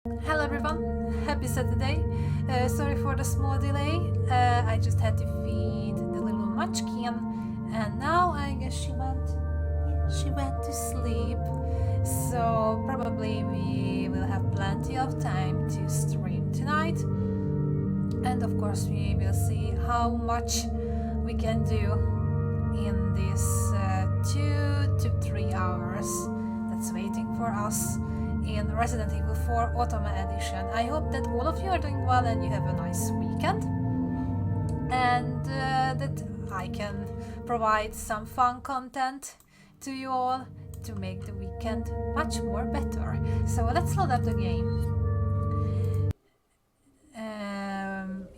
Hello everyone, happy Saturday. Sorry for the small delay. I just had to feed the little munchkin, and now I guess she went to sleep. So probably we will have plenty of time to stream tonight, and of course we will see how much we can do in this 2 to 3 hours that's waiting for us in Resident Evil 4 Otome Edition. I hope that all of you are doing well and you have a nice weekend, and that I can provide some fun content to you all to make the weekend much more better. So let's load up the game.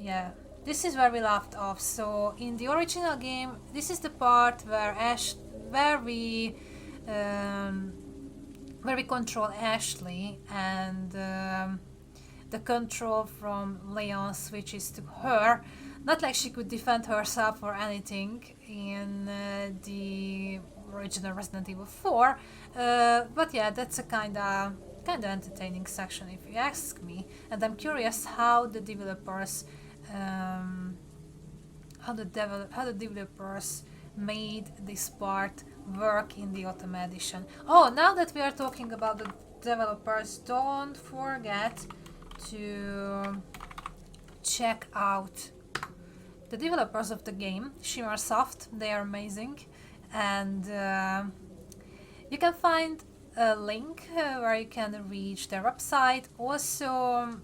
Yeah, this is where we left off. So in the original game, this is the part where we control Ashely, and the control from Leon switches to her. Not like she could defend herself or anything in the original Resident Evil 4, but yeah, that's a kinda entertaining section if you ask me. And I'm curious how the developers made this part work in the Otome Edition. Oh, now that we are talking about the developers, don't forget to check out the developers of the game, Shimmersoft. They are amazing, and you can find a link where you can reach their website. Also,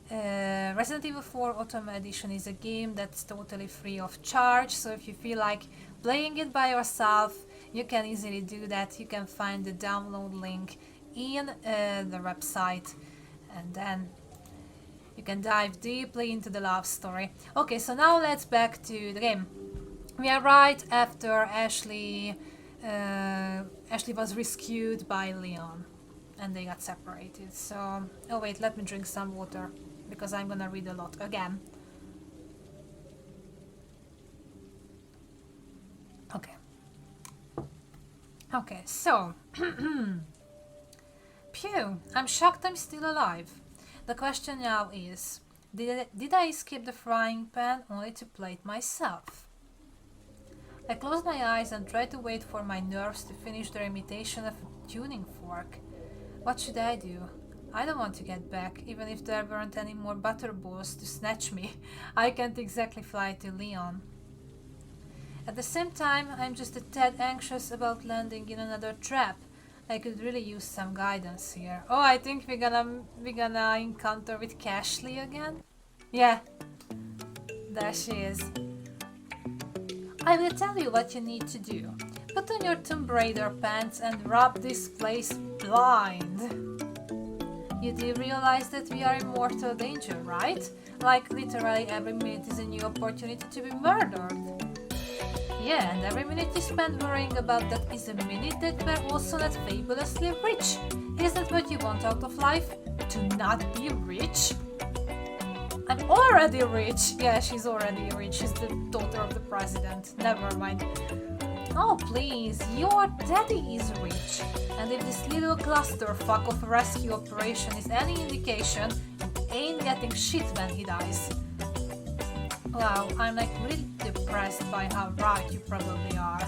Resident Evil 4 Otome Edition is a game that's totally free of charge, so if you feel like playing it by yourself, you can easily do that. You can find the download link in the website, and then you can dive deeply into the love story. Okay, so now let's back to the game. We are right after Ashely was rescued by Leon, and they got separated. So, oh wait, let me drink some water, because I'm gonna read a lot again. Okay, so phew, I'm shocked I'm still alive. The question now is, did I escape the frying pan only to plate myself? I close my eyes and try to wait for my nerves to finish their imitation of a tuning fork. What should I do? I don't want to get back, even if there weren't any more butterballs to snatch me. I can't exactly fly to Leon. At the same time, I'm just a tad anxious about landing in another trap. I could really use some guidance here. Oh, I think we're gonna encounter with Ashely again? Yeah, there she is. I will tell you what you need to do. Put on your Tomb Raider pants and rob this place blind. You do realize that we are in mortal danger, right? Like literally every minute is a new opportunity to be murdered. Yeah, and every minute you spend worrying about that is a minute that we're also not fabulously rich. Is that what you want out of life? To not be rich? I'm already rich! Yeah, she's already rich. She's the daughter of the president. Never mind. Oh, please, your daddy is rich. And if this little clusterfuck of a rescue operation is any indication, he ain't getting shit when he dies. Wow, I'm like really depressed by how right you probably are.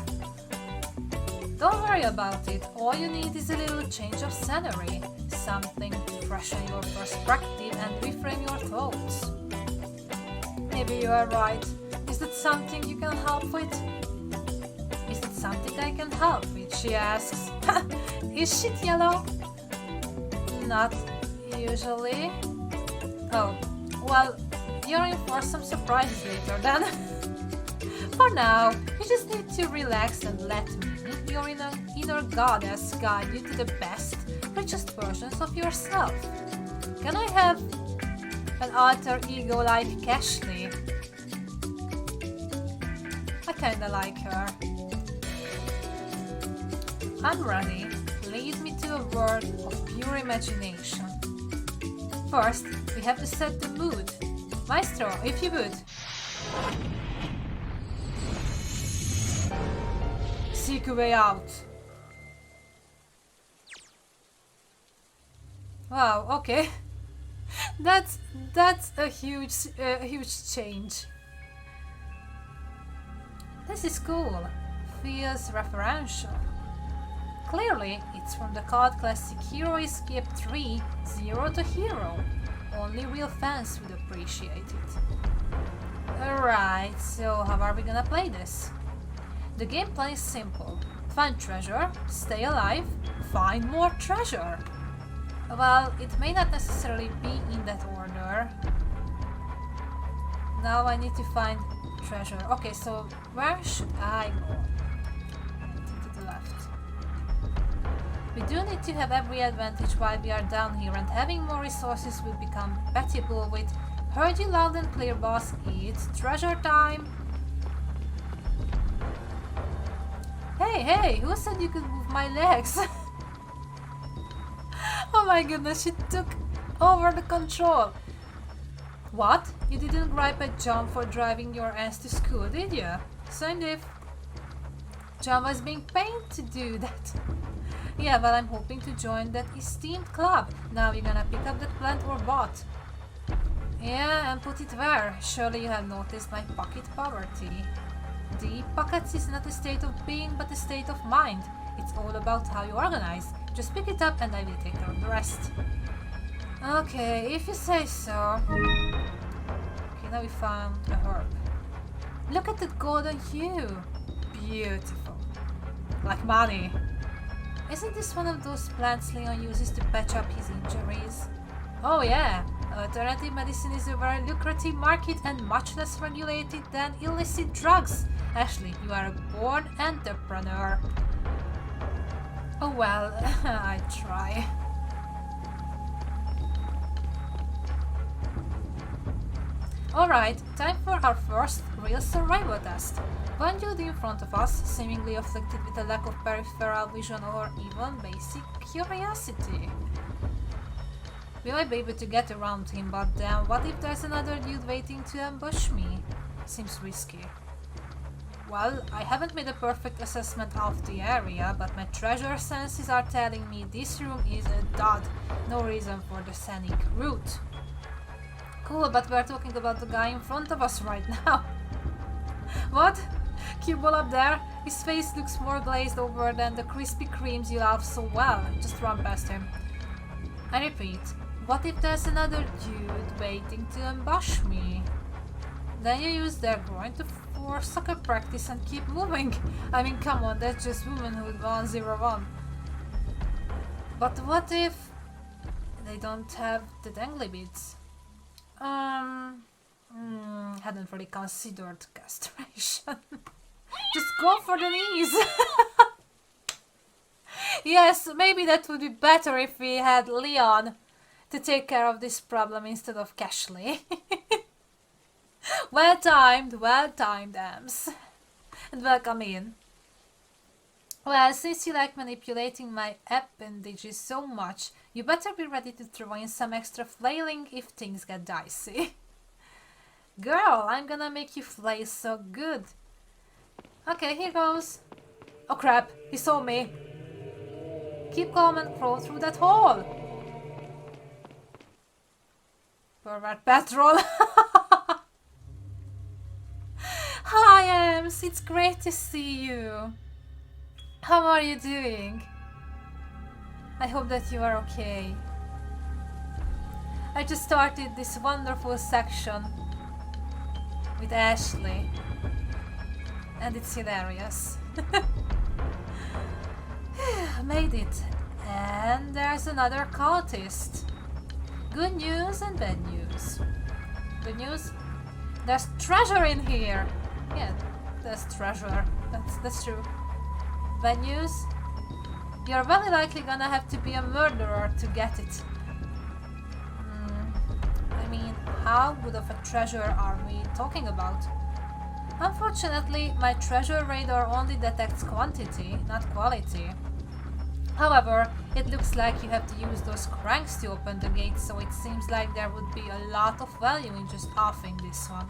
Don't worry about it, all you need is a little change of scenery, something to freshen your perspective and reframe your thoughts. Maybe you are right. Is that something you can help with? Is that something I can help with? She asks. Is shit yellow? Not usually. Oh, well, you're in for some surprises later then. For now, you just need to relax and let me, your inner goddess, guide you to the best, richest versions of yourself. Can I have an alter ego like Ashely? I kinda like her. I'm ready. Lead me to a world of pure imagination. First, we have to set the mood. Maestro, if you would. Seek a way out. Wow, okay. That's a huge change. This is cool. Feels referential. Clearly, it's from the COD Classic Hero Escape 3 Zero to Hero. Only real fans would appreciate it. Alright, so how are we gonna play this? The gameplay is simple. Find treasure, stay alive, find more treasure. Well, it may not necessarily be in that order. Now I need to find treasure. Okay, so where should I go? I think to the left. We do need to have every advantage while we are down here, and having more resources will become compatible with heard you loud and clear, boss. It's treasure time! Hey, who said you could move my legs? Oh my goodness, she took over the control. What? You didn't gripe at John for driving your ass to school, did you? Same diff. John was being paid to do that. Yeah, well, I'm hoping to join that esteemed club. Now you're gonna pick up that plant or what? Yeah, and put it where? Surely you have noticed my pocket poverty. Deep pockets is not a state of being, but a state of mind. It's all about how you organize. Just pick it up and I will take care of the rest. Okay, if you say so. Okay, now we found a herb. Look at the golden hue. Beautiful. Like money. Isn't this one of those plants Leon uses to patch up his injuries? Oh yeah. Alternative medicine is a very lucrative market and much less regulated than illicit drugs. Ashely, you are a born entrepreneur. Oh well, I try. Alright, time for our first real survival test. One dude in front of us, seemingly afflicted with a lack of peripheral vision or even basic curiosity. Will I be able to get around him, but then what if there's another dude waiting to ambush me? Seems risky. Well, I haven't made a perfect assessment of the area, but my treasure senses are telling me this room is a dud. No reason for the scenic route. Cool, but we're talking about the guy in front of us right now. What? Cue ball up there? His face looks more glazed over than the Krispy Kremes you love so well. Just run past him. I repeat, what if there's another dude waiting to ambush me? Then you use their groin for soccer practice and keep moving. I mean, come on, that's just womanhood 101. But what if they don't have the dangly bits? Hadn't really considered castration. Just go for the knees. Yes, maybe that would be better if we had Leon to take care of this problem instead of Ashely. Well timed, Ams. And welcome in. Well, since you like manipulating my appendages so much, you better be ready to throw in some extra flailing if things get dicey. Girl, I'm gonna make you flail so good. Okay, here goes. Oh crap, he saw me. Keep calm and crawl through that hole. Pervert petrol. Hi, Ams. It's great to see you. How are you doing? I hope that you are okay. I just started this wonderful section with Ashely, and it's hilarious. Made it. And there's another cultist. Good news and bad news. Good news? There's treasure in here. Yeah, there's treasure. That's true. Bad news? You're very likely gonna have to be a murderer to get it. I mean, how good of a treasure are we talking about? Unfortunately, my treasure radar only detects quantity, not quality. However, it looks like you have to use those cranks to open the gate, so it seems like there would be a lot of value in just offing this one.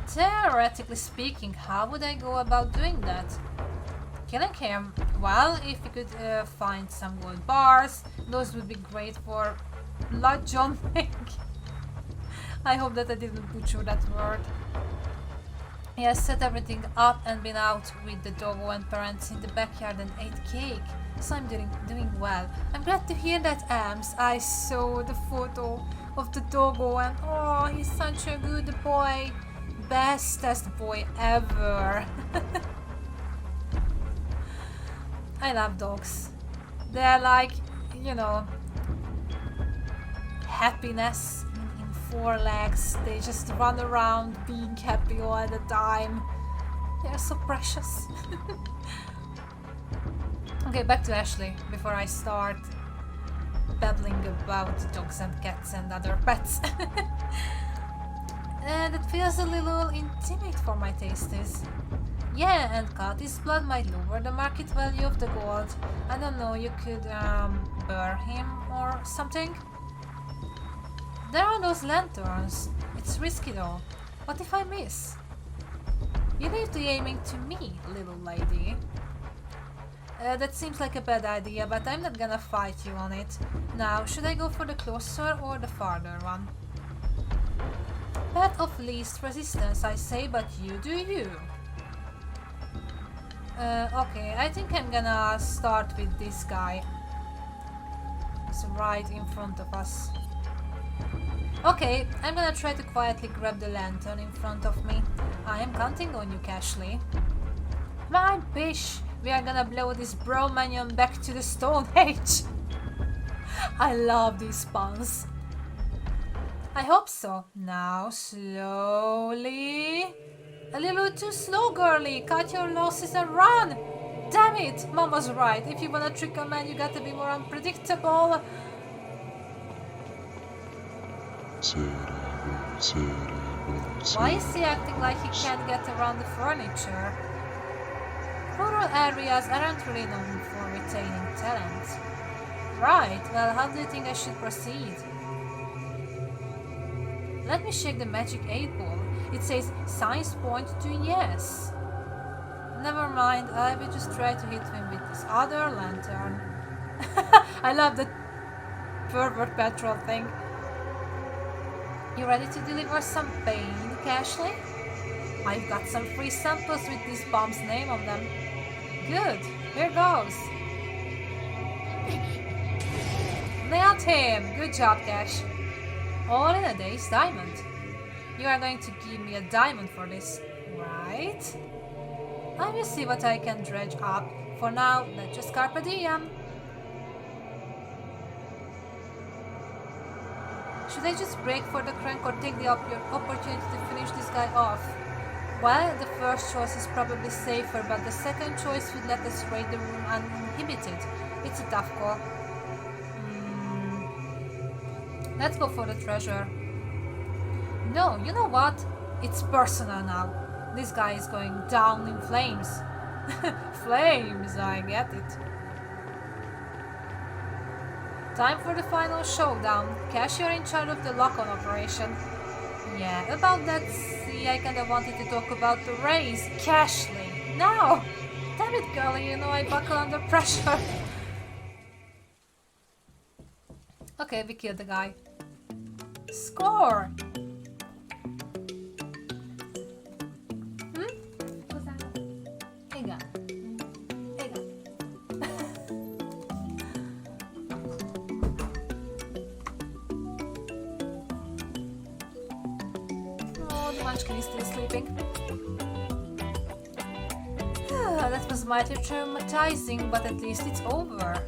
Theoretically speaking, how would I go about doing that? Killing him? Well, if we could find some gold bars, those would be great for Bludgeoning. I hope that I didn't butcher that word. He has set everything up and been out with the doggo and parents in the backyard and ate cake. So I'm doing well. I'm glad to hear that, Ams. I saw the photo of the doggo and oh, he's such a good boy. Bestest boy ever. I love dogs. They're like, you know, happiness in four legs. They just run around being happy all the time. They're so precious. Okay, back to Ashely before I start babbling about dogs and cats and other pets. And it feels a little intimate for my tastes. Yeah, and Cutty's blood might lower the market value of the gold. I don't know, you could burn him or something? There are those lanterns. It's risky though. What if I miss? You leave the aiming to me, little lady. That seems like a bad idea, but I'm not gonna fight you on it. Now, should I go for the closer or the farther one? Path of least resistance, I say, but you do you. Okay, I think I'm gonna start with this guy. It's right in front of us. Okay, I'm gonna try to quietly grab the lantern in front of me. I am counting on you, Ashely. My bish! We are gonna blow this Bro-manion back to the Stone Age! I love these puns. I hope so. Now, slowly... A little too slow, girlie! Cut your losses and run! Damn it! Mom was right. If you wanna trick a man, you gotta be more unpredictable. Why is he acting like he can't get around the furniture? Rural areas aren't really known for retaining talent. Right, well, how do you think I should proceed? Let me shake the magic 8-ball. It says signs point to yes. Never mind, I will just try to hit him with this other lantern. I love the pervert petrol thing. You ready to deliver some pain, Ashely? I've got some free samples with this bomb's name on them. Good, here goes. Nailed him! Good job, Cash. All in a day's diamond. You are going to give me a diamond for this, right? I will see what I can dredge up. For now, let's just carpe diem. Should I just break for the crank or take the opportunity to finish this guy off? Well, the first choice is probably safer, but the second choice would let us raid the room uninhibited. It's a tough call. Let's go for the treasure. No, you know what? It's personal now. This guy is going down in flames. Flames, I get it. Time for the final showdown. Cash, you're in charge of the lock-on operation. Yeah, about that, see, I kinda wanted to talk about the race. Ashely, no! Damn it, girlie, you know I buckle under pressure. Okay, we killed the guy. Score! Igen. Igen. Oh, the munchkin is still sleeping. That was mighty traumatizing, but at least it's over.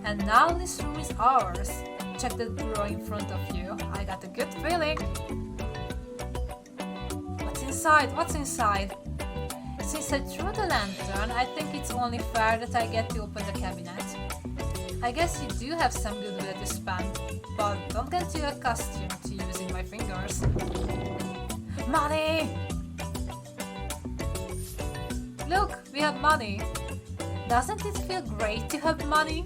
And now this room is ours. Check the bureau in front of you. I got a good feeling. What's inside? What's inside? Since I threw the lantern, I think it's only fair that I get to open the cabinet. I guess you do have some goodwill to spend, but don't get too accustomed to using my fingers. Money! Look, we have money. Doesn't it feel great to have money?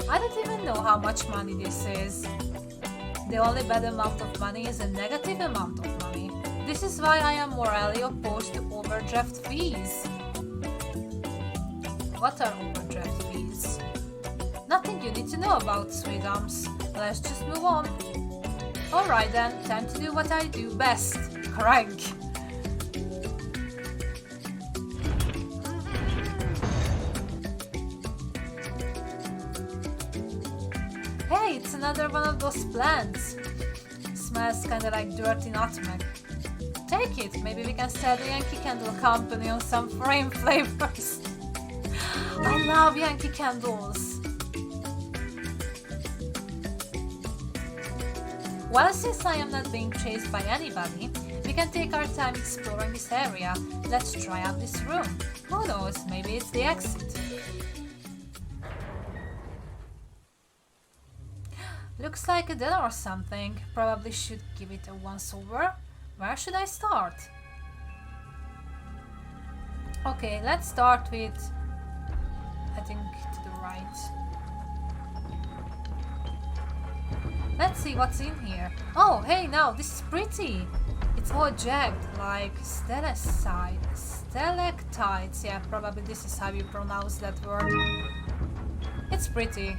I don't even know how much money this is. The only bad amount of money is a negative amount of money. This is why I am morally opposed to overdraft fees. What are overdraft fees? Nothing you need to know about, sweetums. let's just move on. Alright then, time to do what I do best. Crank. Hey, it's another one of those plants. Smells kinda like dirty nutmeg. Take it, maybe we can sell the Yankee Candle Company on some foreign flavors. I love Yankee candles. Well, since I am not being chased by anybody, we can take our time exploring this area. Let's try out this room. Who knows, maybe it's the exit. Looks like a den or something. Probably should give it a once over. Where should I start? Okay, let's start with, I think, to the right. Let's see what's in here. Oh, hey, now this is pretty. It's all jagged, like stalactites. Yeah, probably this is how you pronounce that word. It's pretty.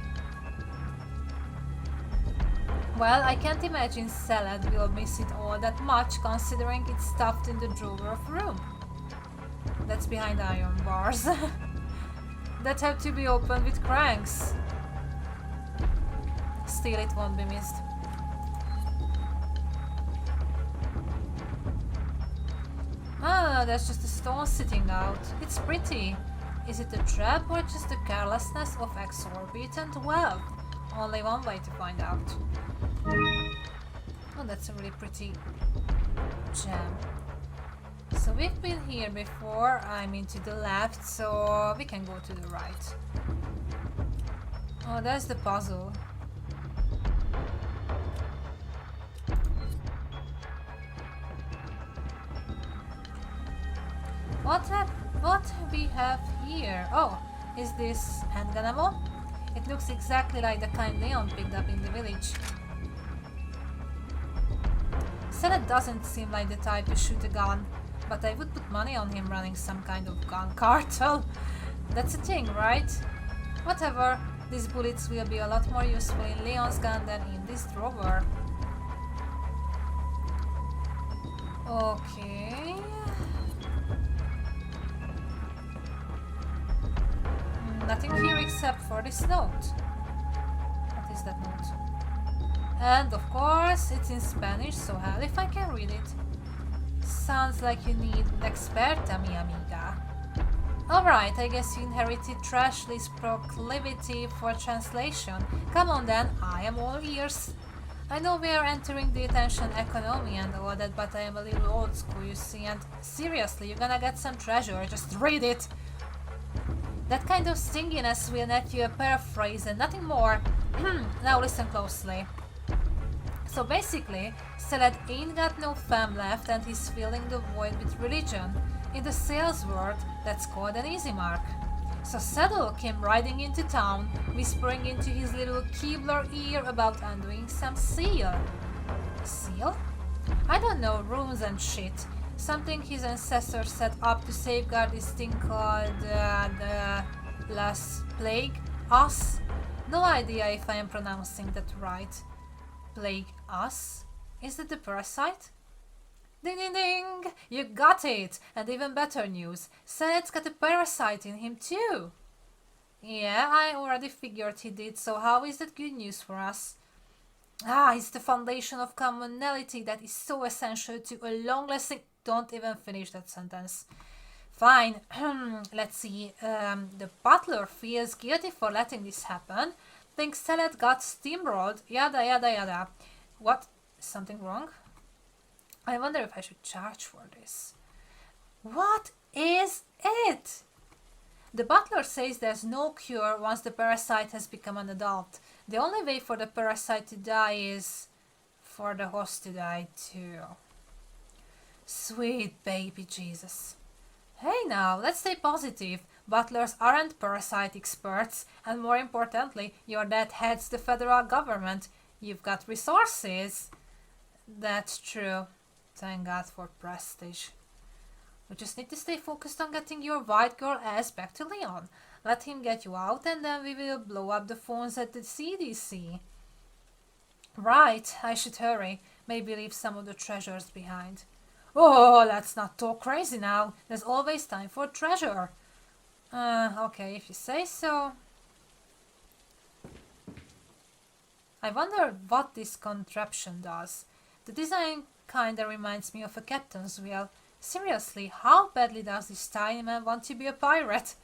Well, I can't imagine salad will miss it all that much, considering it's stuffed in the drawer of room. That's behind iron bars. That have to be opened with cranks. Still, it won't be missed. Ah, that's just a stone sitting out. It's pretty. Is it a trap or just the carelessness of exorbitant wealth? Only one way to find out. Oh, that's a really pretty gem. So we've been here before. I mean to the left, so we can go to the right. Oh, there's the puzzle. What we have here? Oh, is this handgun ammo? It looks exactly like the kind Leon picked up in the village. Sennett doesn't seem like the type to shoot a gun, but I would put money on him running some kind of gun cartel. That's a thing, right? Whatever, these bullets will be a lot more useful in Leon's gun than in this drawer. Okay. Nothing here except for this note. What is that note? And of course, it's in Spanish, so hell if I can read it. Sounds like you need an experta, mi amiga. Alright, I guess you inherited Trashley's proclivity for translation. Come on then, I am all ears. I know we are entering the attention economy and all that, but I am a little old school, you see, and seriously, you're gonna get some treasure, just read it. That kind of stinginess will net you a paraphrase and nothing more. Now listen closely. So basically, Salad ain't got no fam left and he's filling the void with religion. In the sales world, that's called an easy mark. So Saddle came riding into town, whispering into his little Keebler ear about undoing some seal. Seal? I don't know, runes and shit. Something his ancestors set up to safeguard this thing called the last plague. Us? No idea if I am pronouncing that right. Plague us? Is that the parasite? Ding ding ding! You got it! And even better news, Sennett's got a parasite in him too! Yeah, I already figured he did, so how is that good news for us? Ah, it's the foundation of commonality that is so essential to a long-lasting... Don't even finish that sentence. Fine, let's see. The butler feels guilty for letting this happen. Thinks Salad got steamrolled, yada yada yada. What? Is something wrong? I wonder if I should charge for this. What is it? The butler says there's no cure once the parasite has become an adult. The only way for the parasite to die is for the host to die too. Sweet baby Jesus. Hey now, let's stay positive. Butlers aren't parasite experts, and more importantly, your dad heads the federal government. You've got resources. That's true. Thank God for prestige. We just need to stay focused on getting your white girl ass back to Leon. Let him get you out and then we will blow up the phones at the CDC. Right, I should hurry. Maybe leave some of the treasures behind. Oh, let's not talk crazy now. There's always time for treasure. Okay, if you say so. I wonder what this contraption does. The design kinda reminds me of a captain's wheel. Seriously, how badly does this tiny man want to be a pirate?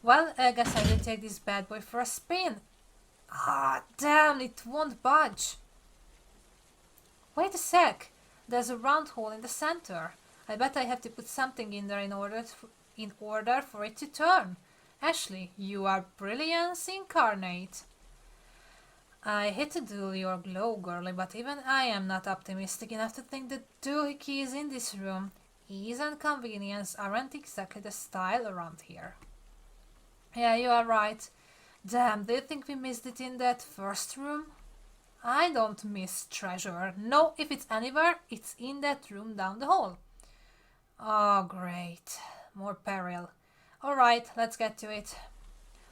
Well, I guess I will take this bad boy for a spin. Ah, damn, it won't budge. Wait a sec. There's a round hole in the center. I bet I have to put something in there in order for it to turn. Ashely, you are brilliance incarnate. I hate to dull your glow, girlie, but even I am not optimistic enough to think the doohickeys in this room, ease and convenience, aren't exactly the style around here. Yeah, you are right. Damn, do you think we missed it in that first room? I don't miss treasure. No, if it's anywhere, it's in that room down the hall. Oh, great. More peril. Alright, let's get to it.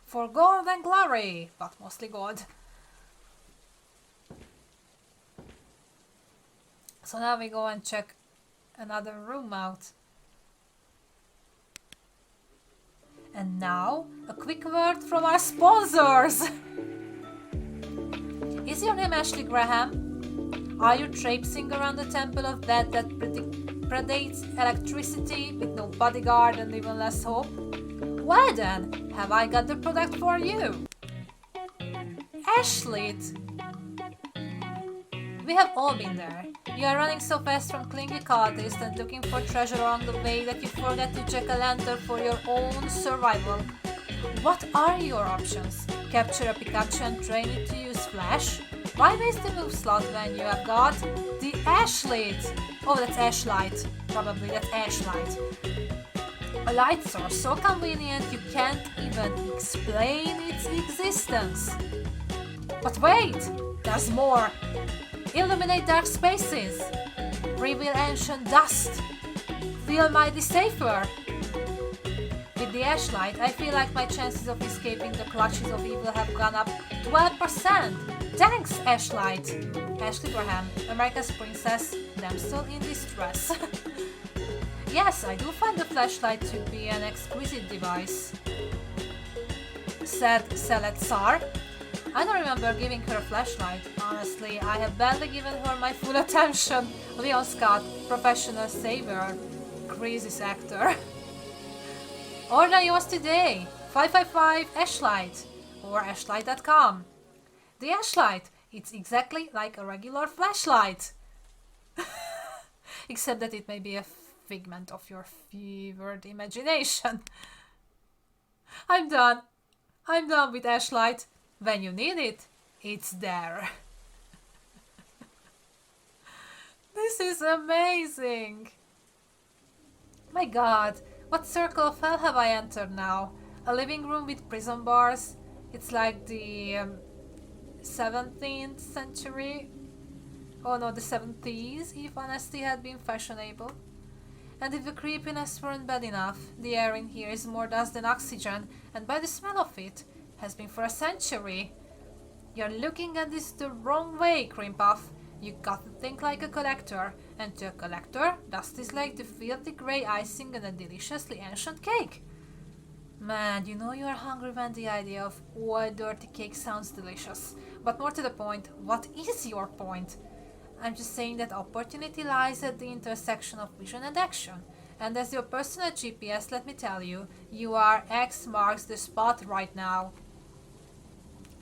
For gold and glory, but mostly gold. So now we go and check another room out. And now, a quick word from our sponsors! Is your name Ashely Graham? Are you traipsing around the temple of death that predates electricity with no bodyguard and even less hope? Well then, have I got the product for you? Ashely! We have all been there. You are running so fast from clingy cultists and looking for treasure along the way that you forget to check a lantern for your own survival. What are your options? Capture a Pikachu and train it to use Flash? Why waste the move slot when you have got the Ashely? Oh, that's Ashlight. Probably that's Ashlight. A light source so convenient you can't even explain its existence. But wait! There's more! Illuminate dark spaces! Reveal ancient dust! Feel mighty safer! With the Ashlight, I feel like my chances of escaping the clutches of evil have gone up 12%! Thanks, Ashlight! Ashely Graham, America's princess, damsel in distress. Yes, I do find the flashlight to be an exquisite device, said Seletsar. I don't remember giving her a flashlight. Honestly, I have barely given her my full attention. Leon Scott, professional saver, crisis actor. Order yours today. 555 Ashlight or ashlight.com. The Ashlight, it's exactly like a regular flashlight. Except that it may be a figment of your fevered imagination. I'm done. I'm done with Ashlight. When you need it, it's there. This is amazing. My god, what circle of hell have I entered now? A living room with prison bars? It's like the 17th century. Oh no, the 70s, if honesty had been fashionable. And if the creepiness weren't bad enough, the air in here is more dust than oxygen, and by the smell of it, has been for a century. You're looking at this the wrong way, Cream Puff. You got to think like a collector, and to a collector, dust is like the filthy grey icing on a deliciously ancient cake. Man, you know you are hungry when the idea of old dirty cake sounds delicious. But more to the point, what is your point? I'm just saying that opportunity lies at the intersection of vision and action. And as your personal GPS, let me tell you, you are X marks the spot right now.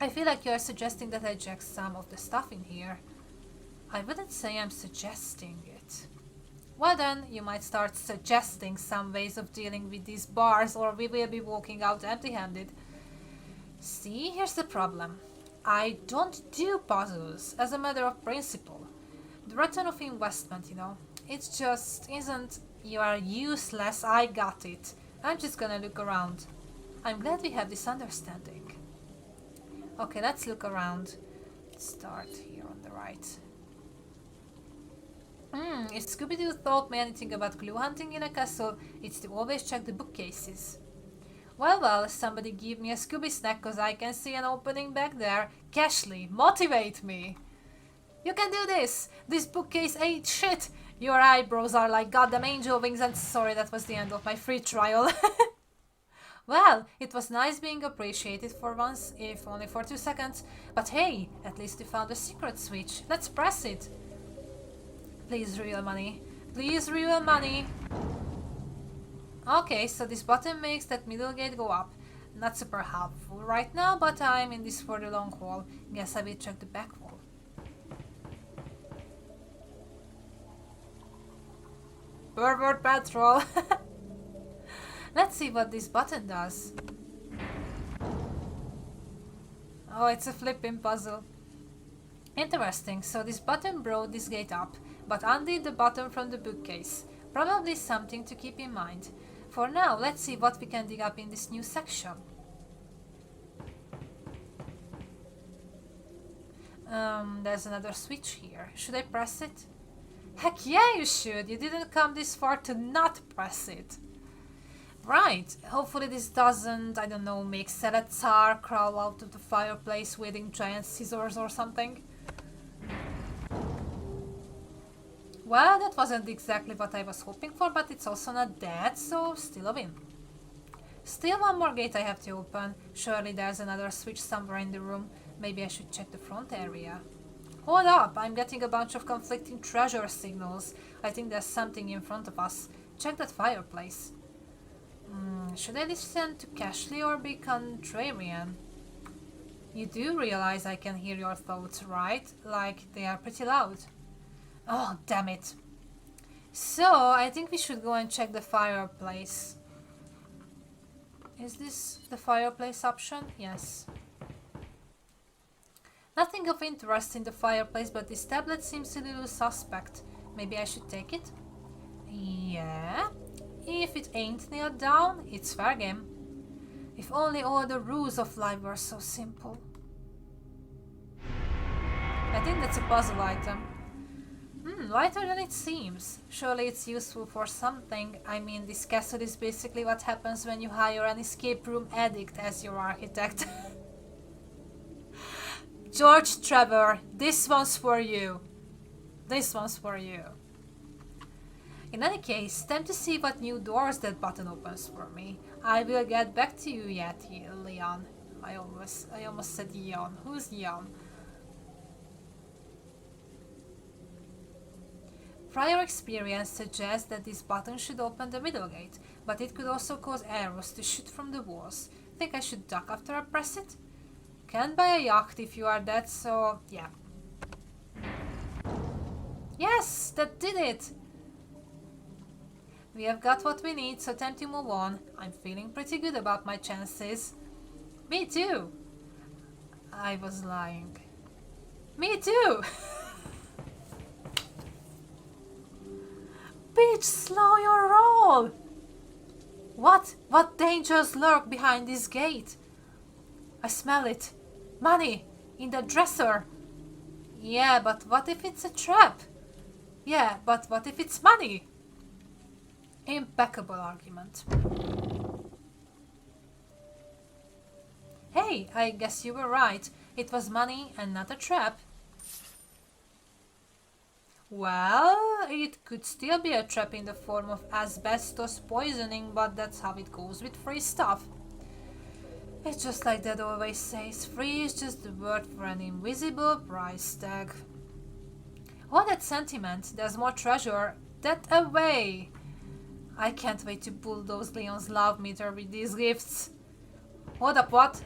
I feel like you're suggesting that I check some of the stuff in here. I wouldn't say I'm suggesting it. Well then, you might start suggesting some ways of dealing with these bars, or we will be walking out empty-handed. See, here's the problem. I don't do puzzles as a matter of principle. The return of investment, you know. It just isn't. You are useless, I got it. I'm just gonna look around. I'm glad we have this understanding. Okay, let's look around. Let's start here on the right. If Scooby-Doo taught me anything about clue hunting in a castle, it's to always check the bookcases. Well, somebody give me a Scooby snack, cause I can see an opening back there. Ashely, motivate me! You can do this! This bookcase ain't shit! Your eyebrows are like goddamn angel wings, and sorry, that was the end of my free trial. Well, it was nice being appreciated for once, if only for 2 seconds. But hey, at least we found a secret switch. Let's press it. Please, real money. Please, real money. Okay, so this button makes that middle gate go up. Not super helpful right now, but I'm in this for the long haul. Guess I will check the back wall. Pervert patrol. Let's see what this button does. Oh, it's a flipping puzzle. Interesting, so this button brought this gate up, but undid the button from the bookcase. Probably something to keep in mind. For now, let's see what we can dig up in this new section. There's another switch here. Should I press it? Heck yeah, you should! You didn't come this far to not press it. Right, hopefully this doesn't, I don't know, make Salazar crawl out of the fireplace wielding giant scissors or something. Well, that wasn't exactly what I was hoping for, but it's also not dead, so still a win. Still one more gate I have to open. Surely there's another switch somewhere in the room. Maybe I should check the front area. Hold up, I'm getting a bunch of conflicting treasure signals. I think there's something in front of us. Check that fireplace. Should I listen to Ashely or be contrarian? You do realize I can hear your thoughts, right? Like, they are pretty loud. Oh, damn it. So, I think we should go and check the fireplace. Is this the fireplace option? Yes. Nothing of interest in the fireplace, but this tablet seems a little suspect. Maybe I should take it? Yeah. If it ain't nailed down, it's fair game. If only all the rules of life were so simple. I think that's a puzzle item. Lighter than it seems. Surely it's useful for something. I mean, this castle is basically what happens when you hire an escape room addict as your architect. George Trevor, this one's for you. This one's for you. In any case, time to see what new doors that button opens for me. I will get back to you yet, Leon. I almost said Leon. Who's Leon? Prior experience suggests that this button should open the middle gate, but it could also cause arrows to shoot from the walls. Think I should duck after I press it? Can't buy a yacht if you are dead, so yeah. Yes, that did it! We have got what we need, so time to move on. I'm feeling pretty good about my chances. Me too! I was lying. Me too! Bitch, slow your roll! What? What dangers lurk behind this gate? I smell it. Money! In the dresser! Yeah, but what if it's a trap? Yeah, but what if it's money? Impeccable argument. Hey, I guess you were right. It was money and not a trap. Well, it could still be a trap in the form of asbestos poisoning, but that's how it goes with free stuff. It's just like Dad always says, free is just the word for an invisible price tag. Oh, that sentiment, there's more treasure. That away! I can't wait to bulldoze Leon's love meter with these gifts. Hold up, what?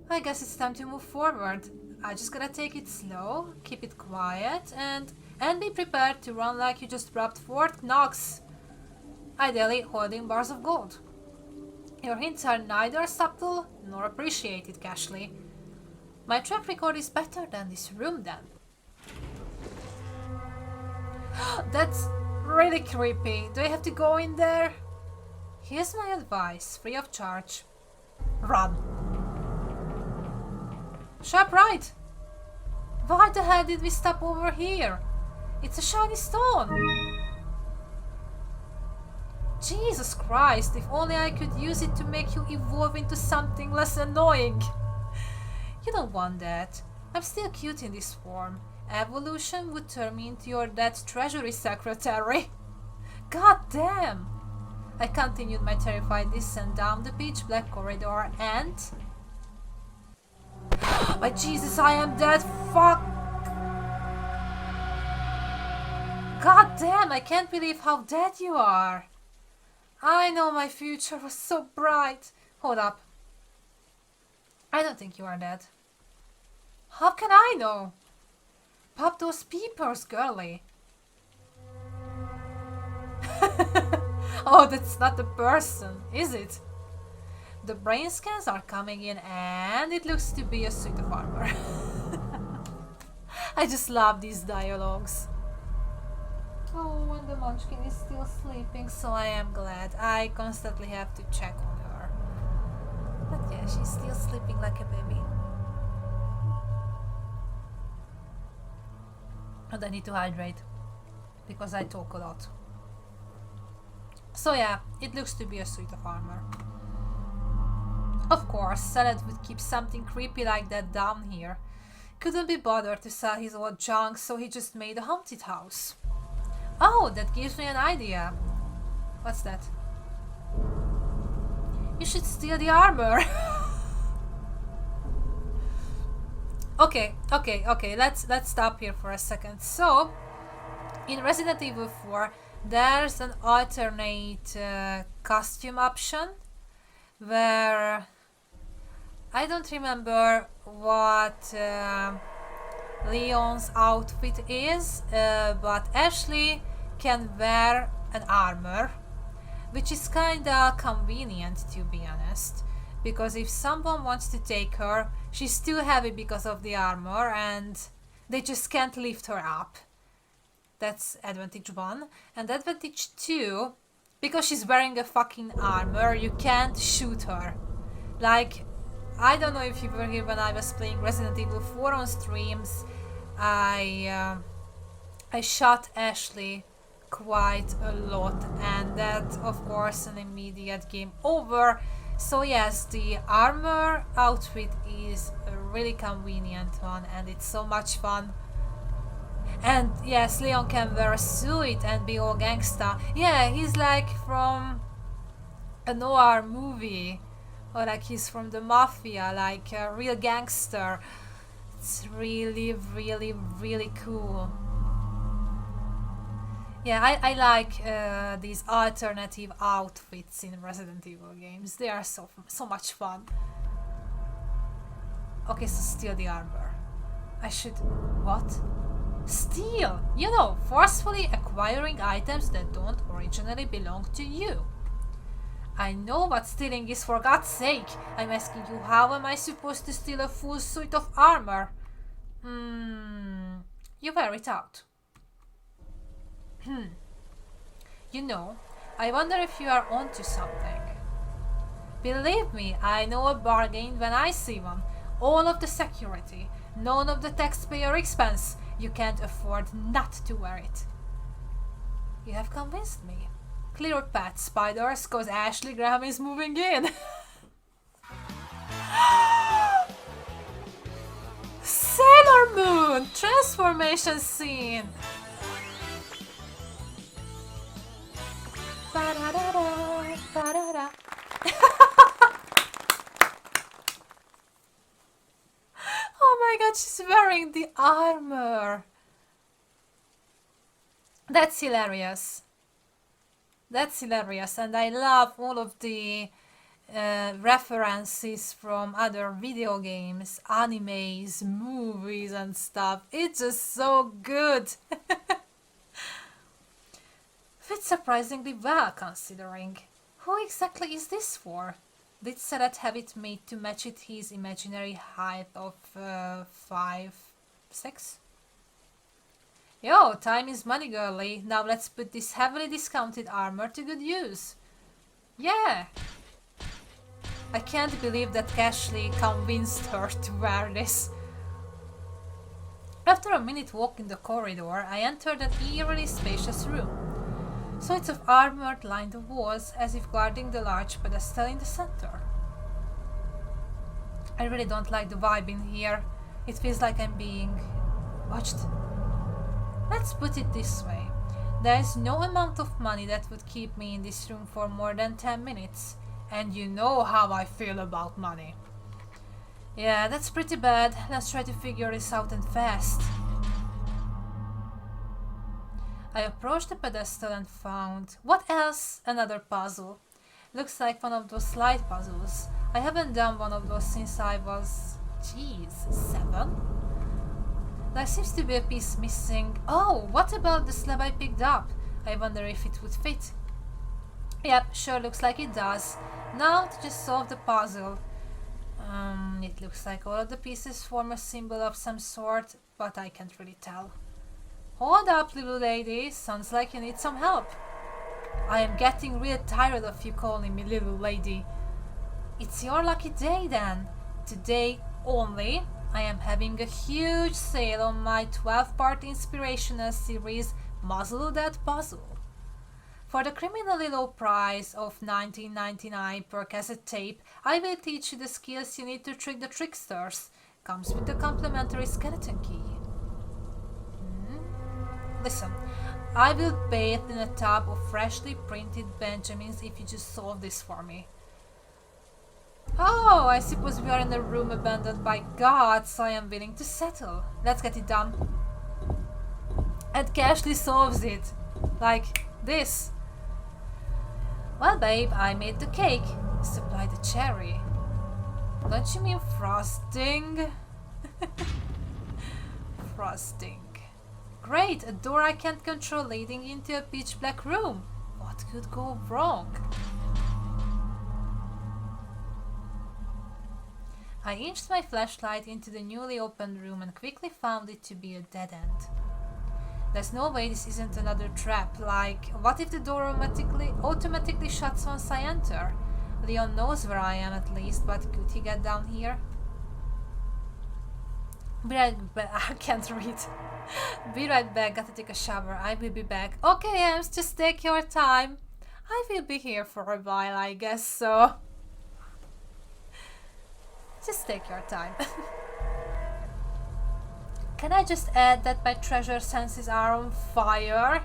I guess it's time to move forward. I just gotta take it slow, keep it quiet, and be prepared to run like you just robbed Fort Knox. Ideally holding bars of gold. Your hints are neither subtle nor appreciated, Ashely. My track record is better than this room then. That's really creepy. Do I have to go in there? Here's my advice, free of charge. Run. Sharp right! Why the hell did we stop over here? It's a shiny stone! Jesus Christ, if only I could use it to make you evolve into something less annoying. You don't want that. I'm still cute in this form. Evolution would turn me into your dad's treasury secretary. God damn! I continued my terrified descent down the pitch black corridor and... My Jesus, I am dead! Fuck! God damn, I can't believe how dead you are! I know my future was so bright. Hold up. I don't think you are dead. How can I know? Pop those peepers, girly. Oh, that's not a person, is it? The brain scans are coming in and it looks to be a suit of armor. I just love these dialogues. Oh, and the munchkin is still sleeping, so I am glad. I constantly have to check on her. But yeah, she's still sleeping like a baby. And I need to hydrate, because I talk a lot. So yeah, it looks to be a suit of armor. Of course, Salad would keep something creepy like that down here. Couldn't be bothered to sell his old junk, so he just made a haunted house. Oh, that gives me an idea. What's that? You should steal the armor. Okay, let's stop here for a second. So, in Resident Evil 4, there's an alternate costume option where I don't remember what Leon's outfit is, but Ashely can wear an armor, which is kinda convenient, to be honest, because if someone wants to take her, she's too heavy because of the armor and they just can't lift her up. That's advantage 1. And advantage 2, because she's wearing a fucking armor, you can't shoot her. Like, I don't know if you were here when I was playing Resident Evil 4 on streams. I shot Ashely quite a lot, and that of course an immediate game over. So yes, the armor outfit is a really convenient one and it's so much fun. And yes, Leon can wear a suit and be all gangsta. Yeah, he's like from a noir movie, or like he's from the mafia, like a real gangster. It's really, really, really cool. Yeah, I like these alternative outfits in Resident Evil games. They are so much fun. Okay, so steal the armor. I should... what? Steal! You know, forcefully acquiring items that don't originally belong to you. I know what stealing is, for God's sake. I'm asking you, how am I supposed to steal a full suit of armor? You wear it out. You know, I wonder if you are onto something. Believe me, I know a bargain when I see one. All of the security, none of the taxpayer expense. You can't afford not to wear it. You have convinced me. Clear your path, spiders, cause Ashely Graham is moving in. Sailor Moon! Transformation scene! Ba-da-da-da, ba-da-da. Oh my god, she's wearing the armor. That's hilarious. That's hilarious, and I love all of the references from other video games, animes, movies and stuff. It's just so good. Fits surprisingly well, considering. Who exactly is this for? Did Sarat have it made to match his imaginary height of 5'6"? Yo, time is money, girly. Now let's put this heavily discounted armor to good use. Yeah! I can't believe that Ashely convinced her to wear this. After a minute walk in the corridor, I entered an eerily spacious room. Suits of armor line the walls as if guarding the large pedestal in the center. I really don't like the vibe in here. It feels like I'm being watched. Let's put it this way. There is no amount of money that would keep me in this room for more than 10 minutes. And you know how I feel about money. Yeah, that's pretty bad. Let's try to figure this out and fast. I approached the pedestal and found... What else? Another puzzle. Looks like one of those slide puzzles. I haven't done one of those since I was... 7? There seems to be a piece missing. Oh, what about the slab I picked up? I wonder if it would fit. Yep, sure looks like it does. Now to just solve the puzzle. It looks like all of the pieces form a symbol of some sort, but I can't really tell. Hold up, little lady. Sounds like you need some help. I am getting real tired of you calling me little lady. It's your lucky day then. Today only, I am having a huge sale on my 12-part inspirational series Muzzle That Puzzle. For the criminally low price of $19.99 per cassette tape, I will teach you the skills you need to trick the tricksters. Comes with a complimentary skeleton key. Listen, I will bathe in a tub of freshly printed Benjamins if you just solve this for me. Oh, I suppose we are in a room abandoned by God, so I am willing to settle. Let's get it done. And Ashely solves it. Like this. Well, babe, I made the cake. Supply the cherry. Don't you mean frosting? Frosting. Great, a door I can't control leading into a pitch black room. What could go wrong? I inched my flashlight into the newly opened room and quickly found it to be a dead end. There's no way this isn't another trap, like, what if the door automatically shuts once I enter? Leon knows where I am at least, but could he get down here? Be right back. I can't read. Be right back, gotta take a shower. I will be back. Okay, Ems, just take your time. I will be here for a while, I guess, so... Just take your time. Can I just add that my treasure senses are on fire?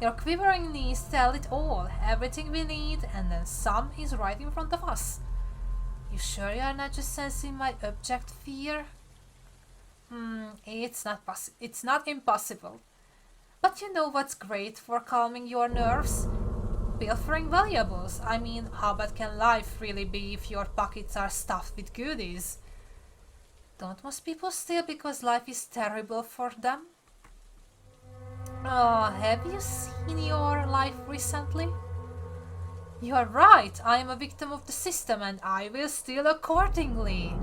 Your quivering knees tell it all. Everything we need, and then some is right in front of us. You sure you are not just sensing my abject fear? It's not impossible. But you know what's great for calming your nerves? Pilfering valuables. I mean, how bad can life really be if your pockets are stuffed with goodies? Don't most people steal because life is terrible for them? Oh, have you seen your life recently? You are right, I am a victim of the system and I will steal accordingly.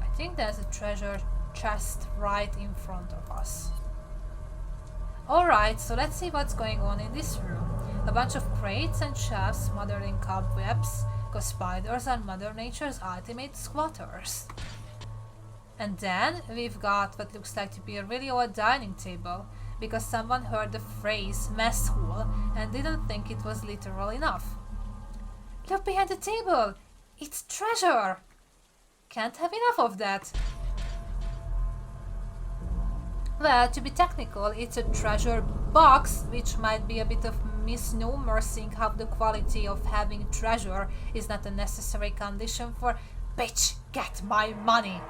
I think there's a treasure chest right in front of us. Alright, so let's see what's going on in this room. A bunch of crates and shelves smothered in cobwebs, because spiders are Mother Nature's ultimate squatters. And then we've got what looks like to be a really old dining table, because someone heard the phrase mess hall and didn't think it was literal enough. Look behind the table! It's treasure! Can't have enough of that. Well, to be technical, it's a treasure box, which might be a bit of misnomer, seeing how the quality of having treasure is not a necessary condition for bitch, get my money.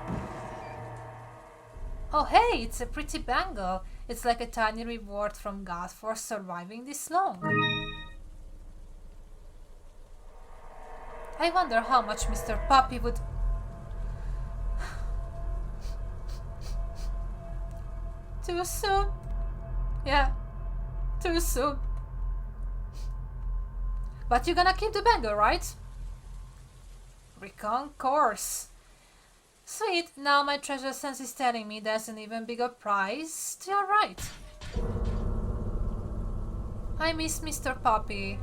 Oh hey, it's a pretty bangle. It's like a tiny reward from God for surviving this long. I wonder how much Mr. Puppy would... Too soon? Yeah, too soon. But you're gonna keep the bangle, right? Recon course. Sweet, now my treasure sense is telling me there's an even bigger prize. You're right. I miss Mr. Puppy.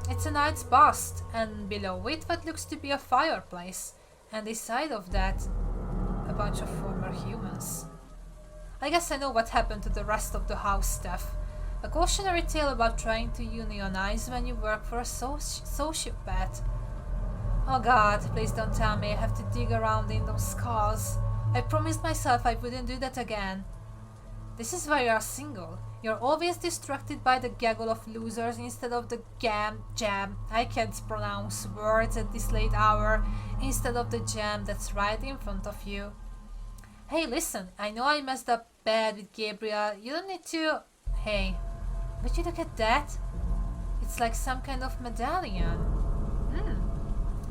It's a knight's bust, and below it what looks to be a fireplace. And inside of that, a bunch of former humans. I guess I know what happened to the rest of the house staff. A cautionary tale about trying to unionize when you work for a sociopath. Oh god, please don't tell me I have to dig around in those scars. I promised myself I wouldn't do that again. This is why you're single. You're always distracted by the gaggle of losers instead of the jam. I can't pronounce words at this late hour. Instead of the jam that's right in front of you. Hey, listen, I know I messed up bad with Gabriel. You don't need to... Hey, would you look at that? It's like some kind of medallion.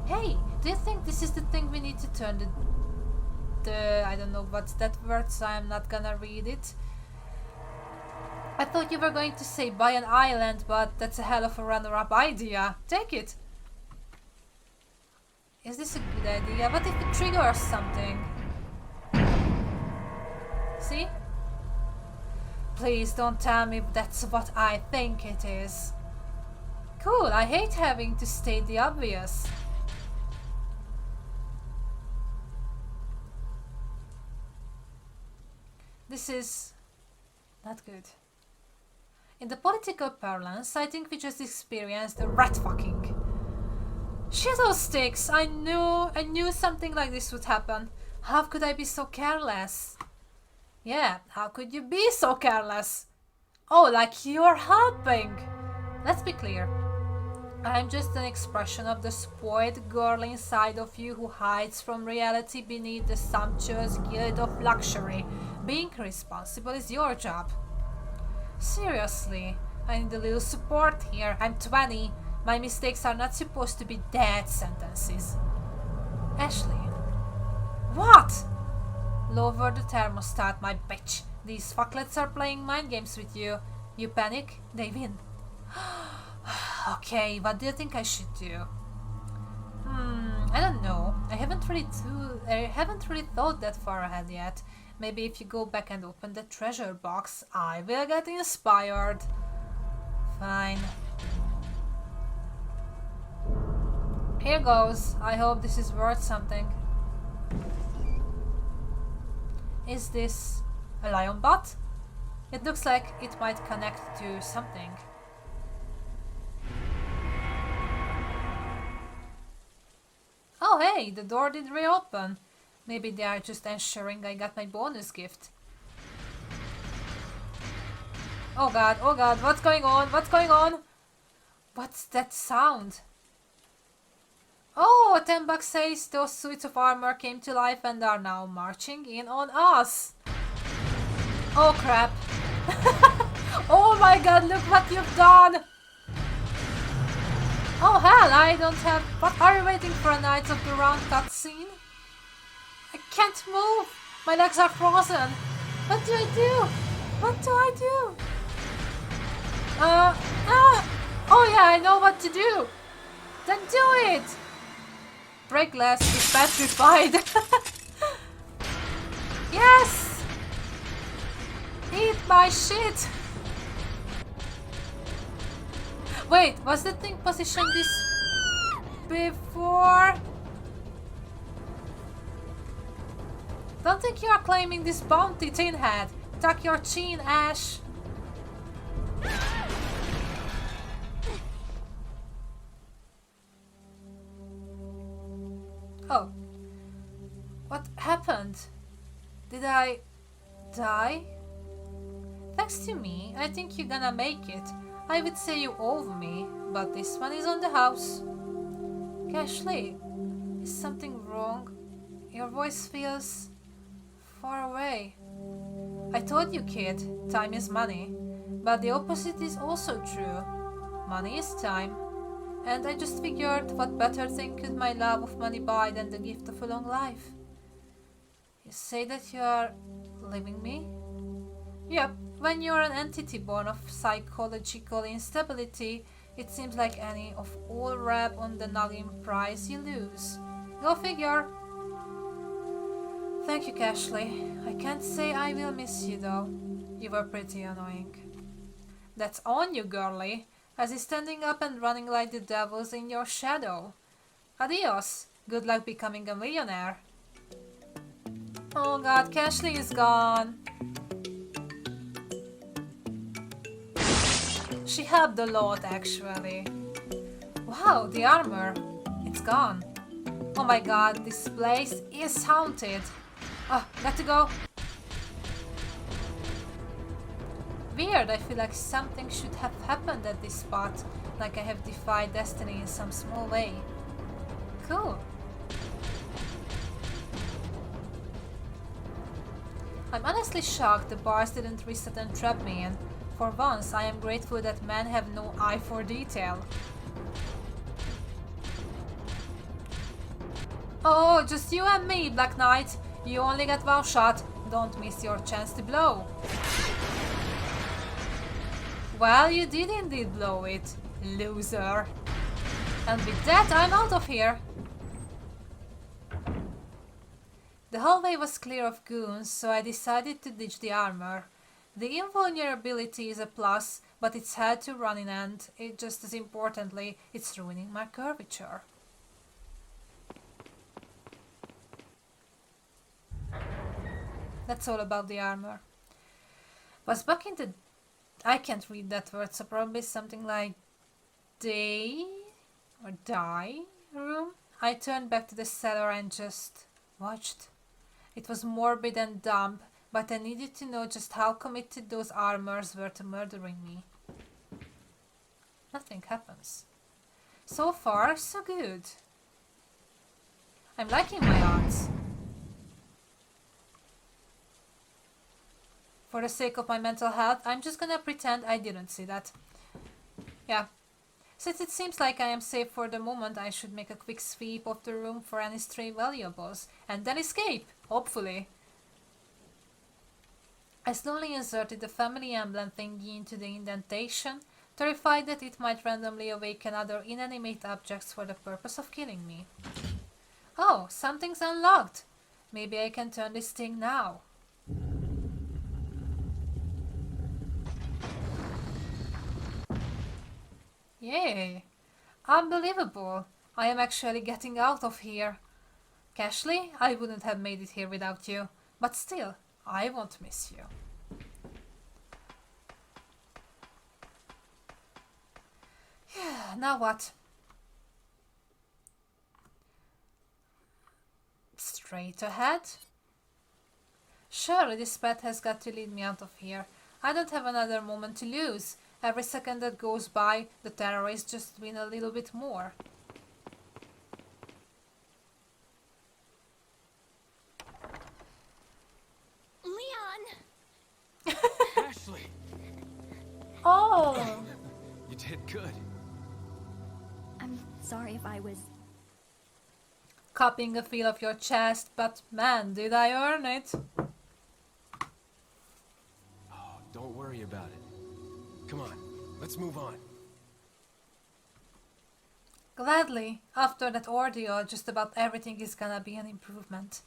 Hey, do you think this is the thing we need to turn I don't know what's that word, so I'm not gonna read it. I thought you were going to say buy an island, but that's a hell of a runner-up idea. Take it. Is this a good idea? What if it triggers something? See? Please don't tell me that's what I think it is. Cool, I hate having to state the obvious. This is not good. In the political parlance, I think we just experienced a rat fucking. Shizzle sticks! I knew something like this would happen. How could I be so careless? Yeah, how could you be so careless? Oh, like you're helping! Let's be clear. I'm just an expression of the spoiled girl inside of you who hides from reality beneath the sumptuous guild of luxury. Being responsible is your job. Seriously, I need a little support here. I'm 20. My mistakes are not supposed to be death sentences. Ashely. What? Lower the thermostat, my bitch. These fucklets are playing mind games with you. You panic, they win. Okay, what do you think I should do? I don't know. I haven't really thought that far ahead yet. Maybe if you go back and open the treasure box, I will get inspired. Fine. Here goes. I hope this is worth something. Is this a lion bot? It looks like it might connect to something. Oh hey, the door did reopen. Maybe they are just ensuring I got my bonus gift. Oh god, what's going on? What's going on? What's that sound? Oh, $10 says those suits of armor came to life and are now marching in on us. Oh crap. Oh my god, look what you've done. Oh hell, I don't have... What, are you waiting for a Knights of the Round cutscene? I can't move! My legs are frozen! What do I do? What do I do? Oh yeah, I know what to do! Then do it! Break glass is petrified! Yes! Eat my shit! Wait, was the thing positioned this before? Don't think you are claiming this bounty, tin head. Tuck your chin, Ash. Oh. What happened? Did I die? Thanks to me, I think you're gonna make it. I would say you owe me, but this one is on the house. Ashely, is something wrong? Your voice feels far away. I told you, kid, time is money. But the opposite is also true. Money is time. And I just figured what better thing could my love of money buy than the gift of a long life. You say that you are leaving me? Yep, when you're an entity born of psychological instability, it seems like any of all rap on the noggin prize you lose. Go figure. Thank you, Ashely. I can't say I will miss you though. You were pretty annoying. That's on you, girlie, as he's standing up and running like the devil's in your shadow. Adios. Good luck becoming a millionaire. Oh god, Ashely is gone. She helped a lot, actually. Wow, the armor. It's gone. Oh my god, this place is haunted. Oh, got to go. Weird, I feel like something should have happened at this spot. Like I have defied destiny in some small way. Cool. I'm honestly shocked the bars didn't reset and trap me in. For once, I am grateful that men have no eye for detail. Oh, just you and me, Black Knight. You only get one shot. Don't miss your chance to blow. Well, you did indeed blow it, loser. And with that, I'm out of here. The hallway was clear of goons, so I decided to ditch the armor. The invulnerability is a plus, but it's hard to run in and, just as importantly, it's ruining my curvature. That's all about the armor. Was back in the... I can't read that word, so probably something like day or die room. I turned back to the cellar and just watched. It was morbid and dumb, but I needed to know just how committed those armors were to murdering me. Nothing happens. So far, so good. I'm liking my odds. For the sake of my mental health, I'm just gonna pretend I didn't see that. Yeah. Since it seems like I am safe for the moment, I should make a quick sweep of the room for any stray valuables, and then escape, hopefully. I slowly inserted the family emblem thingy into the indentation, terrified that it might randomly awaken other inanimate objects for the purpose of killing me. Oh, something's unlocked! Maybe I can turn this thing now. Yay! Unbelievable! I am actually getting out of here. Ashely, I wouldn't have made it here without you, but still, I won't miss you. Yeah, now what? Straight ahead? Surely this path has got to lead me out of here. I don't have another moment to lose. Every second that goes by, the terror is just win a little bit more. Leon! Ashely! Oh! You did good. I'm sorry if I was... Cupping a feel of your chest, but man, did I earn it? Oh, don't worry about it. Come on, let's move on. Gladly. After that ordeal, just about everything is gonna be an improvement.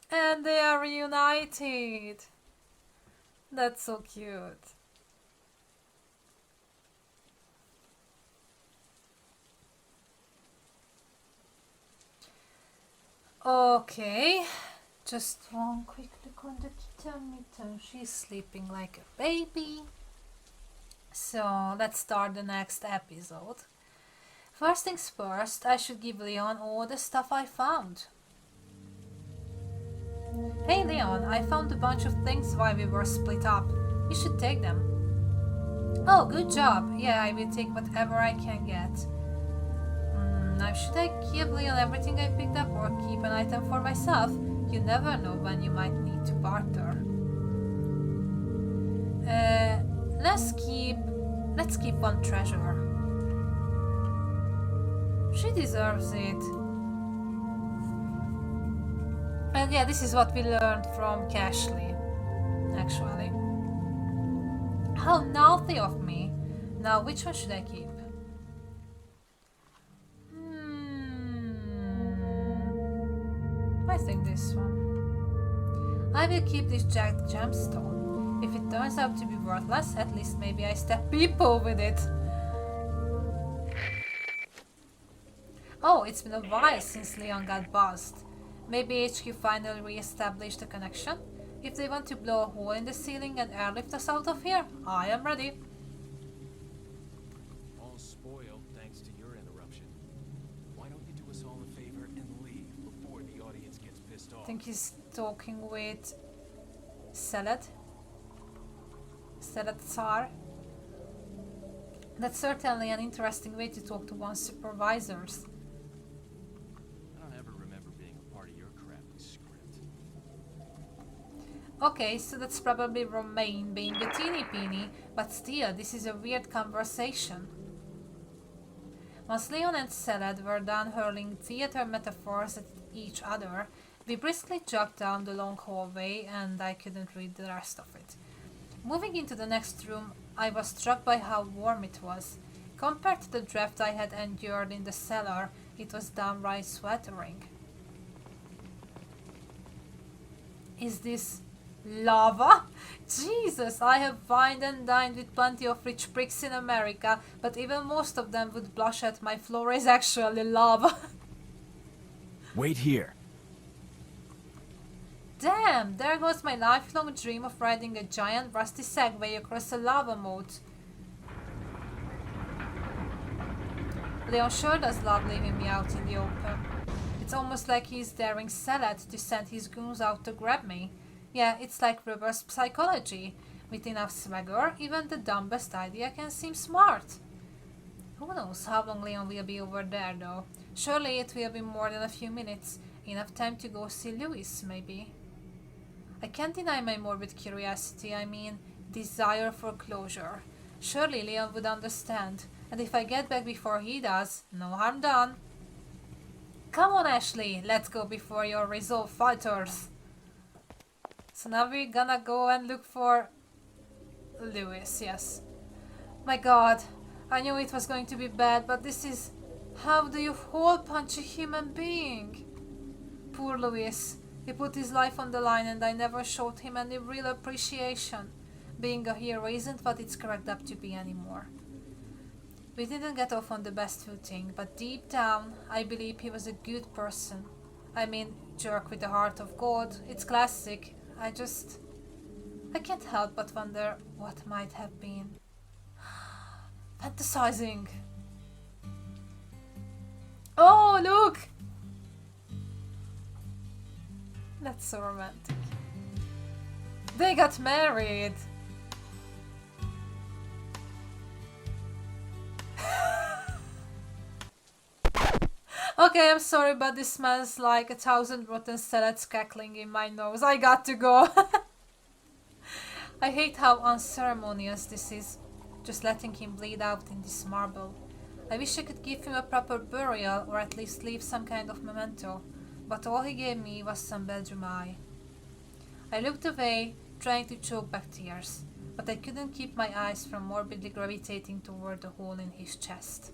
And they are reunited. That's so cute. Okay, just one quick look on the kitten. She's sleeping like a baby. So let's start the next episode. First things first, I should give Leon all the stuff I found. Hey Leon, I found a bunch of things while we were split up. You should take them. Oh, good job. Yeah, I will take whatever I can get. Now, should I give Leon everything I picked up or keep an item for myself? You never know when you might need to barter. Let's keep one treasure. She deserves it. And yeah, this is what we learned from Ashely, actually. How naughty of me. Now, which one should I keep? I think this one. I will keep this jagged gemstone. If it turns out to be worthless, at least maybe I stab people with it. Oh, it's been a while since Leon got buzzed. Maybe HQ finally re-established a connection? If they want to blow a hole in the ceiling and airlift us out of here, I am ready. All spoiled thanks to your interruption. Why don't you do us all a favor and leave before the audience gets pissed off? I think he's talking with Salad. Salad Tsar. That's certainly an interesting way to talk to one's supervisors. I don't ever remember being a part of your crappy script. Okay, so that's probably Romaine being a teeny peeny, but still, this is a weird conversation. Once Leon and Salad were done hurling theater metaphors at each other, we briskly jogged down the long hallway and I couldn't read the rest of it. Moving into the next room, I was struck by how warm it was. Compared to the draft I had endured in the cellar, it was downright sweltering. Is this lava? Jesus, I have wined and dined with plenty of rich pricks in America, but even most of them would blush at my floor is actually lava. Wait here. Damn, there goes my lifelong dream of riding a giant rusty Segway across a lava moat. Leon sure does love leaving me out in the open. It's almost like he's daring Salad to send his goons out to grab me. Yeah, it's like reverse psychology. With enough swagger, even the dumbest idea can seem smart. Who knows how long Leon will be over there though. Surely it will be more than a few minutes. Enough time to go see Louis, maybe. I can't deny my morbid curiosity, I mean, desire for closure. Surely Leon would understand, and if I get back before he does, no harm done. Come on, Ashely, let's go before your resolve falters. So now we're gonna go and look for Louis, yes. My god, I knew it was going to be bad, but this is... How do you hole punch a human being? Poor Louis. He put his life on the line and I never showed him any real appreciation. Being a hero isn't what it's cracked up to be anymore. We didn't get off on the best footing, but deep down, I believe he was a good person. I mean, jerk with the heart of gold, it's classic. I can't help but wonder what might have been. Fantasizing. Oh, look! That's so romantic. They got married! Okay, I'm sorry, but this smells like 1,000 rotten salads cackling in my nose. I got to go! I hate how unceremonious this is. Just letting him bleed out in this marble. I wish I could give him a proper burial or at least leave some kind of memento. But all he gave me was some bedroom eye. I looked away, trying to choke back tears, but I couldn't keep my eyes from morbidly gravitating toward the hole in his chest.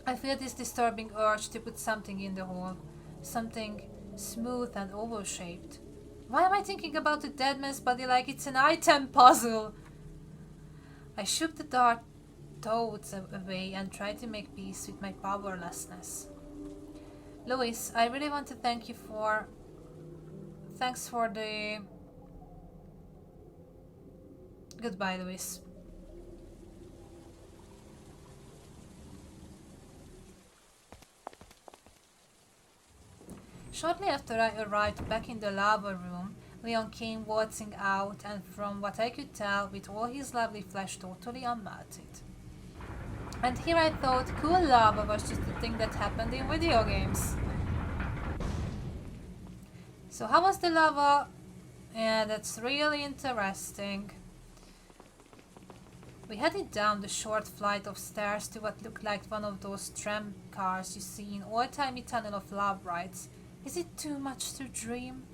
I feel this disturbing urge to put something in the hole, something smooth and oval-shaped. Why am I thinking about a dead man's body like it's an item puzzle? I shook the dark thoughts away and tried to make peace with my powerlessness. Louis, I really want to thank you for... Thanks for the... Goodbye, Louis. Shortly after I arrived back in the lava room, Leon came waltzing out and from what I could tell, with all his lovely flesh totally unmelted. And here I thought cool lava was just a thing that happened in video games. So how was the lava? Yeah, that's really interesting. We headed down the short flight of stairs to what looked like one of those tram cars you see in old-timey Tunnel of Love rides. Is it too much to dream?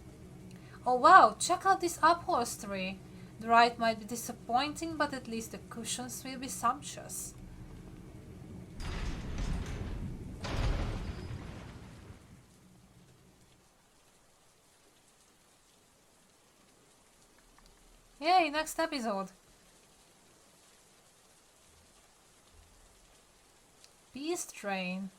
Oh wow, check out this upholstery. The ride might be disappointing, but at least the cushions will be sumptuous. Yay, next episode. Beast Train.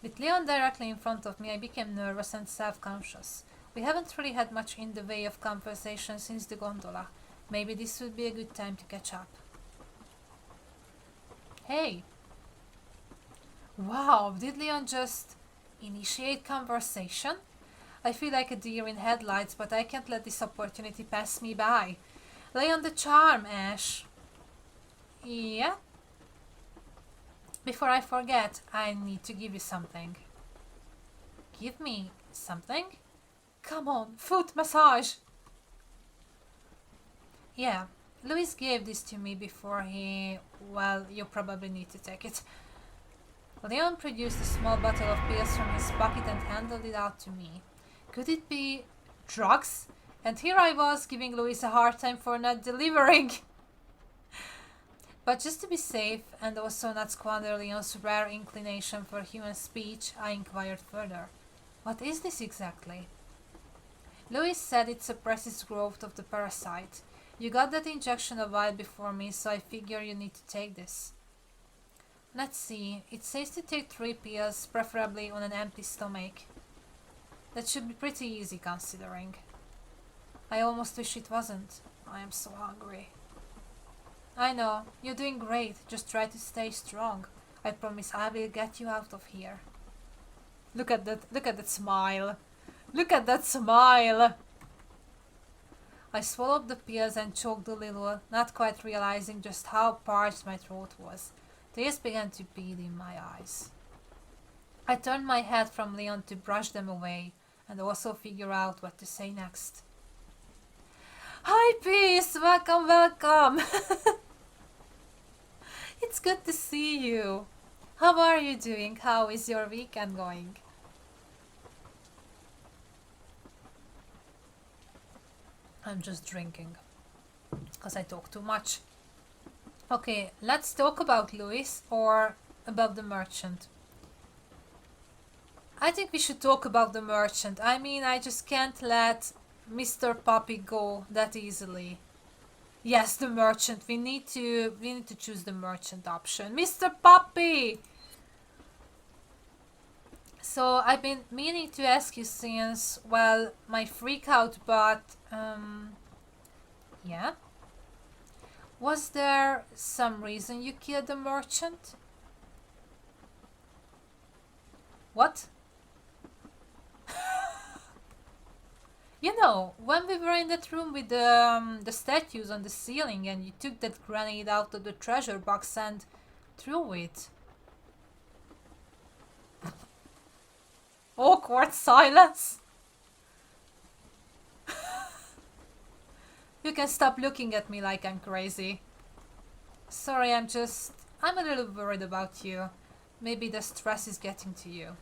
With Leon directly in front of me, I became nervous and self-conscious. We haven't really had much in the way of conversation since the gondola. Maybe this would be a good time to catch up. Hey! Wow, did Leon just initiate conversation? I feel like a deer in headlights, but I can't let this opportunity pass me by. Lay on the charm, Ash. Yeah? Before I forget, I need to give you something. Give me something? Come on, foot massage! Yeah, Louis gave this to me before he... well, you probably need to take it. Leon produced a small bottle of pills from his pocket and handed it out to me. Could it be drugs? And here I was giving Louis a hard time for not delivering. But just to be safe and also not squander Leon's rare inclination for human speech, I inquired further. What is this exactly? Louis said it suppresses growth of the parasite. You got that injection a while before me, so I figure you need to take this. Let's see, it says to take 3 pills, preferably on an empty stomach. That should be pretty easy considering. I almost wish it wasn't. I am so hungry. I know, you're doing great, just try to stay strong. I promise I will get you out of here. Look at that smile. Look at that smile! I swallowed the pills and choked a little, not quite realizing just how parched my throat was. Tears began to bead in my eyes. I turned my head from Leon to brush them away, and also figure out what to say next. Hi, Peace! Welcome, welcome! It's good to see you. How are you doing? How is your weekend going? I'm just drinking, because I talk too much. Okay, let's talk about Louis or about the merchant. I think we should talk about the merchant. I mean, I just can't let Mr. Puppy go that easily. Yes, the merchant. We need to choose the merchant option. Mr. Puppy! So I've been meaning to ask you since, well, my freak out, but yeah. Was there some reason you killed the merchant? What? You know, when we were in that room with the statues on the ceiling and you took that grenade out of the treasure box and threw it. Awkward silence. You can stop looking at me like I'm crazy. Sorry, I'm a little worried about you. Maybe the stress is getting to you.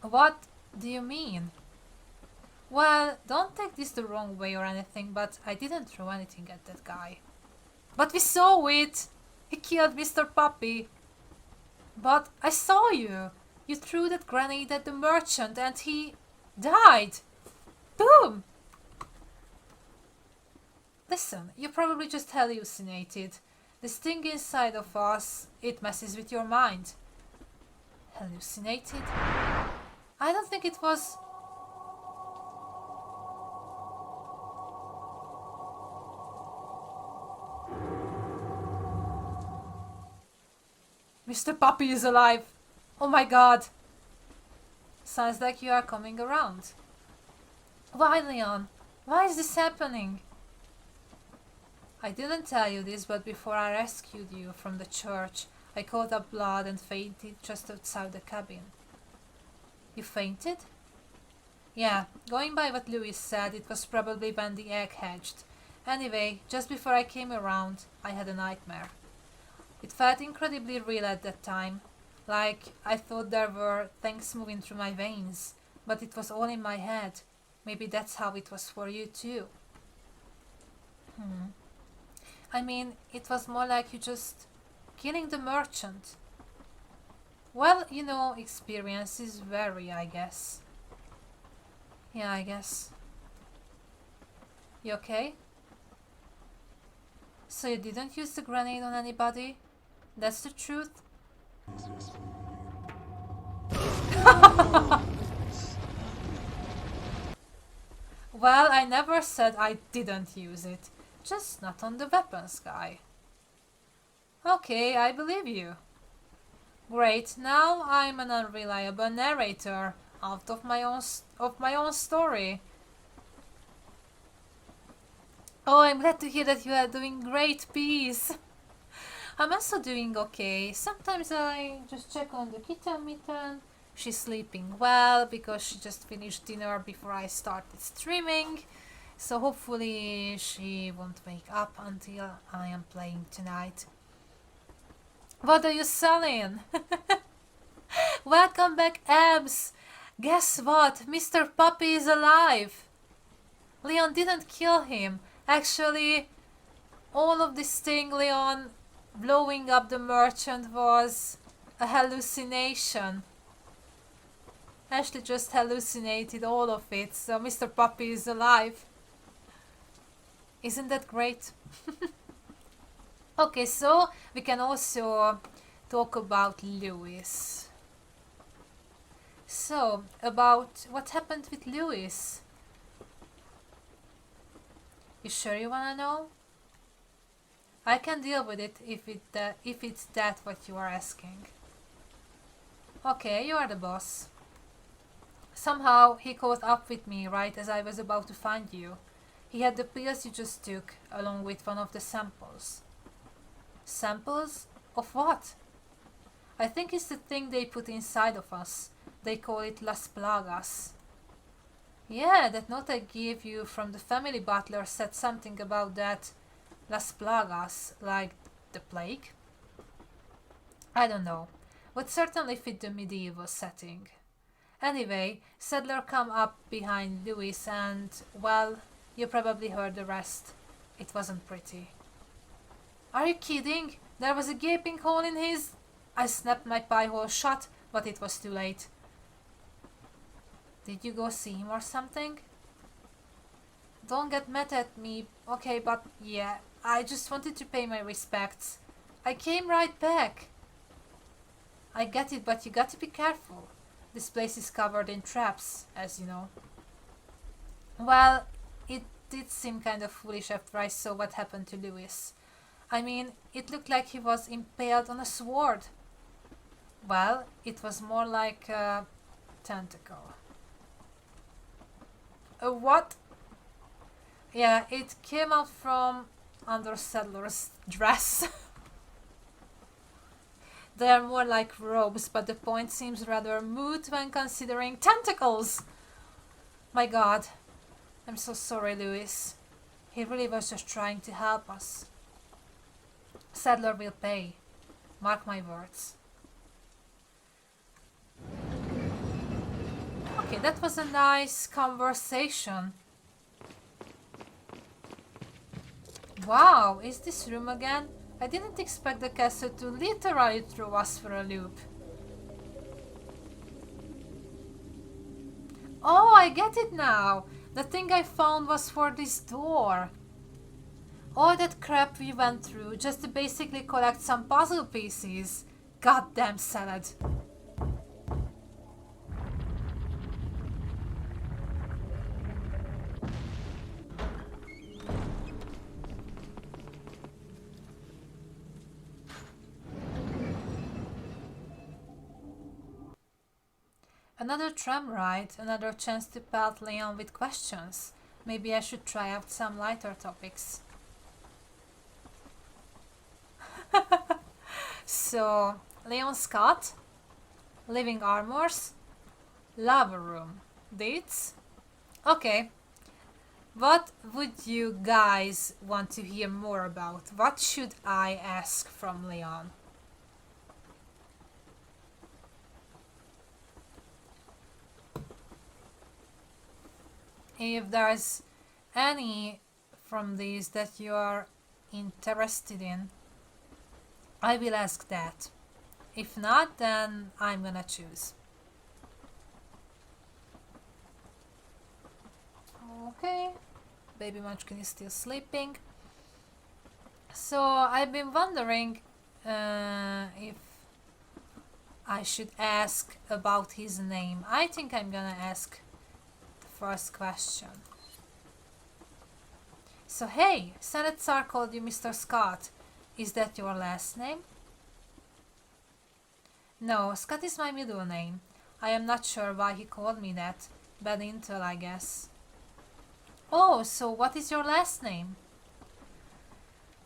What do you mean? Well, don't take this the wrong way or anything, but I didn't throw anything at that guy. But we saw it! He killed Mr. Puppy. But I saw you! You threw that grenade at the merchant and he died! Boom! Listen, you probably just hallucinated. This thing inside of us, it messes with your mind. Hallucinated? I don't think it was... Mr. Puppy is alive! Oh my god! Sounds like you are coming around. Why, Leon? Why is this happening? I didn't tell you this, but before I rescued you from the church, I caught up blood and fainted just outside the cabin. You fainted? Yeah, going by what Louis said, it was probably when the egg hatched. Anyway, just before I came around, I had a nightmare. It felt incredibly real at that time, like I thought there were things moving through my veins, but it was all in my head. Maybe that's how it was for you too. I mean, it was more like you just killing the merchant. Well, you know, experiences vary, I guess. Yeah, I guess. You okay? So you didn't use the grenade on anybody? That's the truth? Well, I never said I didn't use it. Just not on the weapons guy. Okay, I believe you. Great, now I'm an unreliable narrator out of my own story. Oh, I'm glad to hear that you are doing great, Peace. I'm also doing okay. Sometimes I just check on the kitten. She's sleeping well because she just finished dinner before I started streaming. So hopefully she won't wake up until I am playing tonight. What are you selling? Welcome back, Abs! Guess what? Mr. Puppy is alive! Leon didn't kill him. Actually, all of this thing, Leon, blowing up the merchant was a hallucination. Ashely just hallucinated all of it, so Mr. Puppy is alive. Isn't that great? Okay, so we can also talk about Lewis. So, about what happened with Lewis. You sure you wanna know? I can deal with it if it's that what you are asking. Okay, you are the boss. Somehow he caught up with me right as I was about to find you. He had the pills you just took, along with one of the samples. Samples? Of what? I think it's the thing they put inside of us. They call it Las Plagas. Yeah, that note I gave you from the family butler said something about that. Las Plagas, like the plague? I don't know, but certainly fit the medieval setting. Anyway, Sadler come up behind Lewis and, well, you probably heard the rest. It wasn't pretty. Are you kidding? There was a gaping hole in his... I snapped my pie hole shut, but it was too late. Did you go see him or something? Don't get mad at me, okay, but yeah, I just wanted to pay my respects. I came right back. I get it, but you got to be careful. This place is covered in traps, as you know. Well, it did seem kind of foolish after I saw what happened to Lewis. I mean, it looked like he was impaled on a sword. Well, it was more like a tentacle. A what? Yeah, it came out from under Sadler's dress. They are more like robes, but the point seems rather moot when considering tentacles. My god. I'm so sorry, Lewis. He really was just trying to help us. Sadler will pay. Mark my words. Okay, that was a nice conversation. Wow, is this room again? I didn't expect the castle to literally throw us for a loop. Oh, I get it now. The thing I found was for this door. All that crap we went through just to basically collect some puzzle pieces. Goddamn salad. Another tram ride, another chance to pelt Leon with questions. Maybe I should try out some lighter topics. So, Leon Scott, living armors, lava room, dates? Okay. What would you guys want to hear more about? What should I ask from Leon? If there's any from these that you are interested in, I will ask that. If not, then I'm gonna choose. Okay, baby Munchkin is still sleeping. So I've been wondering if I should ask about his name. I think I'm gonna ask the first question. So hey, Senate Tsar called you Mr. Scott. Is that your last name? No, Scott is my middle name. I am not sure why he called me that. Bad intel, I guess. Oh, so what is your last name?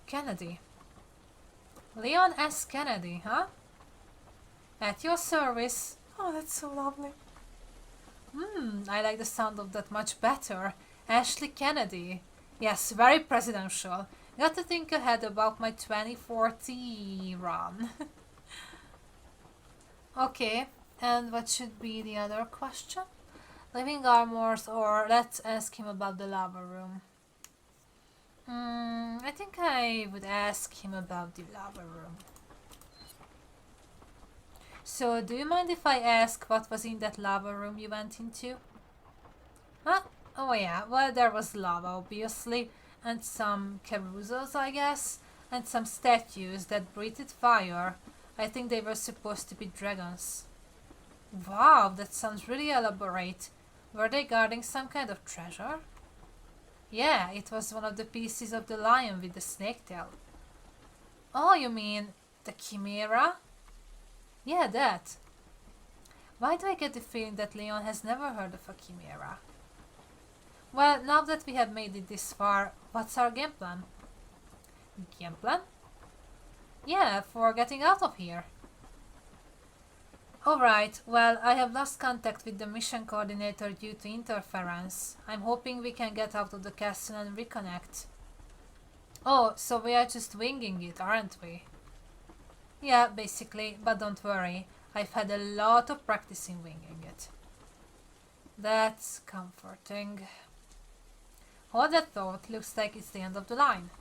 Kennedy. Leon S. Kennedy, huh? At your service. Oh, that's so lovely. I like the sound of that much better. Ashely Kennedy. Yes, very presidential. Got to think ahead about my 2040 run. Okay, and what should be the other question? Living armors, or let's ask him about the lava room. I think I would ask him about the lava room. So, do you mind if I ask what was in that lava room you went into? Huh? Oh yeah, well there was lava obviously, and some carousels I guess, and some statues that breathed fire. I think they were supposed to be dragons. Wow, that sounds really elaborate. Were they guarding some kind of treasure? Yeah, it was one of the pieces of the lion with the snake tail. Oh, you mean the chimera? Yeah, that. Why do I get the feeling that Leon has never heard of a chimera? Well, now that we have made it this far, what's our game plan? Game plan? Yeah, for getting out of here. Alright, well, I have lost contact with the mission coordinator due to interference. I'm hoping we can get out of the castle and reconnect. Oh, so we are just winging it, aren't we? Yeah, basically, but don't worry. I've had a lot of practice in winging it. That's comforting. Hold that thought, looks like it's the end of the line.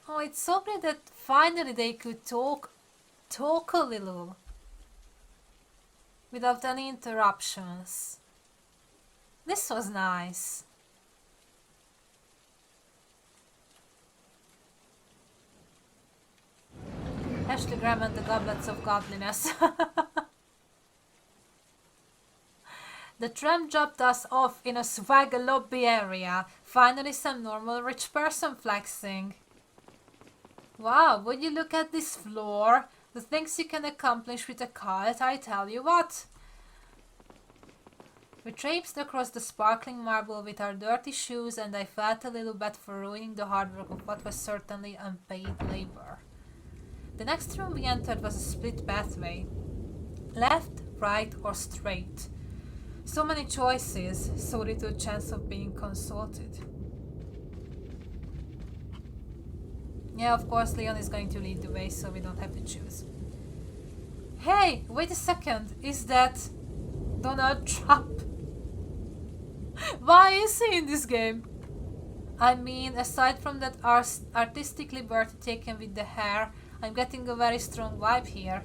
Oh, it's so great that finally they could talk a little. Without any interruptions. This was nice. Ashely Graham and the Goblets of Godliness. The tram dropped us off in a swag lobby area. Finally some normal rich person flexing. Wow, would you look at this floor? The things you can accomplish with a cult, I tell you what. We traipsed across the sparkling marble with our dirty shoes, and I felt a little bad for ruining the hard work of what was certainly unpaid labor. The next room we entered was a split pathway. Left, right, or straight. So many choices, so little chance of being consulted. Yeah, of course Leon is going to lead the way, so we don't have to choose. Hey, wait a second, is that Donald Trump? Why is he in this game? I mean, aside from that artistic liberty taken with the hair, I'm getting a very strong vibe here.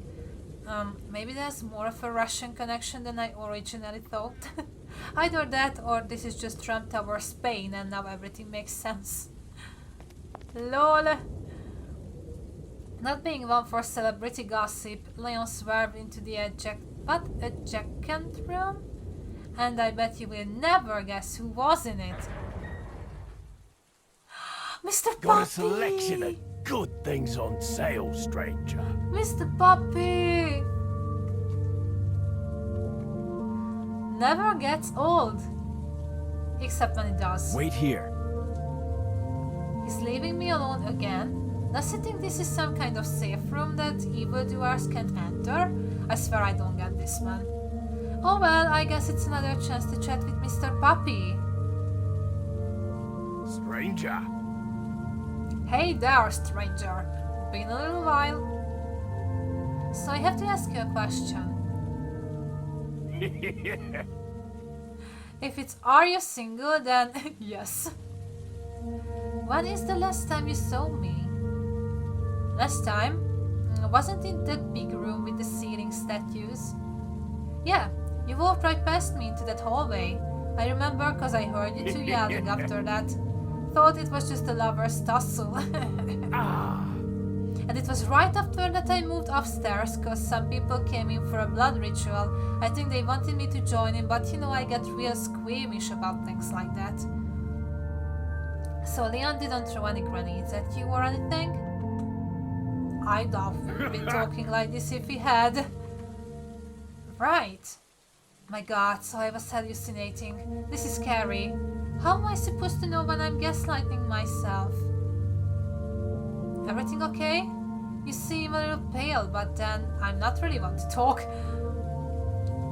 Maybe there's more of a Russian connection than I originally thought. Either that or this is just Trump Tower Spain and now everything makes sense. LOL. Not being one for celebrity gossip, Leon swerved into the adjacent room, and I bet you will never guess who was in it. Mr. Puppy! Got a selection of good things on sale, stranger. Mr. Puppy! Never gets old. Except when it does. Wait here. He's leaving me alone again. Does he think this is some kind of safe room that evildoers can't enter? I swear I don't get this, man. Oh well, I guess it's another chance to chat with Mr. Puppy. Stranger. Hey there, stranger. Been a little while. So I have to ask you a question. If it's are you single, then yes. When is the last time you saw me? Last time? Wasn't it that big room with the ceiling statues? Yeah, you walked right past me into that hallway. I remember cause I heard you two yelling after that. Thought it was just a lover's tussle. And it was right after that I moved upstairs because some people came in for a blood ritual. I think they wanted me to join in, but you know, I get real squeamish about things like that. So Leon didn't throw any grenades at you or anything? I'd have been talking like this if he had. Right. My god, so I was hallucinating. This is scary. How am I supposed to know when I'm gaslighting myself? Everything okay? You seem a little pale, but then I'm not really one to talk.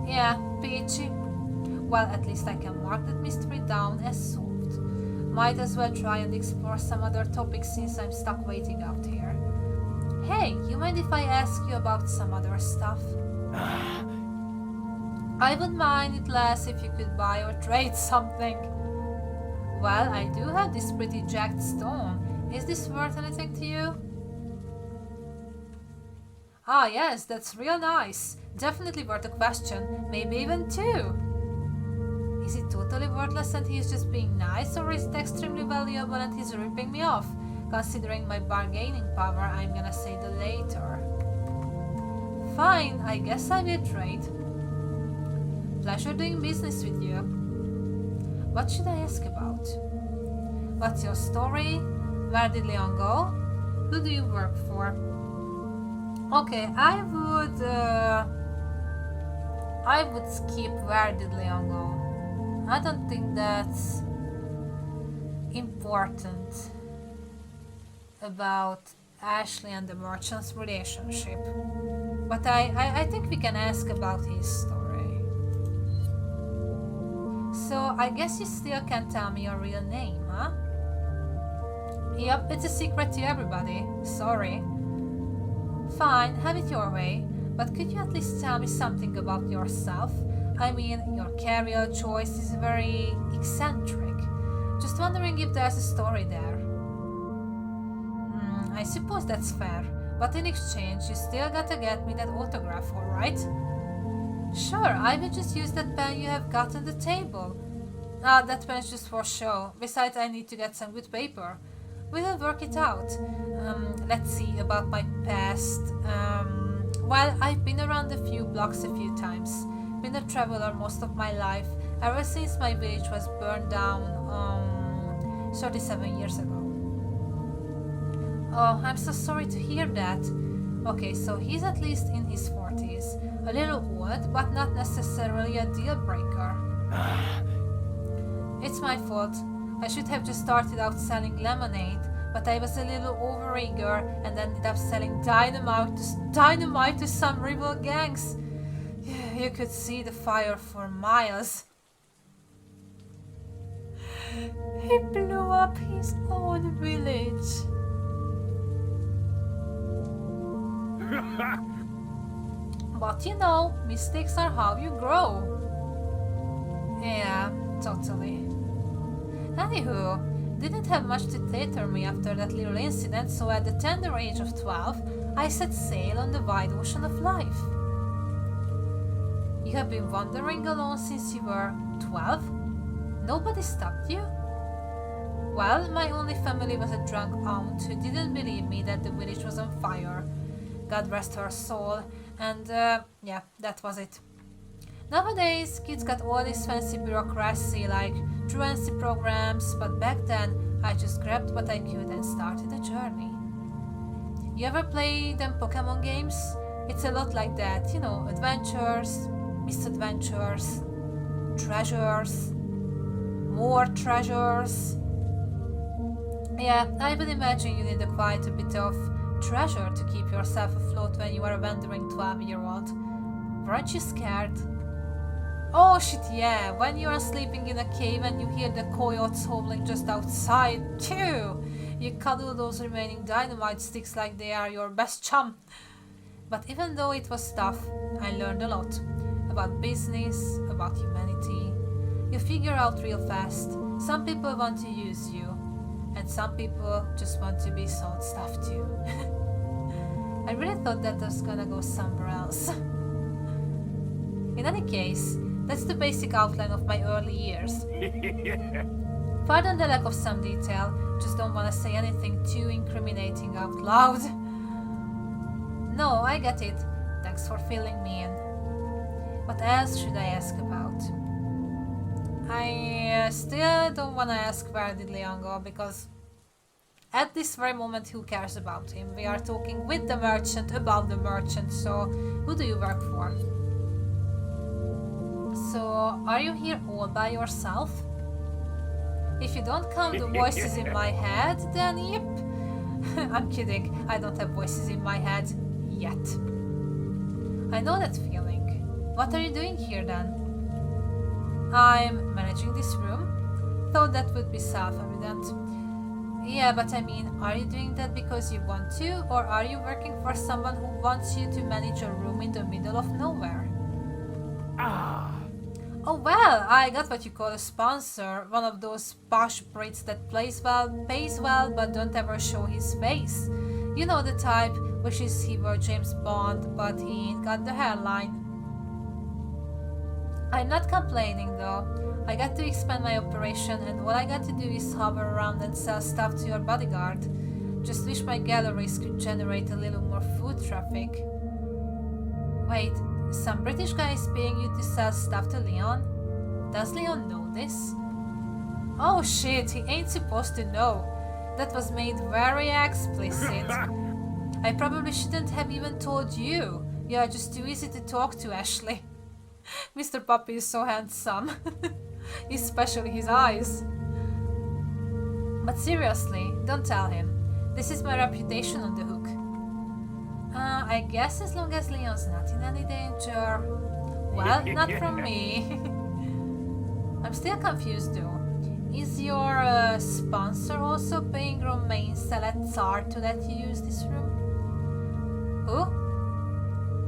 Yeah, peachy. Well, at least I can mark that mystery down as solved. Might as well try and explore some other topics since I'm stuck waiting out here. Hey, you mind if I ask you about some other stuff? I would mind it less if you could buy or trade something. Well, I do have this pretty jagged stone. Is this worth anything to you? Ah yes, that's real nice. Definitely worth a question. Maybe even two. Is it totally worthless and he's just being nice, or is it extremely valuable and he's ripping me off? Considering my bargaining power, I'm gonna say the latter. Fine, I guess I will trade. Pleasure doing business with you. What should I ask about? What's your story? Where did Leon go? Who do you work for? Okay, I would skip where did Leon go. I don't think that's important about Ashely and the merchant's relationship. But I think we can ask about his story. So I guess you still can't tell me your real name, huh? Yep, it's a secret to everybody. Sorry. Fine, have it your way. But could you at least tell me something about yourself? I mean, your career choice is very eccentric. Just wondering if there's a story there. I suppose that's fair. But in exchange, you still gotta get me that autograph, alright? Sure, I will just use that pen you have got on the table. Ah, that pen's just for show. Besides, I need to get some good paper. We'll work it out. Let's see about my past. Well, I've been around a few blocks a few times. Been a traveler most of my life, ever since my village was burned down 37 years ago. Oh, I'm so sorry to hear that. Okay, so he's at least in his 40s. A little old, but not necessarily a deal breaker. It's my fault. I should have just started out selling lemonade, but I was a little overeager and ended up selling dynamite to some rival gangs. You could see the fire for miles. He blew up his own village. But you know, mistakes are how you grow. Yeah, totally. Anywho, didn't have much to theater me after that little incident, so at the tender age of 12, I set sail on the wide ocean of life. You have been wandering alone since you were 12? Nobody stopped you? Well, my only family was a drunk aunt who didn't believe me that the village was on fire. God rest her soul, and yeah, that was it. Nowadays, kids got all this fancy bureaucracy like truancy programs, but back then, I just grabbed what I could and started a journey. You ever play them Pokemon games? It's a lot like that, you know, adventures, misadventures, treasures, more treasures. Yeah, I would imagine you need quite a bit of treasure to keep yourself afloat when you are a wandering 12-year-old. Weren't you scared? Oh shit, yeah, when you are sleeping in a cave and you hear the coyotes howling just outside, too. You cuddle those remaining dynamite sticks like they are your best chum. But even though it was tough, I learned a lot. About business, about humanity. You figure out real fast. Some people want to use you, and some people just want to be sold stuff too. I really thought that was gonna go somewhere else. In any case, that's the basic outline of my early years. Pardon the lack of some detail, just don't want to say anything too incriminating out loud. No, I get it. Thanks for filling me in. What else should I ask about? I still don't want to ask where did Leon go, because at this very moment who cares about him? We are talking with the merchant about the merchant, so who do you work for? So, are you here all by yourself? If you don't count the voices in my head, then yep. I'm kidding, I don't have voices in my head yet. I know that feeling. What are you doing here then? I'm managing this room. Thought that would be self-evident. Yeah, but I mean, are you doing that because you want to, or are you working for someone who wants you to manage a room in the middle of nowhere? Ah! Oh well, I got what you call a sponsor, one of those posh Brits that plays well, pays well, but don't ever show his face. You know the type, wishes he were James Bond, but he ain't got the hairline. I'm not complaining though. I got to expand my operation, and all I got to do is hover around and sell stuff to your bodyguard. Just wish my galleries could generate a little more foot traffic. Wait, some British guy is paying you to sell stuff to Leon? Does Leon know this? Oh shit, he ain't supposed to know. That was made very explicit. I probably shouldn't have even told you. You are just too easy to talk to, Ashely. Mr. Puppy is so handsome. Especially his eyes. But seriously, don't tell him. This is my reputation on the hook. I guess as long as Leon's not in any danger. Well, not from me. I'm still confused though. Is your sponsor also paying Romain Salazar to let you use this room? Who?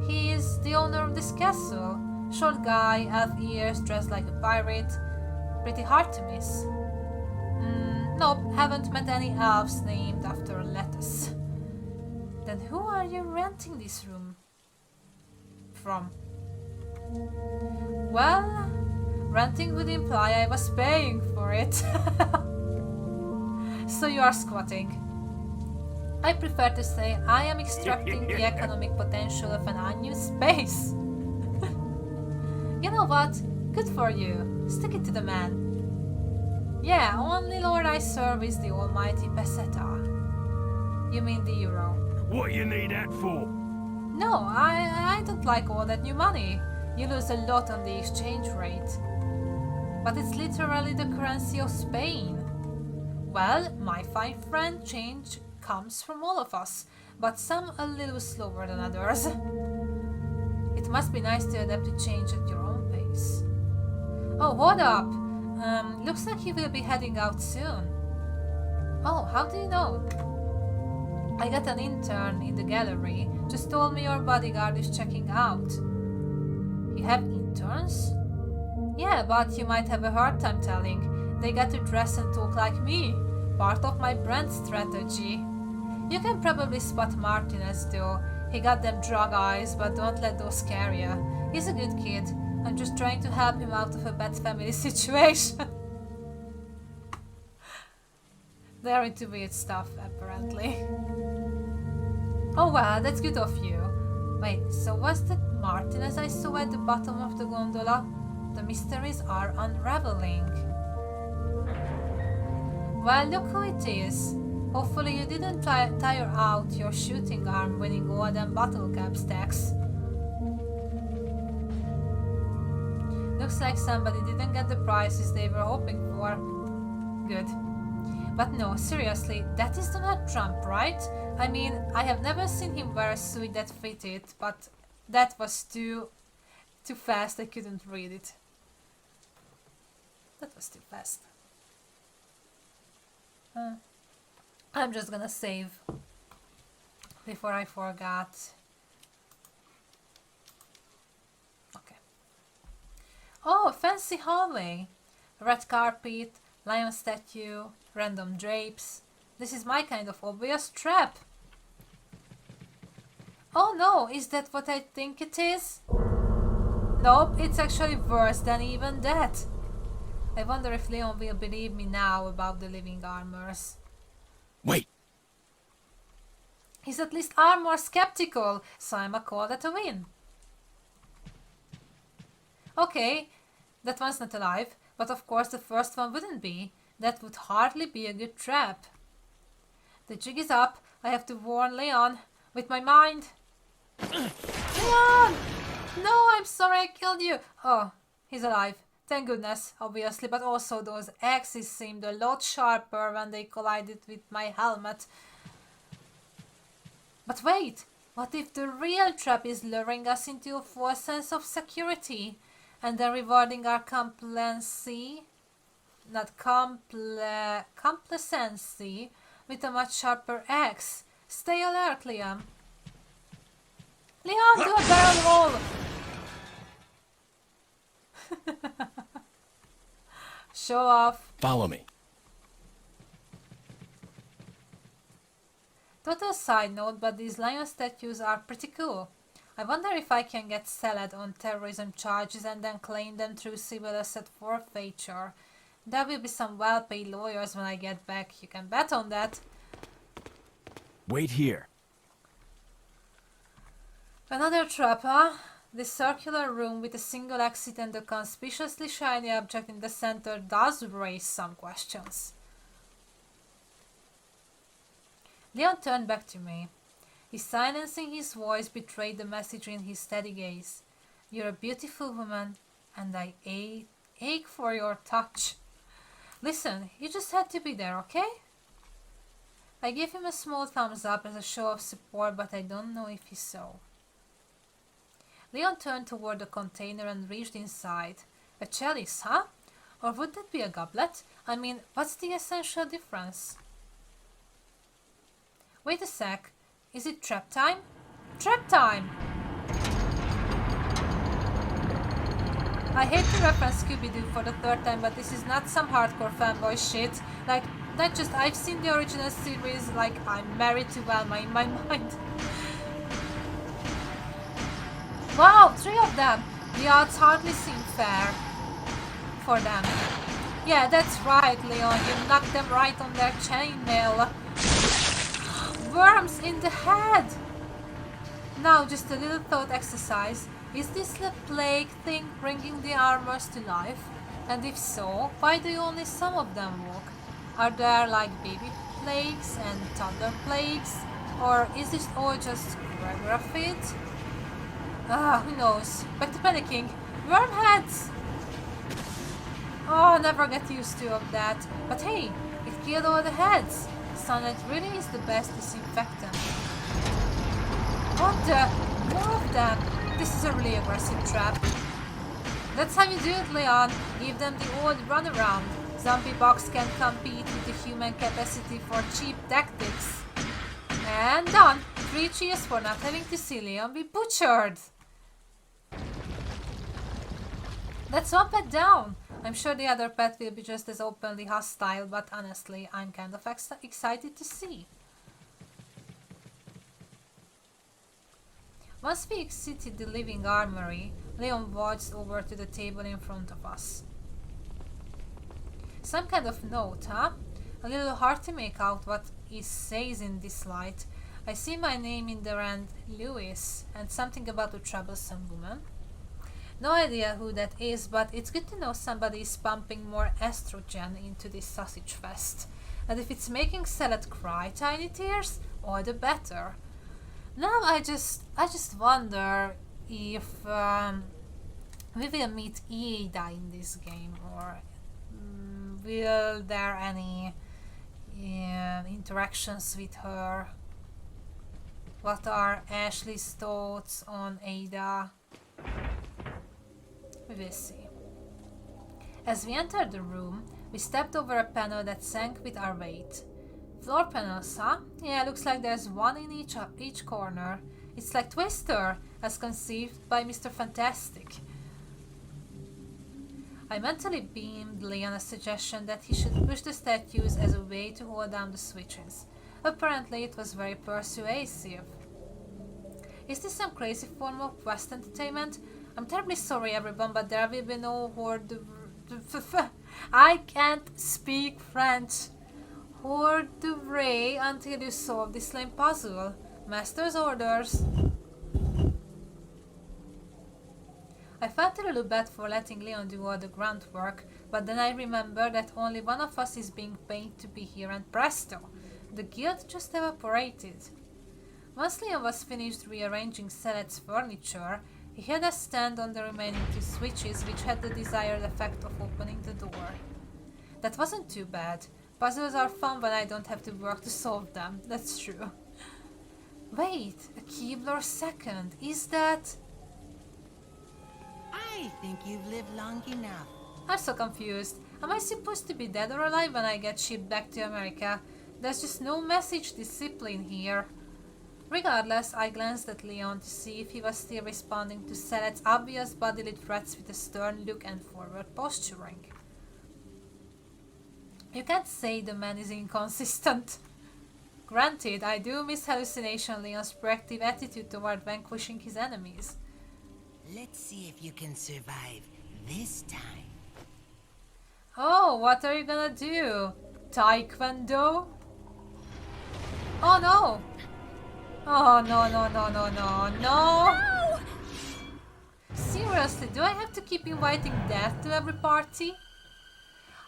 He is the owner of this castle. Short guy, elf ears, dressed like a pirate. Pretty hard to miss. Nope, haven't met any elves named after lettuce. Then who are you renting this room from? Well, renting would imply I was paying for it. So you are squatting. I prefer to say I am extracting the economic potential of an unused space. You know what? Good for you. Stick it to the man. Yeah, only lord I serve is the almighty peseta. You mean the euro? What you need that for? No, I don't like all that new money. You lose a lot on the exchange rate. But it's literally the currency of Spain. Well, my fine friend, change comes from all of us, but some a little slower than others. It must be nice to adapt to change at your own pace. Oh, hold up! Looks like he will be heading out soon. Oh, how do you know? I got an intern in the gallery, just told me your bodyguard is checking out. You have interns? Yeah, but you might have a hard time telling. They got to dress and talk like me. Part of my brand strategy. You can probably spot Martinez though. He got them drug eyes, but don't let those scare you. He's a good kid. I'm just trying to help him out of a bad family situation. They're into weird stuff, apparently. Oh well, that's good of you. Wait, so was that Martinez I saw at the bottom of the gondola? The mysteries are unraveling. Well, look who it is. Hopefully you didn't tire out your shooting arm winning all them bottle cap stacks. Looks like somebody didn't get the prizes they were hoping for. Good. But no, seriously, that is Donald Trump, right? I mean, I have never seen him wear a suit that fitted, but that was too fast, I couldn't read it. That was too fast. I'm just gonna save before I forgot. Okay. Oh, fancy hallway. Red carpet, lion statue, random drapes. This is my kind of obvious trap. Oh no, is that what I think it is? Nope, it's actually worse than even that. I wonder if Leon will believe me now about the living armors. Wait. He's at least armor skeptical, so I'ma call that a win. Okay, that one's not alive, but of course the first one wouldn't be. That would hardly be a good trap. The jig is up. I have to warn Leon with my mind. Leon! No, I'm sorry I killed you. Oh, he's alive. Thank goodness, obviously, but also those axes seemed a lot sharper when they collided with my helmet. But wait, what if the real trap is luring us into a false sense of security and then rewarding our complacency with a much sharper axe? Stay alert, Liam. Leon, do a barrel roll! Show off. Follow me. Total side note, but these lion statues are pretty cool. I wonder if I can get salad on terrorism charges and then claim them through civil asset forfeiture. There will be some well-paid lawyers when I get back. You can bet on that. Wait here. Another trap, huh? This circular room with a single exit and a conspicuously shiny object in the center does raise some questions. Leon turned back to me. His silence in his voice betrayed the message in his steady gaze. You're a beautiful woman, and I ache for your touch. Listen, you just had to be there, okay? I gave him a small thumbs up as a show of support, but I don't know if he saw. Leon turned toward the container and reached inside. A chalice, huh? Or would that be a goblet? I mean, what's the essential difference? Wait a sec. Is it trap time? Trap time! I hate to reference Scooby-Doo for the third time, but this is not some hardcore fanboy shit. Like, not just I've seen the original series, like I'm married to Velma in my mind. Wow, 3 of them! The odds hardly seem fair for them. Yeah, that's right, Leon, you knocked them right on their chainmail. Worms in the head! Now, just a little thought exercise. Is this the plague thing bringing the armors to life? And if so, why do only some of them walk? Are there like baby plagues and toddler plagues? Or is this all just choreographed? Who knows? Back to panicking. Worm heads! Oh, never get used to of that. But hey, it killed all the heads. Sunlight really is the best disinfectant. What the? More of them! This is a really aggressive trap. That's how you do it, Leon. Give them the old runaround. Zombie box can compete with the human capacity for cheap tactics. And done! 3 cheers for not having to see Leon be butchered. That's one pet down. I'm sure the other pet will be just as openly hostile, but honestly, I'm kind of excited to see. Once we exited the living armory, Leon walked over to the table in front of us. Some kind of note, huh? A little hard to make out what it says in this light. I see my name in there and Lewis, and something about a troublesome woman. No idea who that is, but it's good to know somebody is pumping more estrogen into this sausage fest. And if it's making Salad cry tiny tears, all the better. Now I just wonder if we will meet Ada in this game, or will there any interactions with her? What are Ashely's thoughts on Ada? We will see. As we entered the room, we stepped over a panel that sank with our weight. Floor panels, huh? Yeah, looks like there's one in each corner. It's like Twister, as conceived by Mr. Fantastic. I mentally beamed Leon a suggestion that he should push the statues as a way to hold down the switches. Apparently it was very persuasive. Is this some crazy form of West entertainment? I'm terribly sorry everyone, but there will be no horde... I can't speak French. Hors d'oeuvre until you solve this lame puzzle. Master's orders. I felt a little bad for letting Leon do all the grunt work, but then I remembered that only one of us is being paid to be here, and presto! The guilt just evaporated. Once Leon was finished rearranging Selet's furniture, he had us stand on the remaining 2 switches, which had the desired effect of opening the door. That wasn't too bad. Puzzles are fun when I don't have to work to solve them, that's true. Wait, a Keebler second, is that... I think you've lived long enough. I'm so confused. Am I supposed to be dead or alive when I get shipped back to America? There's just no message discipline here. Regardless, I glanced at Leon to see if he was still responding to Selet's obvious bodily threats with a stern look and forward posturing. You can't say the man is inconsistent. Granted, I do miss Hallucination Leon's proactive attitude toward vanquishing his enemies. Let's see if you can survive this time. Oh, what are you gonna do? Taekwondo? Oh no! Oh no no no no no no! Seriously, do I have to keep inviting death to every party?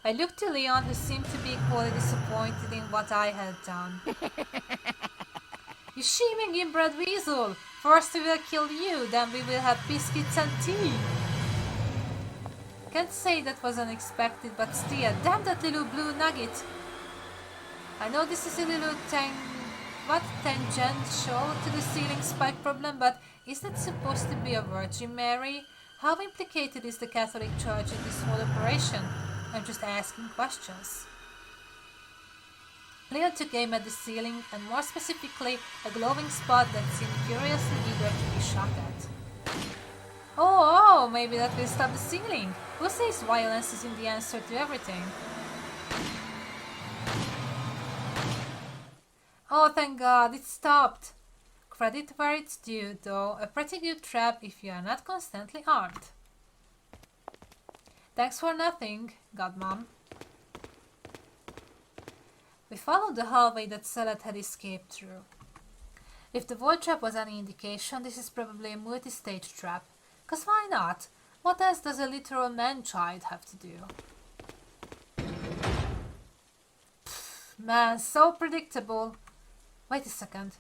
I looked to Leon, who seemed to be equally disappointed in what I had done. You scheming inbred weasel! First we will kill you, then we will have biscuits and tea! Can't say that was unexpected, but still, damn that little blue nugget! I know this is a little tangential to the ceiling spike problem, but is that supposed to be a Virgin Mary? How implicated is the Catholic Church in this whole operation? I'm just asking questions. Leon took aim at the ceiling, and more specifically, a glowing spot that seemed curiously eager to be shot at. Oh, maybe that will stop the ceiling. Who says violence isn't the answer to everything? Oh, thank God, it stopped. Credit where it's due, though. A pretty good trap if you are not constantly armed. Thanks for nothing, Godmom. We followed the hallway that Selet had escaped through. If the void trap was any indication, this is probably a multi-stage trap. 'Cause why not? What else does a literal man-child have to do? Pfft, man, so predictable. Wait a second.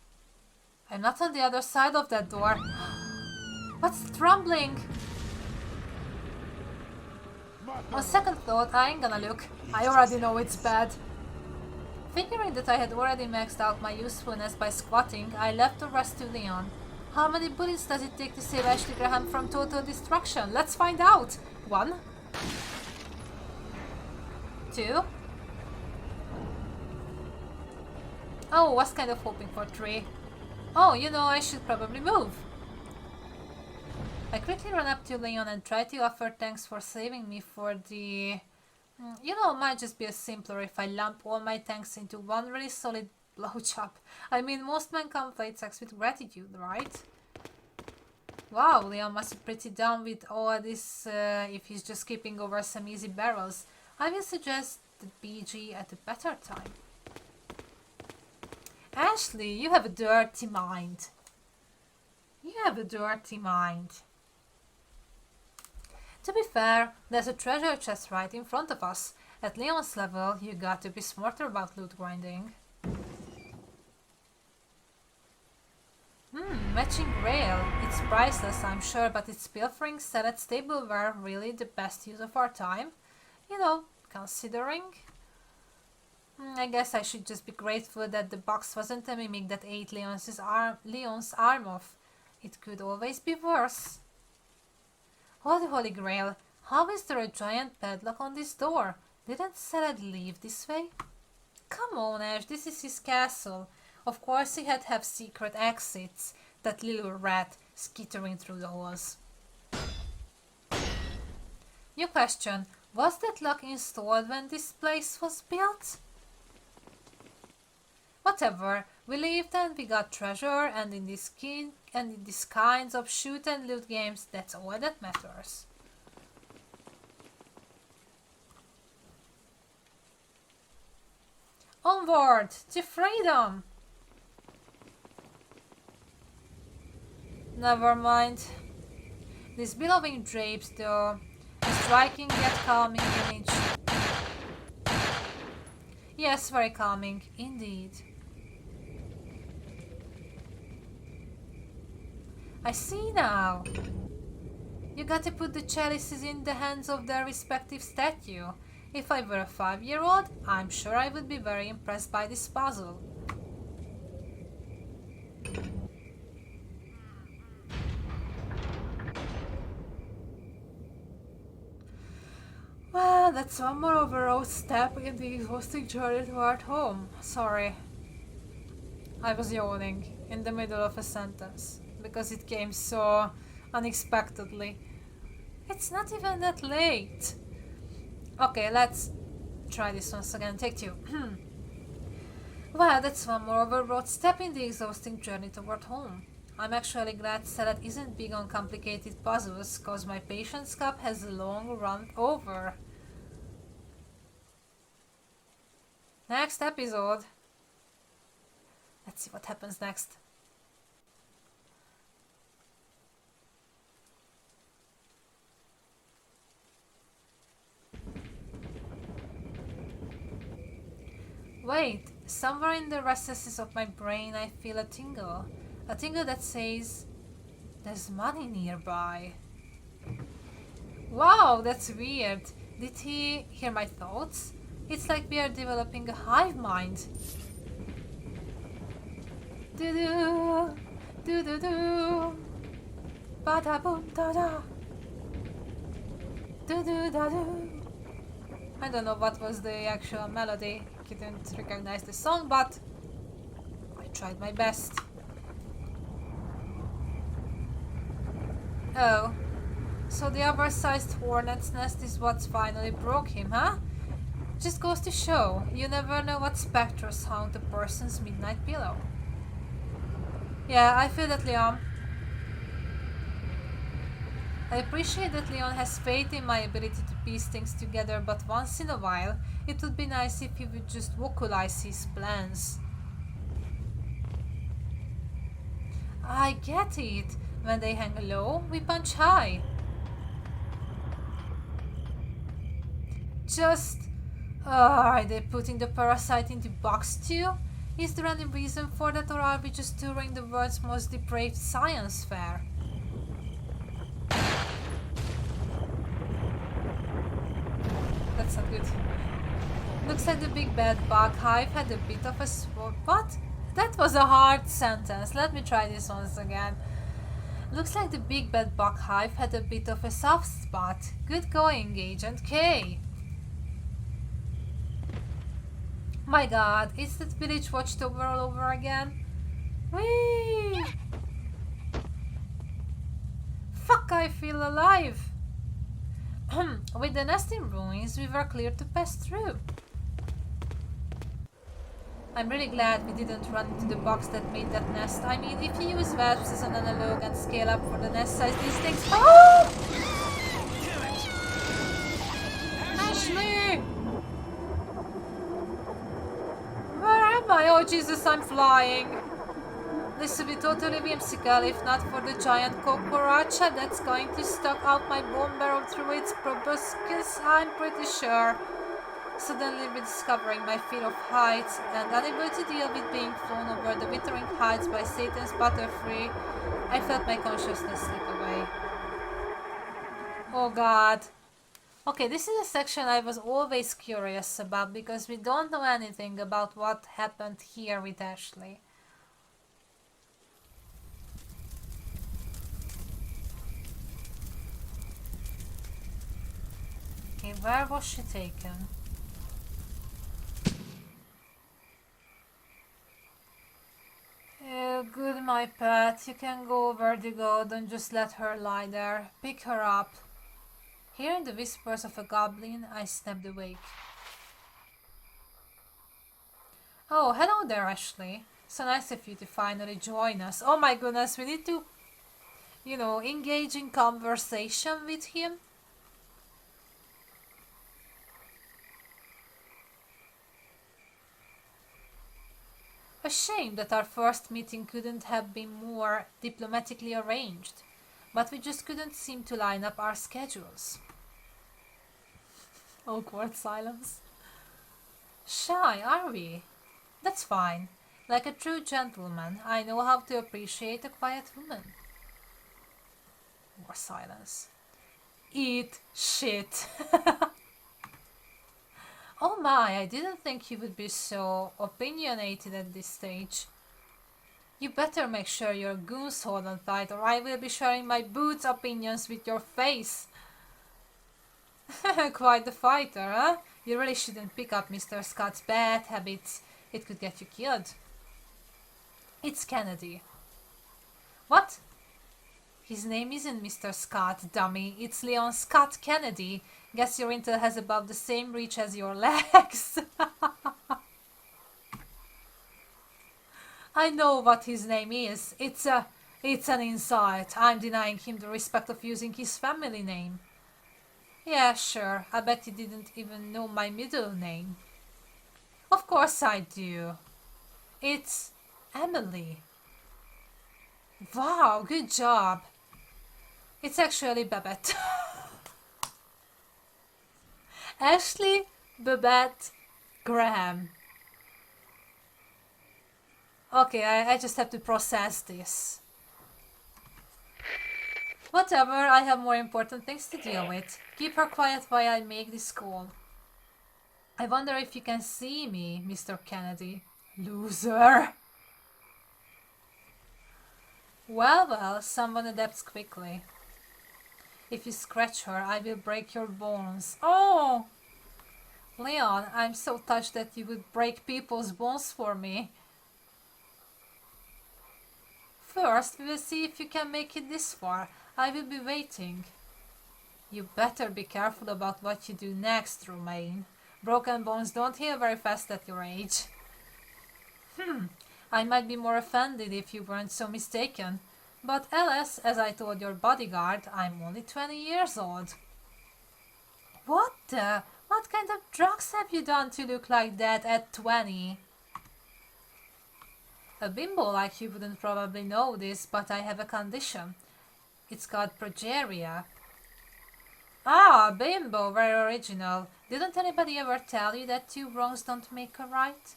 I'm not on the other side of that door. What's that rumbling? On second thought, I ain't gonna look. I already know it's bad. Figuring that I had already maxed out my usefulness by squatting, I left the rest to Leon. How many bullets does it take to save Ashely Graham from total destruction? Let's find out! 1. 2. Oh, was kind of hoping for 3. Oh, you know, I should probably move. I quickly ran up to Leon and tried to offer thanks for saving me for the... You know, it might just be simpler if I lump all my thanks into one really solid blowjob. I mean, most men contemplate sex with gratitude, right? Wow, Leon must be pretty down with all this if he's just skipping over some easy barrels. I will suggest the BG at a better time. Ashely, you have a dirty mind. You have a dirty mind. To be fair, there's a treasure chest right in front of us. At Leon's level, you got to be smarter about loot grinding. Matching rail. It's priceless, I'm sure, but it's pilfering Selet's tableware really the best use of our time? You know, considering... I guess I should just be grateful that the box wasn't a mimic that ate Leon's arm off. It could always be worse. Oh, the Holy Grail. How is there a giant padlock on this door? Didn't Selet leave this way? Come on, Ash, this is his castle. Of course he had to have secret exits. That little rat skittering through the halls. New question. Was that lock installed when this place was built? Whatever. We lived and we got treasure, and in these kinds of shoot and loot games, that's all that matters. Onward to freedom! Never mind. These billowing drapes, though, a striking yet calming image. Yes, very calming, indeed. I see now. You got to put the chalices in the hands of their respective statue. If I were a 5-year-old, I'm sure I would be very impressed by this puzzle. Well, that's one more overall step in the exhausting journey toward home. Sorry. I was yawning in the middle of a sentence because it came so unexpectedly. It's not even that late. Okay, let's try this once again. Take 2. Well, that's one more overbroad step in the exhausting journey toward home. I'm actually glad Salad isn't big on complicated puzzles, cause my patience cup has long run over. Next episode. Let's see what happens next. Wait, somewhere in the recesses of my brain I feel a tingle. A tingle that says, there's money nearby. Wow, that's weird. Did he hear my thoughts? It's like we are developing a hive mind. Do-do, do-do-do, ba-da-boom-da-da, do-do-da-do. I don't know what was the actual melody. Couldn't recognize the song, but I tried my best. Oh, so the oversized hornet's nest is what's finally broke him, huh? Just goes to show, you never know what specters haunt a person's midnight pillow. Yeah, I feel that, Leon. I appreciate that Leon has faith in my ability to piece things together, but once in a while, it would be nice if he would just vocalize his plans. I get it. When they hang low, we punch high. Just... are they putting the parasite in the box too? Is there any reason for that, or are we just touring the world's most depraved science fair? That's not good. Looks like the big bad bug hive had a bit of a what? That was a hard sentence. Let me try this once again. Looks like the big bad bug hive had a bit of a soft spot. Good going, Agent K. My god, it's that village watchtower all over again. Whee! Fuck, I feel alive. With the nest in ruins, we were clear to pass through. I'm really glad we didn't run into the box that made that nest. I mean, if you use valves as an analog and scale up for the nest size, these things— oh! Ashely! Where am I? Oh Jesus, I'm flying! This would be totally whimsical if not for the giant cucaracha that's going to stuck out my bone barrel through its proboscis, I'm pretty sure. Suddenly rediscovering my fear of heights and unable to deal with being flown over the withering heights by Satan's butterfree, I felt my consciousness slip away. Oh god. Okay, this is a section I was always curious about because we don't know anything about what happened here with Ashely. Okay, where was she taken? Good, my pet. You can go where to go. Don't just let her lie there. Pick her up. Hearing the whispers of a goblin, I snapped awake. Oh, hello there, Ashely. So nice of you to finally join us. Oh my goodness, we need to, engage in conversation with him. A shame that our first meeting couldn't have been more diplomatically arranged, but we just couldn't seem to line up our schedules. Awkward silence. Shy, are we? That's fine. Like a true gentleman, I know how to appreciate a quiet woman. More silence. Eat shit. Oh my, I didn't think you would be so opinionated at this stage. You better make sure your goons hold on tight, or I will be sharing my boots' opinions with your face. Quite the fighter, huh? You really shouldn't pick up Mr. Scott's bad habits. It could get you killed. It's Kennedy. What? His name isn't Mr. Scott, dummy. It's Leon Scott Kennedy. Guess your intel has about the same reach as your legs. I know what his name is. It's an insult. I'm denying him the respect of using his family name. Yeah, sure. I bet you didn't even know my middle name. Of course I do. It's Emily. Wow, good job. It's actually Babette. Ashely Babette Graham. Okay, I just have to process this. Whatever, I have more important things to deal with. Keep her quiet while I make this call. I wonder if you can see me, Mr. Kennedy. Loser! Well, someone adapts quickly. If you scratch her, I will break your bones. Oh! Leon, I'm so touched that you would break people's bones for me. First, we will see if you can make it this far. I will be waiting. You better be careful about what you do next, Romaine. Broken bones don't heal very fast at your age. I might be more offended if you weren't so mistaken. But alas, as I told your bodyguard, I'm only 20 years old. What the? What kind of drugs have you done to look like that at 20? A bimbo like you wouldn't probably know this, but I have a condition. It's called progeria. Ah, bimbo, very original. Didn't anybody ever tell you that two wrongs don't make a right?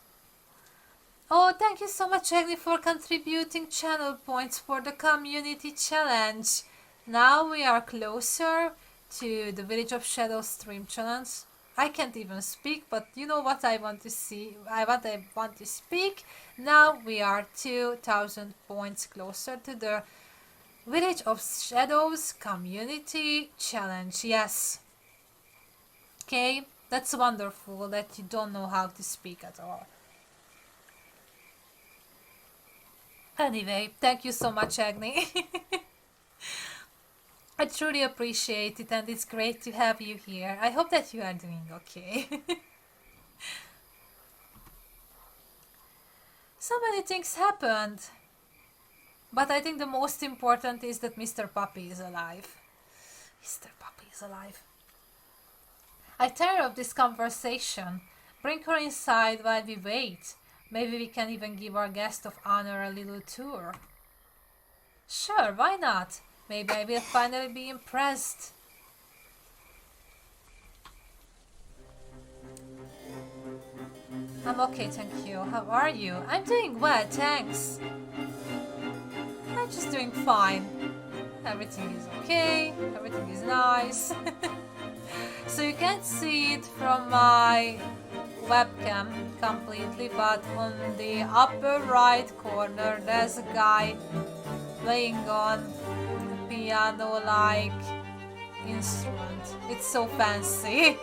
Oh, thank you so much, Ashely, for contributing channel points for the community challenge. Now we are closer to the Village of Shadows stream challenge. I can't even speak, but you know what I want to see. I want to speak. Now we are 2,000 points closer to the Village of Shadows community challenge. Yes. Okay, that's wonderful that you don't know how to speak at all. Anyway, thank you so much, Ashely. I truly appreciate it, and it's great to have you here. I hope that you are doing okay. So many things happened. But I think the most important is that Mr. Puppy is alive. Mr. Puppy is alive. I tire of this conversation. Bring her inside while we wait. Maybe we can even give our guest of honor a little tour. Sure, why not? Maybe I will finally be impressed. I'm okay, thank you. How are you? I'm doing well, thanks. I'm just doing fine. Everything is okay. Everything is nice. So you can't see it from my webcam completely, but on the upper right corner there's a guy playing on a piano-like instrument. It's so fancy.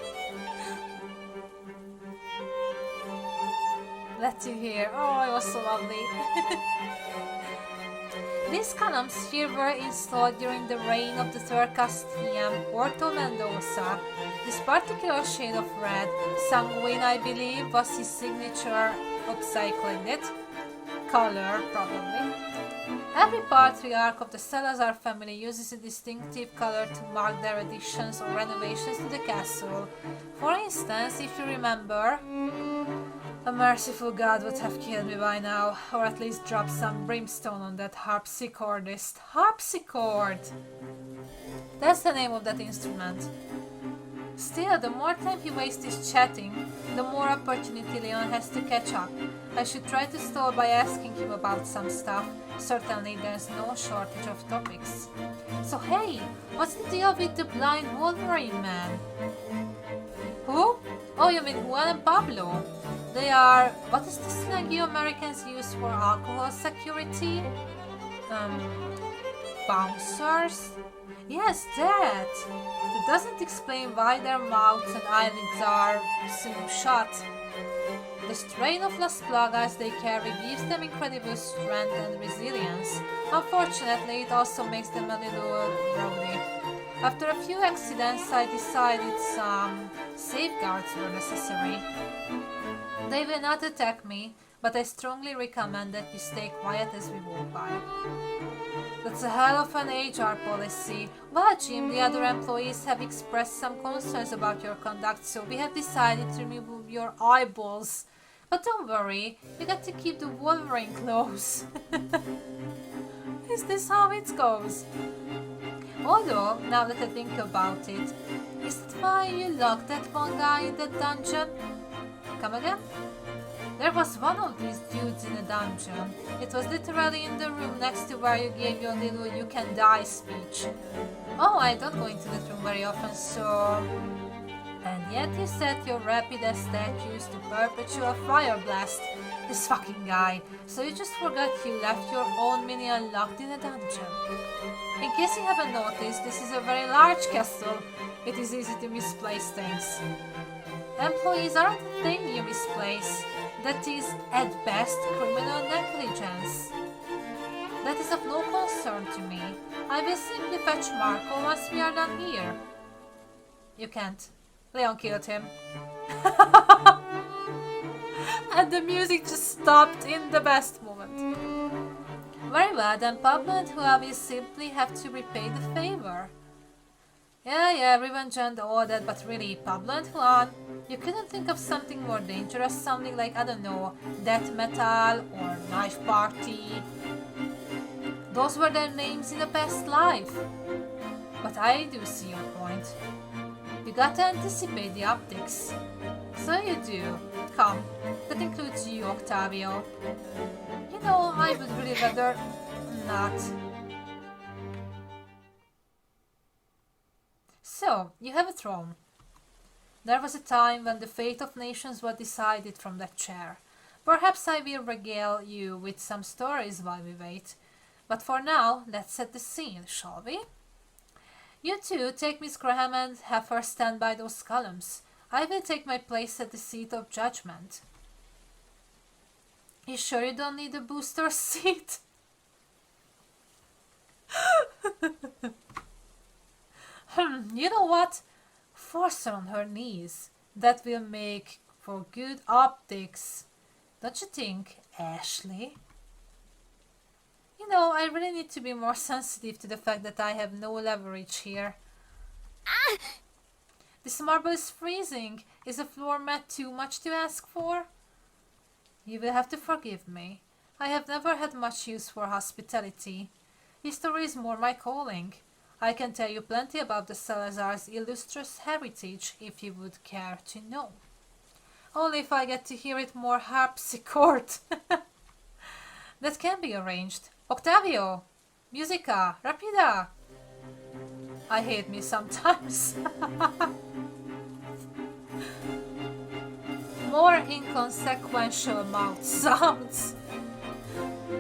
Let you hear. Oh, it was so lovely. These columns here were installed during the reign of the third Castilian Porto Mendoza. This particular shade of red, sanguine I believe, was his signature upcycling it. Color, probably. Every patriarch of the Salazar family uses a distinctive color to mark their additions or renovations to the castle. For instance, if you remember, A merciful God would have killed me by now, or at least dropped some brimstone on that harpsichordist. Harpsichord! That's the name of that instrument. Still, the more time he wastes chatting, the more opportunity Leon has to catch up. I should try to stall by asking him about some stuff. Certainly there's no shortage of topics. So hey, what's the deal with the blind Wolverine man? Who? Oh, you mean Juan and Pablo? They are... what is the slang you Americans use for alcohol security? Bouncers? Yes, that! It doesn't explain why their mouths and eyelids are soon shut. The strain of Las Plagas they carry gives them incredible strength and resilience. Unfortunately, it also makes them a little rowdy. After a few accidents, I decided some safeguards were necessary. They will not attack me, but I strongly recommend that you stay quiet as we walk by. That's a hell of an HR policy. Well, Jim, the other employees have expressed some concerns about your conduct, so we have decided to remove your eyeballs. But don't worry, you get to keep the Wolverine clothes. Is this how it goes? Although, now that I think about it, is that why you locked that one guy in the dungeon? Come again? There was one of these dudes in a dungeon. It was literally in the room next to where you gave your little "you can die" speech. Oh, I don't go into that room very often, so... And yet you set your rapid as statues to perpetual fire blast. This fucking guy. So you just forgot you left your own minion locked in a dungeon. In case you haven't noticed, this is a very large castle. It is easy to misplace things. Employees aren't a thing you misplace. That is, at best, criminal negligence. That is of no concern to me. I will simply fetch Marco once we are done here. You can't. Leon killed him. And the music just stopped in the best moment. Very well, then Pablo and Hua will simply have to repay the favor. Yeah, revenge and all that, but really, Pablo and Juan, you couldn't think of something more dangerous, something like, I don't know, death metal or knife party. Those were their names in a past life. But I do see your point. You gotta anticipate the optics. So you do. Come, that includes you, Octavio. You know, I would really rather not. So, you have a throne. There was a time when the fate of nations was decided from that chair. Perhaps I will regale you with some stories while we wait. But for now, let's set the scene, shall we? You two take Miss Graham and have her stand by those columns. I will take my place at the seat of judgment. You sure you don't need a booster seat? You know what? Force her on her knees. That will make for good optics. Don't you think, Ashely? You know, I really need to be more sensitive to the fact that I have no leverage here. Ah! This marble is freezing. Is a floor mat too much to ask for? You will have to forgive me. I have never had much use for hospitality. History is more my calling. I can tell you plenty about the Salazar's illustrious heritage if you would care to know. Only if I get to hear it more harpsichord. That can be arranged. Octavio! Musica! Rapida! I hate me sometimes. More inconsequential mouth sounds.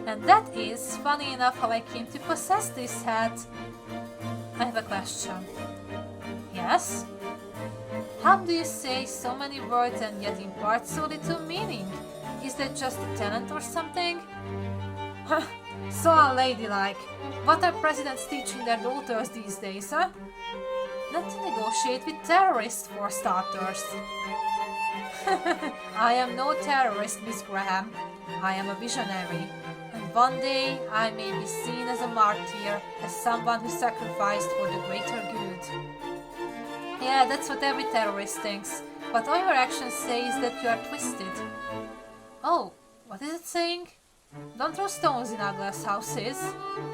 And that is, funny enough, how I came to possess this hat. I have a question. Yes? How do you say so many words and yet impart so little meaning? Is that just a talent or something? So unladylike. What are presidents teaching their daughters these days, huh? Not to negotiate with terrorists, for starters. I am no terrorist, Miss Graham. I am a visionary. And one day I may be seen as a martyr, as someone who sacrificed for the greater good. Yeah, that's what every terrorist thinks. But all your actions say is that you are twisted. Oh, what is it saying? Don't throw stones in our glass houses.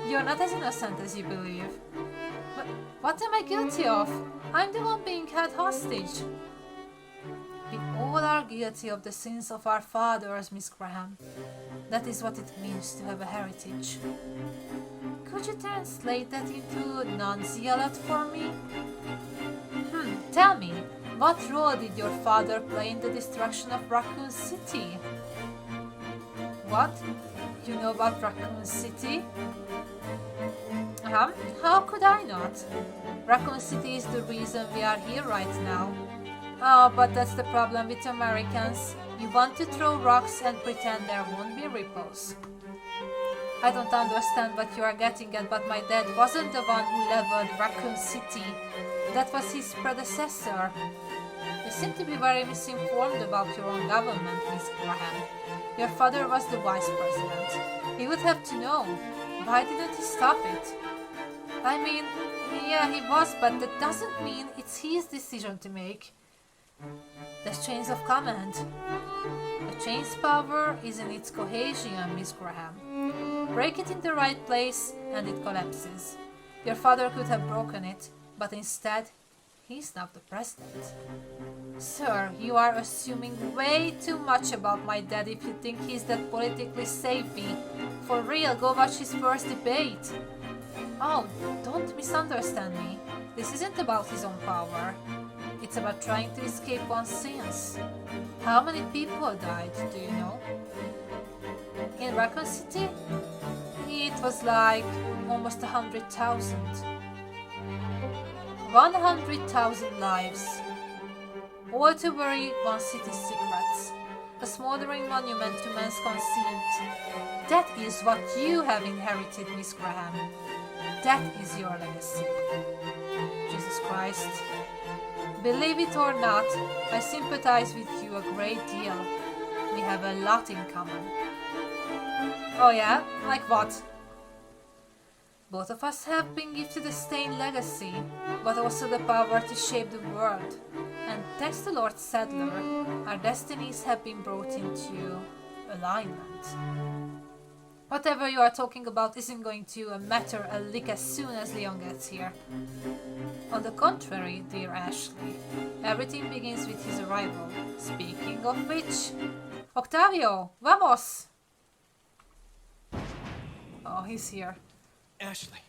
You're not as innocent as you believe. But what am I guilty of? I'm the one being held hostage. We all are guilty of the sins of our fathers, Miss Graham. That is what it means to have a heritage. Could you translate that into non-zealot for me? Tell me, what role did your father play in the destruction of Raccoon City? What? You know about Raccoon City? How could I not? Raccoon City is the reason we are here right now. Oh, but that's the problem with Americans. You want to throw rocks and pretend there won't be ripples. I don't understand what you are getting at, but my dad wasn't the one who leveled Raccoon City. That was his predecessor. You seem to be very misinformed about your own government, Miss Graham. Your father was the vice president. He would have to know. Why didn't he stop it? I mean, yeah, he was, but that doesn't mean it's his decision to make. There's chains of command. A chain's power is in its cohesion, Miss Graham. Break it in the right place and it collapses. Your father could have broken it, but instead, he's now the president. Sir, you are assuming way too much about my dad if you think he's that politically savvy. For real, go watch his first debate. Oh, don't misunderstand me. This isn't about his own power. It's about trying to escape one's sins. How many people died, do you know? In Raccoon City? It was like almost 100,000. 100,000 lives. All to bury one city's secrets. A smoldering monument to man's conceit. That is what you have inherited, Miss Graham. That is your legacy. Jesus Christ. Believe it or not, I sympathize with you a great deal. We have a lot in common. Oh yeah? Like what? Both of us have been gifted a stained legacy, but also the power to shape the world. And thanks to Lord Sadler, our destinies have been brought into alignment. Whatever you are talking about isn't going to matter a lick as soon as Leon gets here. On the contrary, dear Ashely, everything begins with his arrival. Speaking of which... Octavio, vamos! Oh, he's here. Ashely.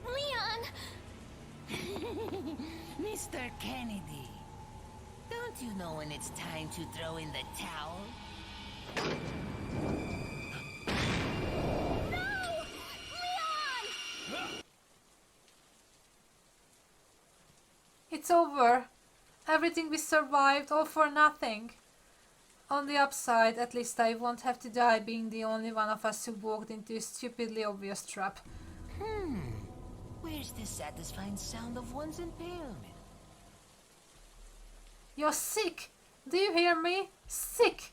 Leon! Mr. Kennedy, don't you know when it's time to throw in the towel? It's over. Everything we survived, all for nothing. On the upside, at least I won't have to die being the only one of us who walked into a stupidly obvious trap. Where's the satisfying sound of one's impalement? You're sick! Do you hear me? Sick!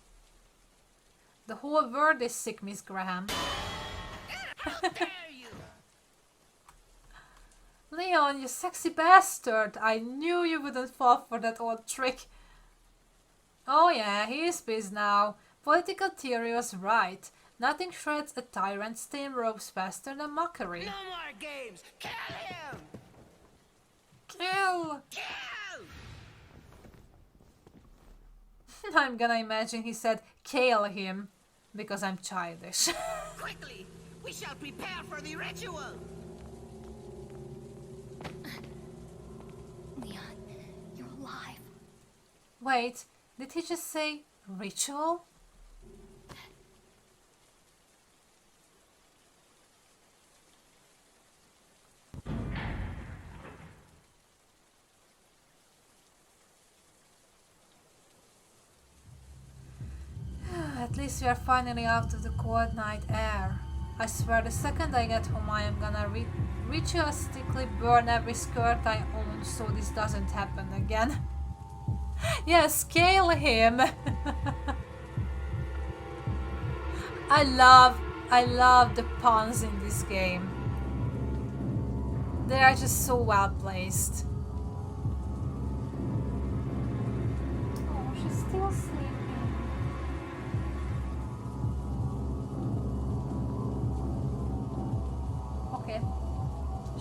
The whole world is sick, Miss Graham. How dare you! Leon, you sexy bastard! I knew you wouldn't fall for that old trick. Oh yeah, he is pissed now. Political theory was right. Nothing shreds a tyrant's thin ropes faster than mockery. No more games! Kill him! Kill! Kill! I'm gonna imagine he said kill him, because I'm childish. Quickly! We shall prepare for the ritual! Leon, you're alive. Wait, did he just say ritual? At least we are finally out of the cold night air. I swear the second I get home I am gonna ritualistically burn every skirt I own so this doesn't happen again. Yes, kill him! I love the puns in this game. They are just so well placed. Oh, she's still sleeping. Okay.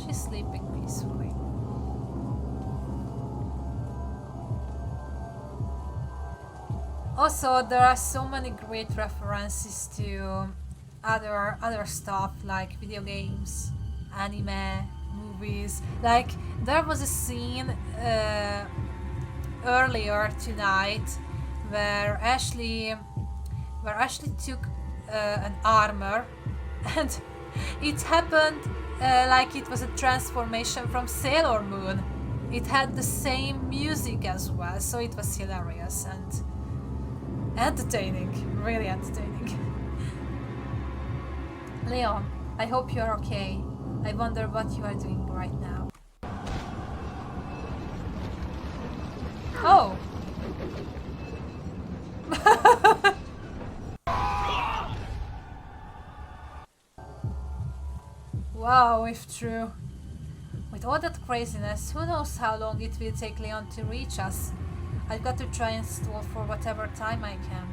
She's sleeping peacefully. Also, there are so many great references to other stuff like video games, anime, movies. Like there was a scene earlier tonight where Ashely took an armor and it happened like it was a transformation from Sailor Moon. It had the same music as well, so it was hilarious and entertaining, really entertaining. Leon, I hope you're okay. I wonder what you are doing right now. Oh! Wow, if true. With all that craziness, who knows how long it will take Leon to reach us. I've got to try and stall for whatever time I can.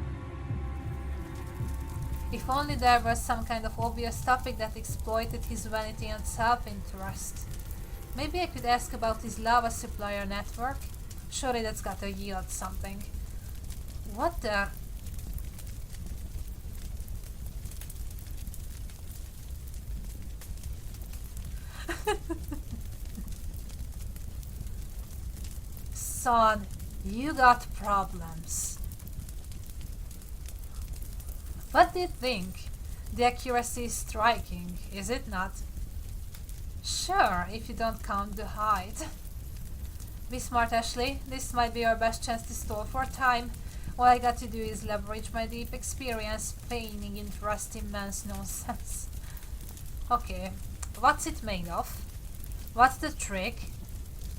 If only there was some kind of obvious topic that exploited his vanity and self-interest. Maybe I could ask about his lava supplier network. Surely that's got to yield something. What the... Son, you got problems. What do you think? The accuracy is striking, is it not? Sure, if you don't count the height. Be smart, Ashely. This might be your best chance to stall for time. All I got to do is leverage my deep experience, feigning interest in man's nonsense. Okay, what's it made of? What's the trick?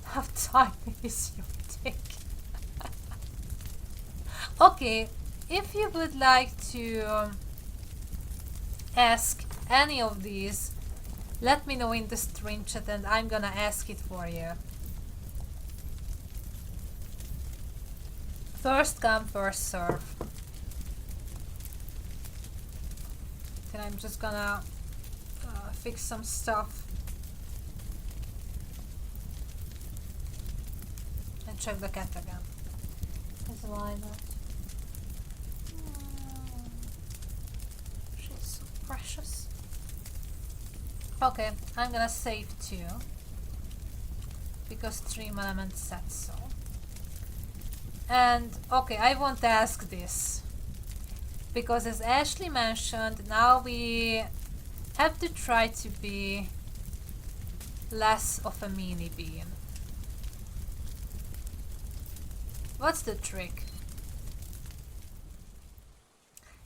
How tiny is your dick? Okay, if you would like to ask any of these, let me know in the stream chat and I'm gonna ask it for you. First come, first serve. Then I'm just gonna fix some stuff. And check the cat again. There's Lila. She's so precious. Okay, I'm gonna save 2. Because Stream Element said so. And okay, I won't ask this. Because as Ashely mentioned, now we have to try to be less of a meanie bean. What's the trick?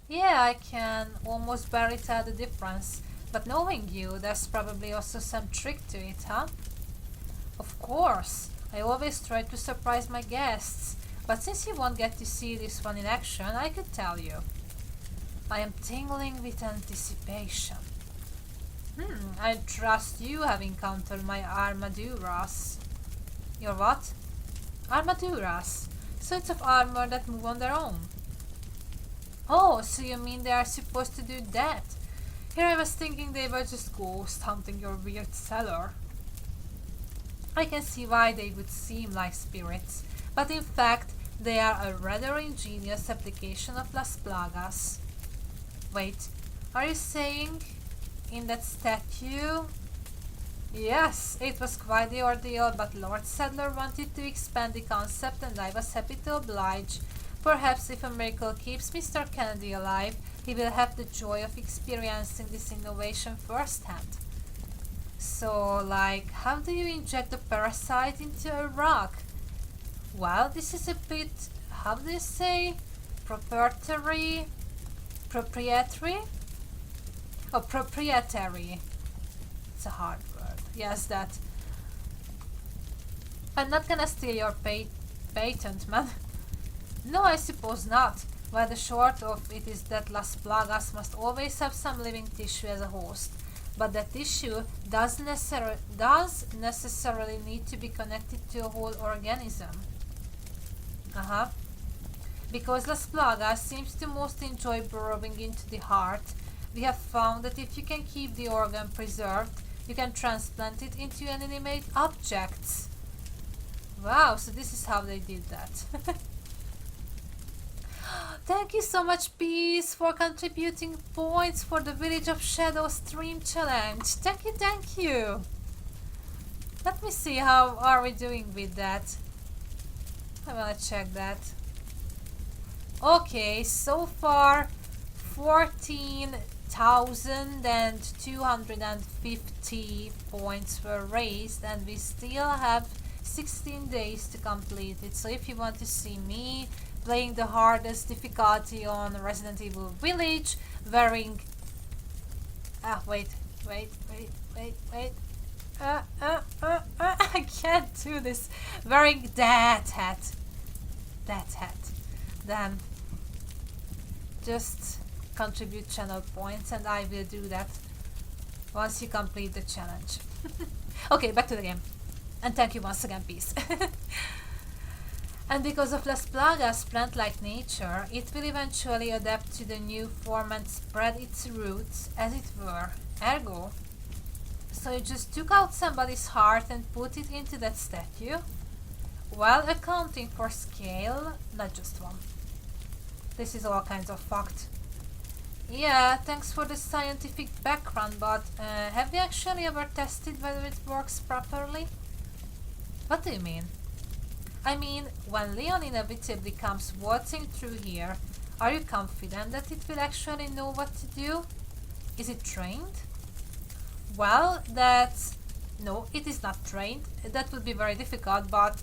Yeah, I can almost barely tell the difference, but knowing you, there's probably also some trick to it, huh? Of course, I always try to surprise my guests, but since you won't get to see this one in action, I could tell you. I am tingling with anticipation. I trust you have encountered my armaduras. Your what? Armaduras. Sorts of armor that move on their own. Oh, so you mean they are supposed to do that? Here I was thinking they were just ghost hunting your weird cellar. I can see why they would seem like spirits, but in fact they are a rather ingenious application of Las Plagas. Wait, are you saying in that statue? Yes, it was quite the ordeal, but Lord Sadler wanted to expand the concept and I was happy to oblige. Perhaps if a miracle keeps Mr. Kennedy alive, he will have the joy of experiencing this innovation firsthand. So, like, how do you inject a parasite into a rock? Well, this is a bit, how do you say, proprietary? Oh, proprietary. It's a hard word. Yes, that. I'm not gonna steal your patent, man. No, I suppose not. Well, the short of it is that Las Plagas must always have some living tissue as a host. But that tissue does necessarily need to be connected to a whole organism. Because Las Plagas seems to most enjoy burrowing into the heart, we have found that if you can keep the organ preserved, you can transplant it into an inanimate object. Wow, so this is how they did that. Thank you so much, Peace, for contributing points for the Village of Shadow stream challenge. Thank you, thank you. Let me see how are we doing with that. I wanna check that. Okay, so far 14,250 points were raised, and we still have 16 days to complete it. So if you want to see me playing the hardest difficulty on Resident Evil Village, wearing wait, I can't do this. Wearing that hat, then just contribute channel points, and I will do that once you complete the challenge. Okay, back to the game, and thank you once again, Peace. And because of Las Plagas' plant-like nature, it will eventually adapt to the new form and spread its roots, as it were. Ergo, so you just took out somebody's heart and put it into that statue? Well, accounting for scale, not just one. This is all kinds of fucked. Yeah, thanks for the scientific background, but have you actually ever tested whether it works properly? What do you mean? I mean, when Leon inevitably comes waltzing through here, are you confident that it will actually know what to do? Is it trained? Well, no, it is not trained. That would be very difficult, but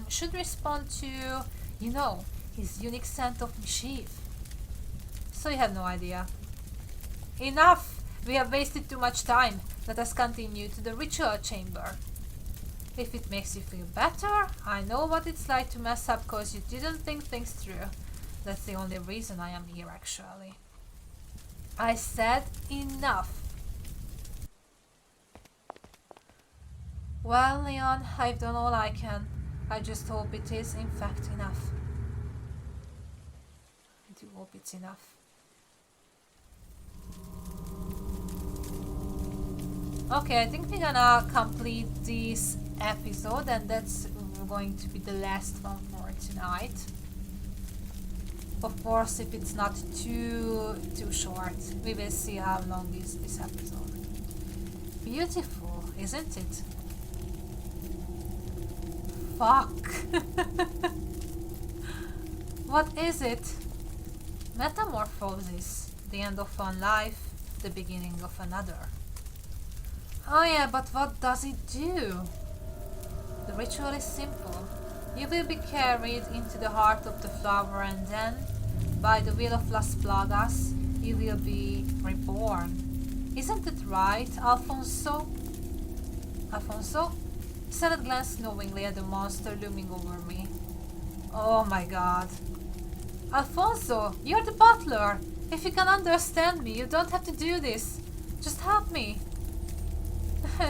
should respond to, you know, his unique scent of mischief. So you have no idea. Enough! We have wasted too much time. Let us continue to the ritual chamber. If it makes you feel better, I know what it's like to mess up cause you didn't think things through. That's the only reason I am here, actually. I said enough. Well, Leon, I've done all I can. I just hope it is, in fact, enough. I do hope it's enough. Okay, I think we're gonna complete this episode, and that's going to be the last one for tonight. Of course, if it's not too short, we will see how long is this episode. Beautiful, isn't it? Fuck. What is it? Metamorphosis. The end of one life, the beginning of another. Oh yeah, but what does it do? The ritual is simple. You will be carried into the heart of the flower, and then, by the will of Las Plagas, you will be reborn. Isn't it right, Alfonso? Alfonso? Senate glanced knowingly at the monster looming over me. Oh my god. Alfonso, you're the butler! If you can understand me, you don't have to do this. Just help me.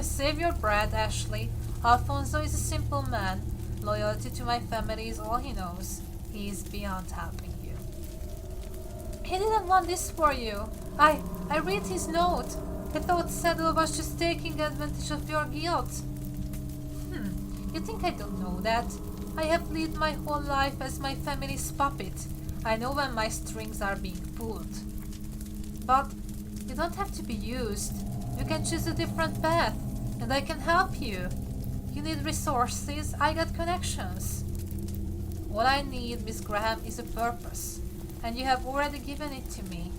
Save your breath, Ashely. Alfonso is a simple man. Loyalty to my family is all he knows. He is beyond helping you. He didn't want this for you. I read his note. He thought Saddle was just taking advantage of your guilt. You think I don't know that? I have lived my whole life as my family's puppet. I know when my strings are being pulled. But you don't have to be used. You can choose a different path, and I can help you. You need resources, I got connections. All I need, Miss Graham, is a purpose, and you have already given it to me.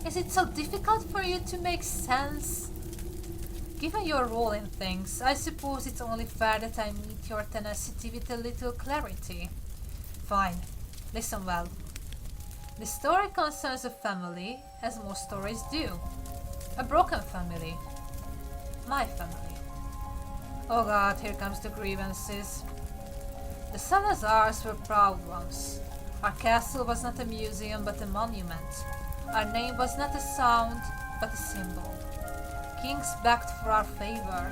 Is it so difficult for you to make sense? Given your role in things, I suppose it's only fair that I meet your tenacity with a little clarity. Fine. Listen well. The story concerns a family, as most stories do. A broken family. My family. Oh god, here comes the grievances. The Salazars were proud ones. Our castle was not a museum but a monument. Our name was not a sound but a symbol. Kings begged for our favor.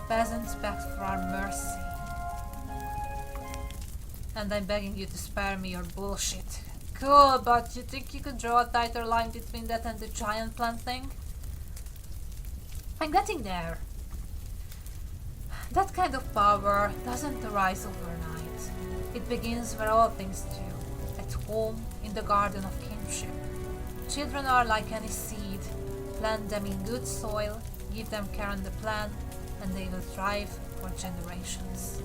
Peasants begged for our mercy. And I'm begging you to spare me your bullshit. Cool, but you think you could draw a tighter line between that and the giant plant thing? I'm getting there. That kind of power doesn't arise overnight. It begins where all things do, at home, in the garden of kinship. Children are like any seed. Plant them in good soil, give them care on the plant, and they will thrive for generations.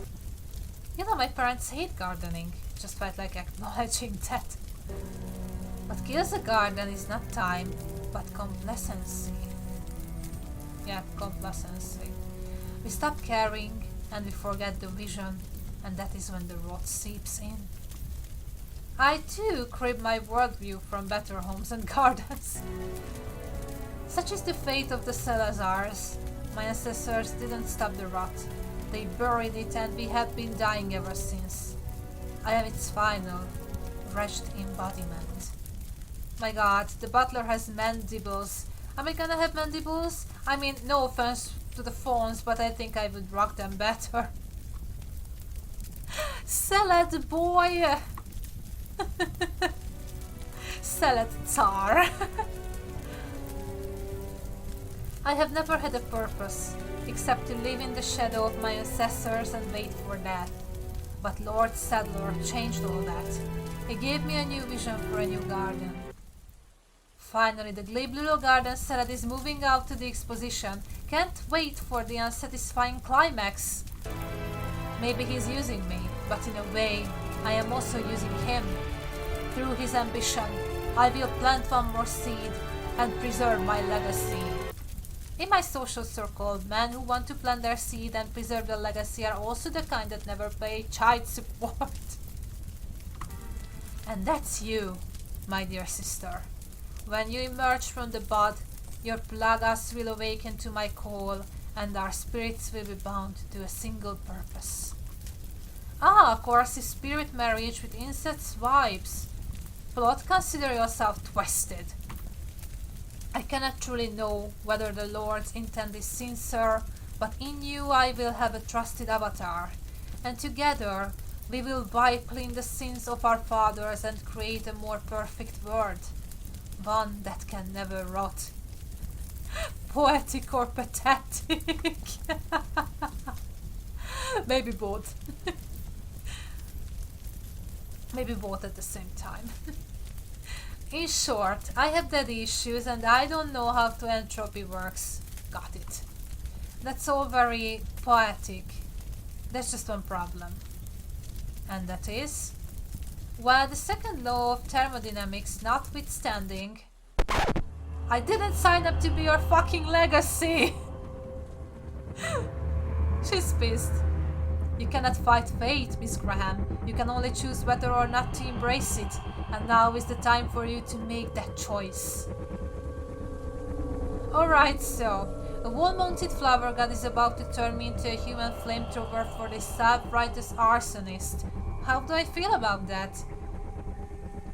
You know, my parents hate gardening. Just felt like acknowledging that. What kills a garden is not time, but complacency. Yeah, complacency. We stop caring and we forget the vision, and that is when the rot seeps in. I too crib my worldview from better homes and gardens. Such is the fate of the Salazars. My ancestors didn't stop the rot. They buried it and we have been dying ever since. I am its final, wretched embodiment. My god, the butler has mandibles. Am I gonna have mandibles? I mean, no offense to the fawns, but I think I would rock them better. Salad boy! Salad Tsar! I have never had a purpose, except to live in the shadow of my ancestors and wait for death. But Lord Sadler changed all that. He gave me a new vision for a new garden. Finally, the glib little garden salad is moving out to the exposition. Can't wait for the unsatisfying climax. Maybe he's using me, but in a way, I am also using him. Through his ambition, I will plant one more seed and preserve my legacy. In my social circle, men who want to plant their seed and preserve their legacy are also the kind that never pay child support. And that's you, my dear sister. When you emerge from the bud, your plagas will awaken to my call, and our spirits will be bound to a single purpose. Ah, of course, is spirit marriage with incest vibes. Plot, consider yourself twisted. I cannot truly know whether the Lord's intent is sincere, but in you I will have a trusted avatar, and together we will wipe clean the sins of our fathers and create a more perfect world. One that can never rot. Poetic or pathetic? Maybe both. Maybe both at the same time. In short, I have daddy issues and I don't know how to entropy works. Got it. That's all very poetic. There's just one problem. And that is... well, the second law of thermodynamics notwithstanding, I didn't sign up to be your fucking legacy! She's pissed. You cannot fight fate, Miss Graham. You can only choose whether or not to embrace it. And now is the time for you to make that choice. Alright, so, a wall-mounted flower god is about to turn me into a human flamethrower for this self-righteous arsonist. How do I feel about that?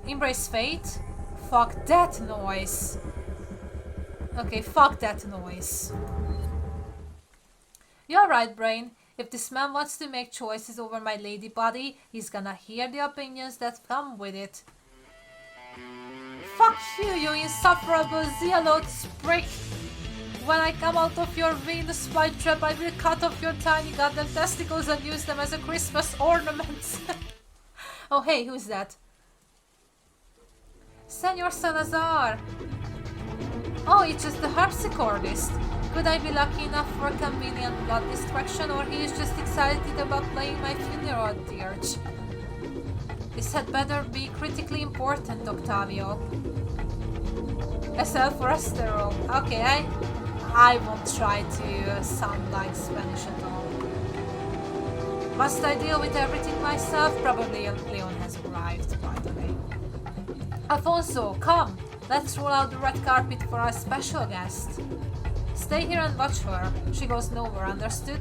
Embrace fate? Fuck that noise. Okay, fuck that noise. You're right, brain. If this man wants to make choices over my lady body, he's gonna hear the opinions that come with it. Fuck you, you insufferable zealot prick! When I come out of your Venus flytrap, I will cut off your tiny goddamn testicles and use them as a Christmas ornament. Oh hey, who's that? Senor Salazar! Oh, it's just the harpsichordist. Could I be lucky enough for a convenient blood distraction, or he is just excited about playing my funeral dirge? This had better be critically important, Octavio. SL for Asterol. Okay, I won't try to sound like Spanish at all. Must I deal with everything myself? Probably Leon has arrived, by the way. Alfonso, come! Let's roll out the red carpet for our special guest. Stay here and watch her. She goes nowhere, understood?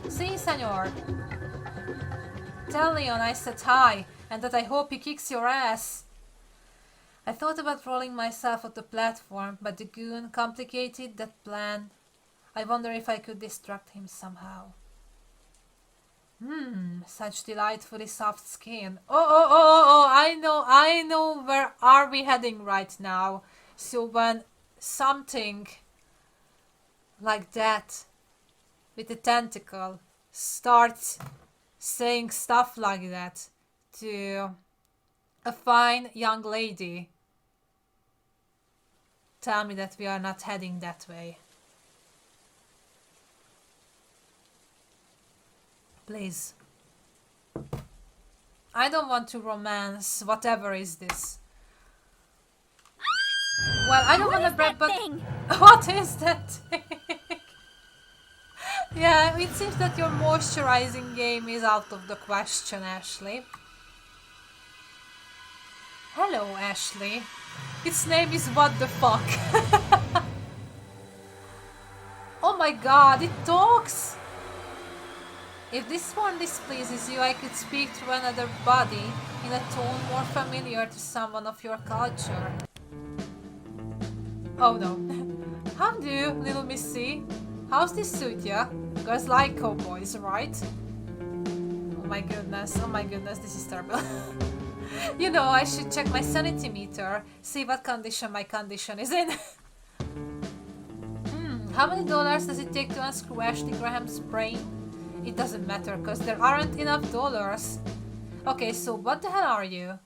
Si, senor. Tell Leon I said hi, and that I hope he kicks your ass. I thought about rolling myself off the platform, but the goon complicated that plan. I wonder if I could distract him somehow. Such delightfully soft skin. Oh, I know where are we heading right now. So when something like that, with a tentacle, start saying stuff like that to a fine young lady, tell me that we are not heading that way. Please. I don't want to romance whatever is this. Well, I don't want to break, but what is that thing? Yeah, it seems that your moisturizing game is out of the question, Ashely. Hello, Ashely. Its name is what the fuck? Oh my god, it talks! If this one displeases you, I could speak to another body in a tone more familiar to someone of your culture. Oh no. How do, little missy? How's this suit ya? Girls like cowboys, right? Oh my goodness, this is terrible. You know, I should check my sanity meter, see what condition my condition is in. How many dollars does it take to unscrew Ashley Graham's brain? It doesn't matter, cause there aren't enough dollars. Okay, so what the hell are you?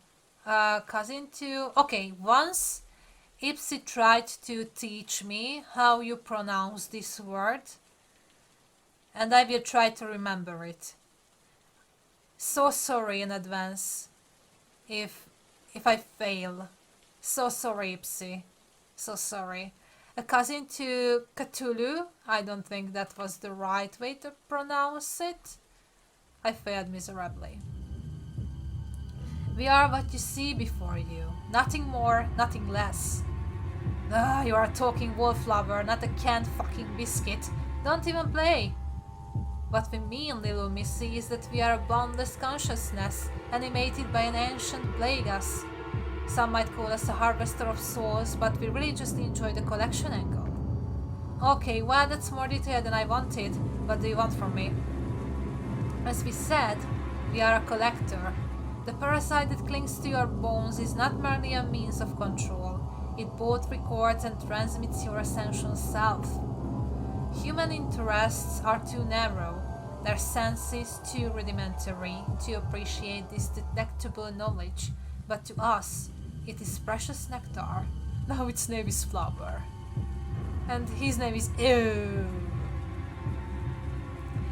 Cousin to... Okay, once Ipsy tried to teach me how you pronounce this word, and I will try to remember it. So sorry in advance if I fail. So sorry, Ipsy. So sorry. A cousin to Cthulhu? I don't think that was the right way to pronounce it. I failed miserably. We are what you see before you. Nothing more, nothing less. You are a talking wallflower, not a canned fucking biscuit. Don't even play. What we mean, little missy, is that we are a boundless consciousness, animated by an ancient plagueis. Some might call us a harvester of souls, but we really just enjoy the collection angle. Okay, well, that's more detailed than I wanted. What do you want from me? As we said, we are a collector. The parasite that clings to your bones is not merely a means of control. It both records and transmits your essential self. Human interests are too narrow, their senses too rudimentary to appreciate this delectable knowledge, but to us, it is precious nectar. Now its name is Flower. And his name is Ew.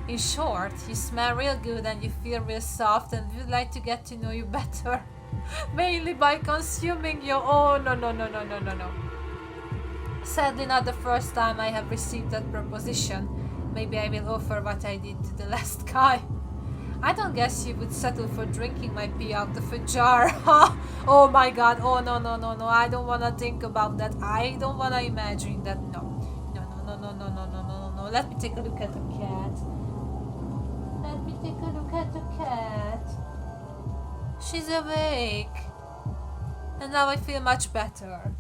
In short, you smell real good and you feel real soft, and we'd like to get to know you better. Mainly by consuming your... Oh, no. Sadly, not the first time I have received that proposition. Maybe I will offer what I did to the last guy. I don't guess you would settle for drinking my pee out of a jar. Oh my god, oh no, I don't wanna think about that. I don't wanna imagine that. No. Let me take a look at the cat. She's awake. And now I feel much better.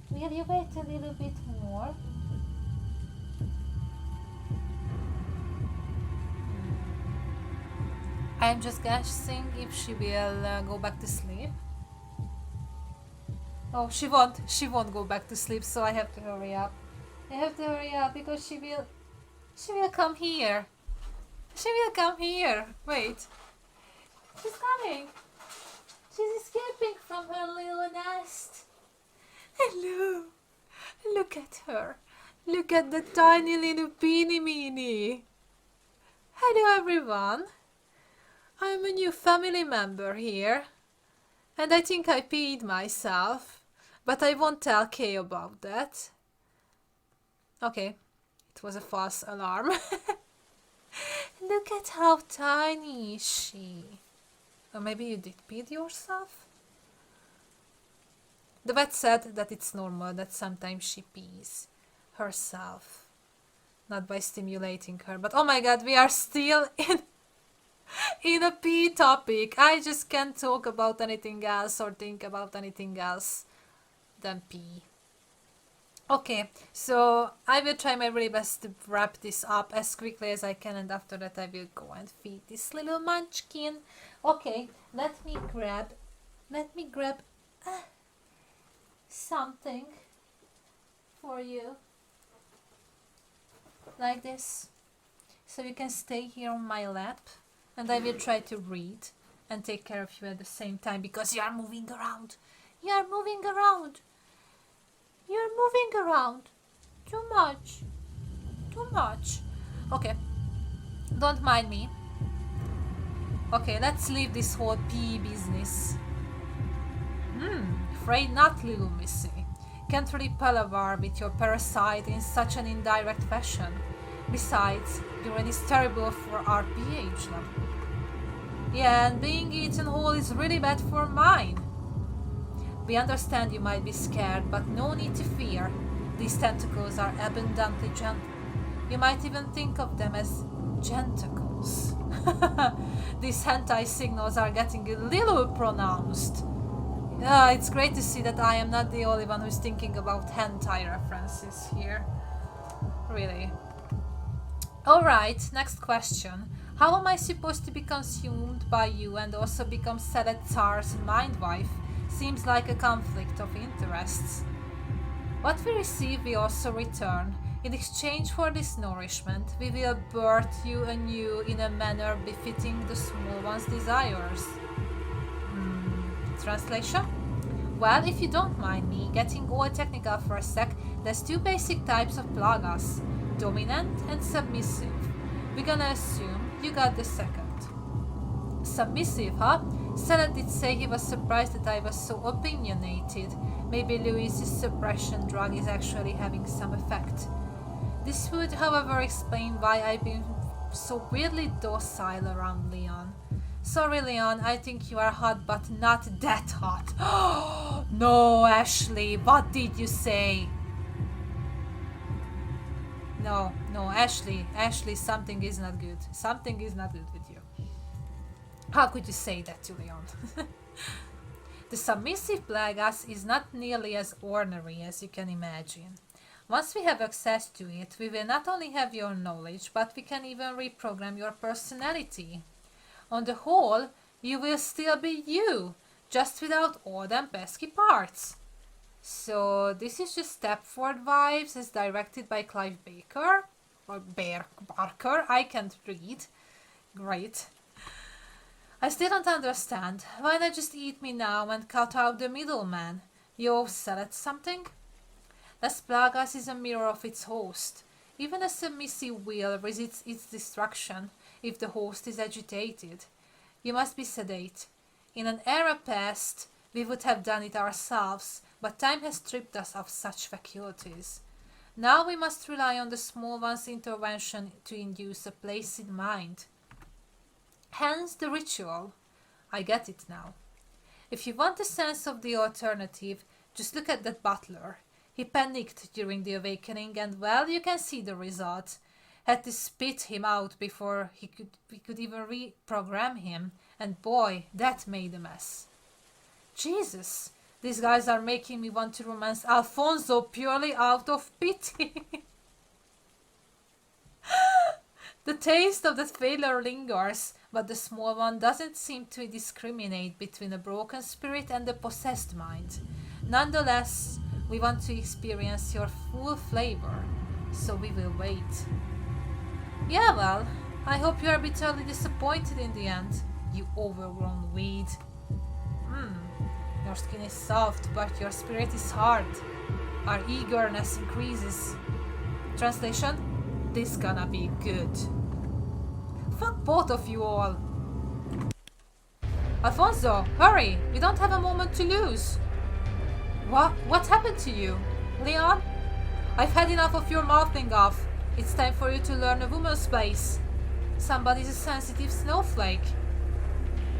Will you wait a little bit more? I'm just guessing if she will go back to sleep. Oh, she won't go back to sleep, so I have to hurry up. I have to hurry up because she will come here. She will come here. Wait. She's coming. She's escaping from her little nest. Hello. Look at her. Look at the tiny little beanie meanie. Hello everyone. I'm a new family member here. And I think I peed myself. But I won't tell Kay about that. Okay. It was a false alarm. Look at how tiny is she. Or maybe you did pee yourself? The vet said that it's normal that sometimes she pees herself. Not by stimulating her. But oh my god, we are still in a pee topic. I just can't talk about anything else or think about anything else than pee. Okay, so I will try my really best to wrap this up as quickly as I can, and after that I will go and feed this little munchkin. Okay, let me grab something for you. like this, so you can stay here on my lap, and I will try to read and take care of you at the same time, because you are moving around. You are moving around. You are moving around. Too much. Too much. Okay. Don't mind me. Okay, let's leave this whole PE business. Afraid not, little missy. Can't really palaver with your parasite in such an indirect fashion. Besides, urine is terrible for our pH level. Yeah, and being eaten whole is really bad for mine. We understand you might be scared, but no need to fear. These tentacles are abundantly gentle. You might even think of them as gentacles. These hentai signals are getting a little pronounced. It's great to see that I am not the only one who's thinking about hentai references here. Really. Alright, next question. How am I supposed to be consumed by you and also become Selet Tsar's mind wife? Seems like a conflict of interests. What we receive, we also return. In exchange for this nourishment, we will birth you anew in a manner befitting the small one's desires. Translation? Well, if you don't mind me getting all technical for a sec, there's two basic types of plagas, dominant and submissive. We're gonna assume you got the second. Submissive, huh? Selet did say he was surprised that I was so opinionated. Maybe Louis's suppression drug is actually having some effect. This would, however, explain why I've been so weirdly docile around Leon. Sorry, Leon, I think you are hot, but not that hot. No, Ashely, what did you say? No, Ashely, something is not good. Something is not good with you. How could you say that to Leon? The submissive plagas is not nearly as ornery as you can imagine. Once we have access to it, we will not only have your knowledge, but we can even reprogram your personality. On the whole, you will still be you, just without all them pesky parts. So this is just Stepford Wives as directed by Clive Barker, or Barker, I can't read. Great. I still don't understand. Why not just eat me now and cut out the middleman? You sell it something? Las Plagas is a mirror of its host. Even a submissive will resists its destruction if the host is agitated. You must be sedate. In an era past, we would have done it ourselves, but time has stripped us of such faculties. Now we must rely on the small one's intervention to induce a placid mind. Hence the ritual. I get it now. If you want a sense of the alternative, just look at that butler. He panicked during the awakening, and well, you can see the result. Had to spit him out before we could even reprogram him, and boy, that made a mess. Jesus, these guys are making me want to romance Alfonso purely out of pity. The taste of that failure lingers, but the small one doesn't seem to discriminate between a broken spirit and a possessed mind. Nonetheless, we want to experience your full flavor, so we will wait. Yeah, well, I hope you are bitterly disappointed in the end, you overgrown weed. Your skin is soft, but your spirit is hard. Our eagerness increases. Translation? This gonna be good. Fuck both of you all. Alfonso, hurry! We don't have a moment to lose. What happened to you? Leon? I've had enough of your mouthing off. It's time for you to learn a woman's place. Somebody's a sensitive snowflake.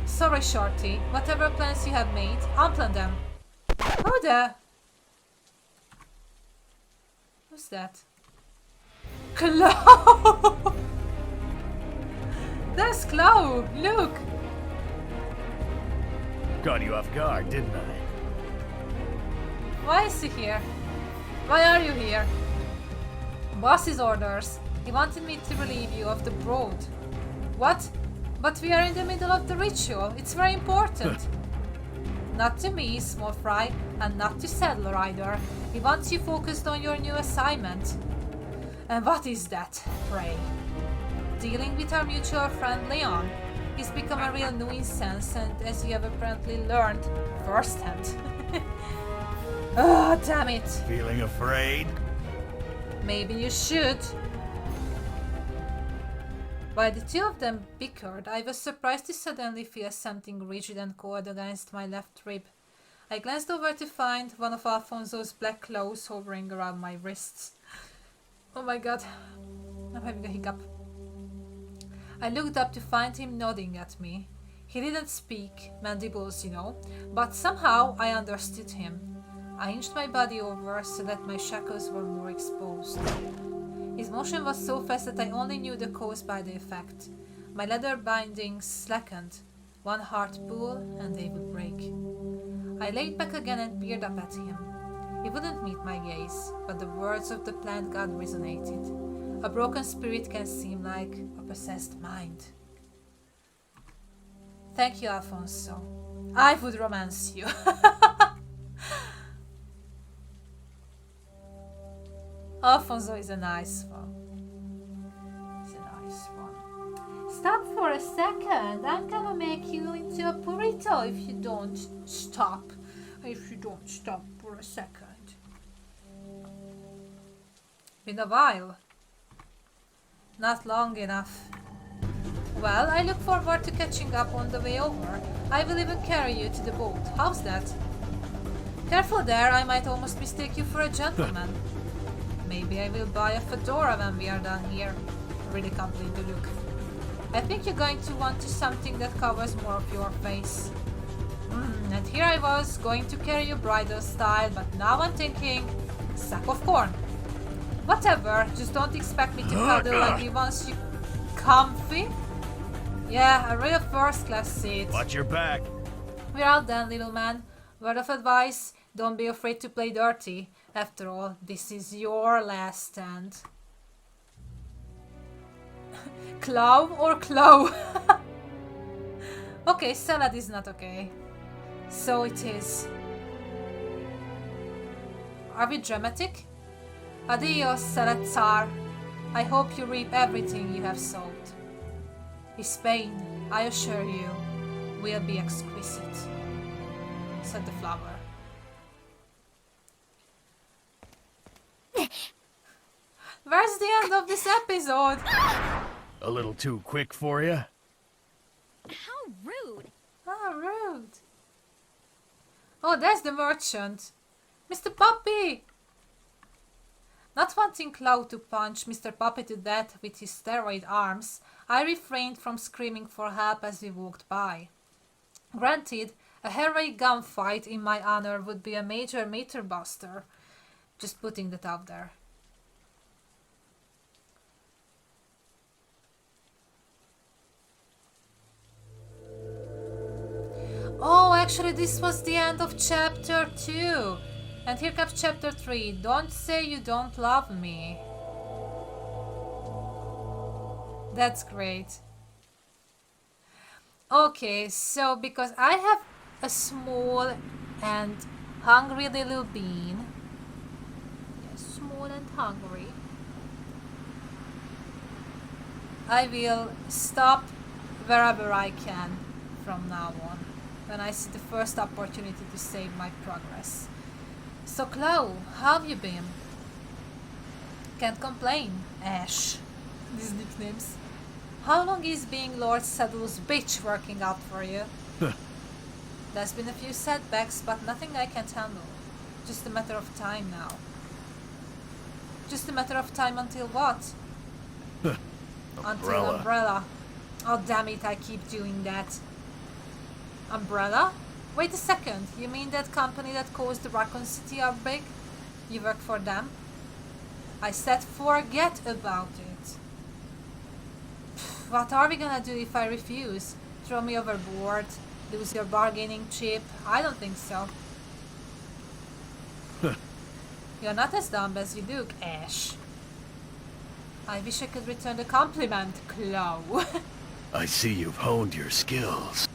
Sorry, Shorty. Whatever plans you have made, unplan them. Who the? Who's that? Chloe! There's Chloe! Look! Caught you off guard, didn't I? Why is he here? Why are you here? Boss's orders. He wanted me to relieve you of the brood. What? But we are in the middle of the ritual. It's very important. Not to me, small fry, and not to Saddler either. He wants you focused on your new assignment. And what is that, pray? Dealing with our mutual friend Leon. He's become a real nuisance, and as you have apparently learned firsthand. Oh, damn it! Feeling afraid? Maybe you should. While the two of them bickered, I was surprised to suddenly feel something rigid and cold against my left rib. I glanced over to find one of Alfonso's black claws hovering around my wrists. Oh my god, I'm having a hiccup. I looked up to find him nodding at me. He didn't speak, mandibles, you know, but somehow I understood him. I inched my body over so that my shackles were more exposed. His motion was so fast that I only knew the cause by the effect. My leather bindings slackened. One hard pull and they would break. I laid back again and peered up at him. He wouldn't meet my gaze, but the words of the plant god resonated. A broken spirit can seem like a possessed mind. Thank you, Alfonso. I would romance you. Alfonso is a nice one. He's a nice one. Stop for a second. I'm gonna make you into a burrito if you don't stop. If you don't stop for a second. Been a while. Not long enough. Well, I look forward to catching up on the way over. I will even carry you to the boat. How's that? Careful there, I might almost mistake you for a gentleman. Maybe I will buy a fedora when we are done here. I really can't believe the look. I think you're going to want something that covers more of your face. And here I was, going to carry you bridal style, but now I'm thinking, sack of corn. Whatever, just don't expect me to cuddle like you once you comfy. Yeah, a real first class seat. Watch your back. We're out then, little man. Word of advice, don't be afraid to play dirty. After all, this is your last stand. Claw or claw? Okay, salad is not okay. So it is. Are we dramatic? Adios, salad tsar. I hope you reap everything you have sowed. His pain, I assure you, will be exquisite, said the flower. Where's the end of this episode? A little too quick for you? How rude! Ah, rude. Oh, there's the merchant. Mr. Puppy! Not wanting Cloud to punch Mr. Puppy to death with his steroid arms, I refrained from screaming for help as we walked by. Granted, a hairy gunfight in my honor would be a major meter buster. Just putting that out there. Oh, actually this was the end of chapter 2. And here comes chapter 3. Don't say you don't love me. That's great. Okay, so because I have a small and hungry little bean. Yes, small and hungry. I will stop wherever I can from now on. When I see the first opportunity to save my progress. So Chloe, how have you been? Can't complain, Ash. These nicknames. How long is being Lord Saddle's bitch working out for you? There's been a few setbacks, but nothing I can't handle. Just a matter of time now. Just a matter of time until what? Until Umbrella. Oh damn it, I keep doing that. Umbrella? Wait a second, you mean that company that caused the Raccoon City outbreak? You work for them? I said forget about it. What are we gonna do if I refuse? Throw me overboard? Lose your bargaining chip? I don't think so. You're not as dumb as you look, Ash. I wish I could return the compliment, Chloe. I see you've honed your skills.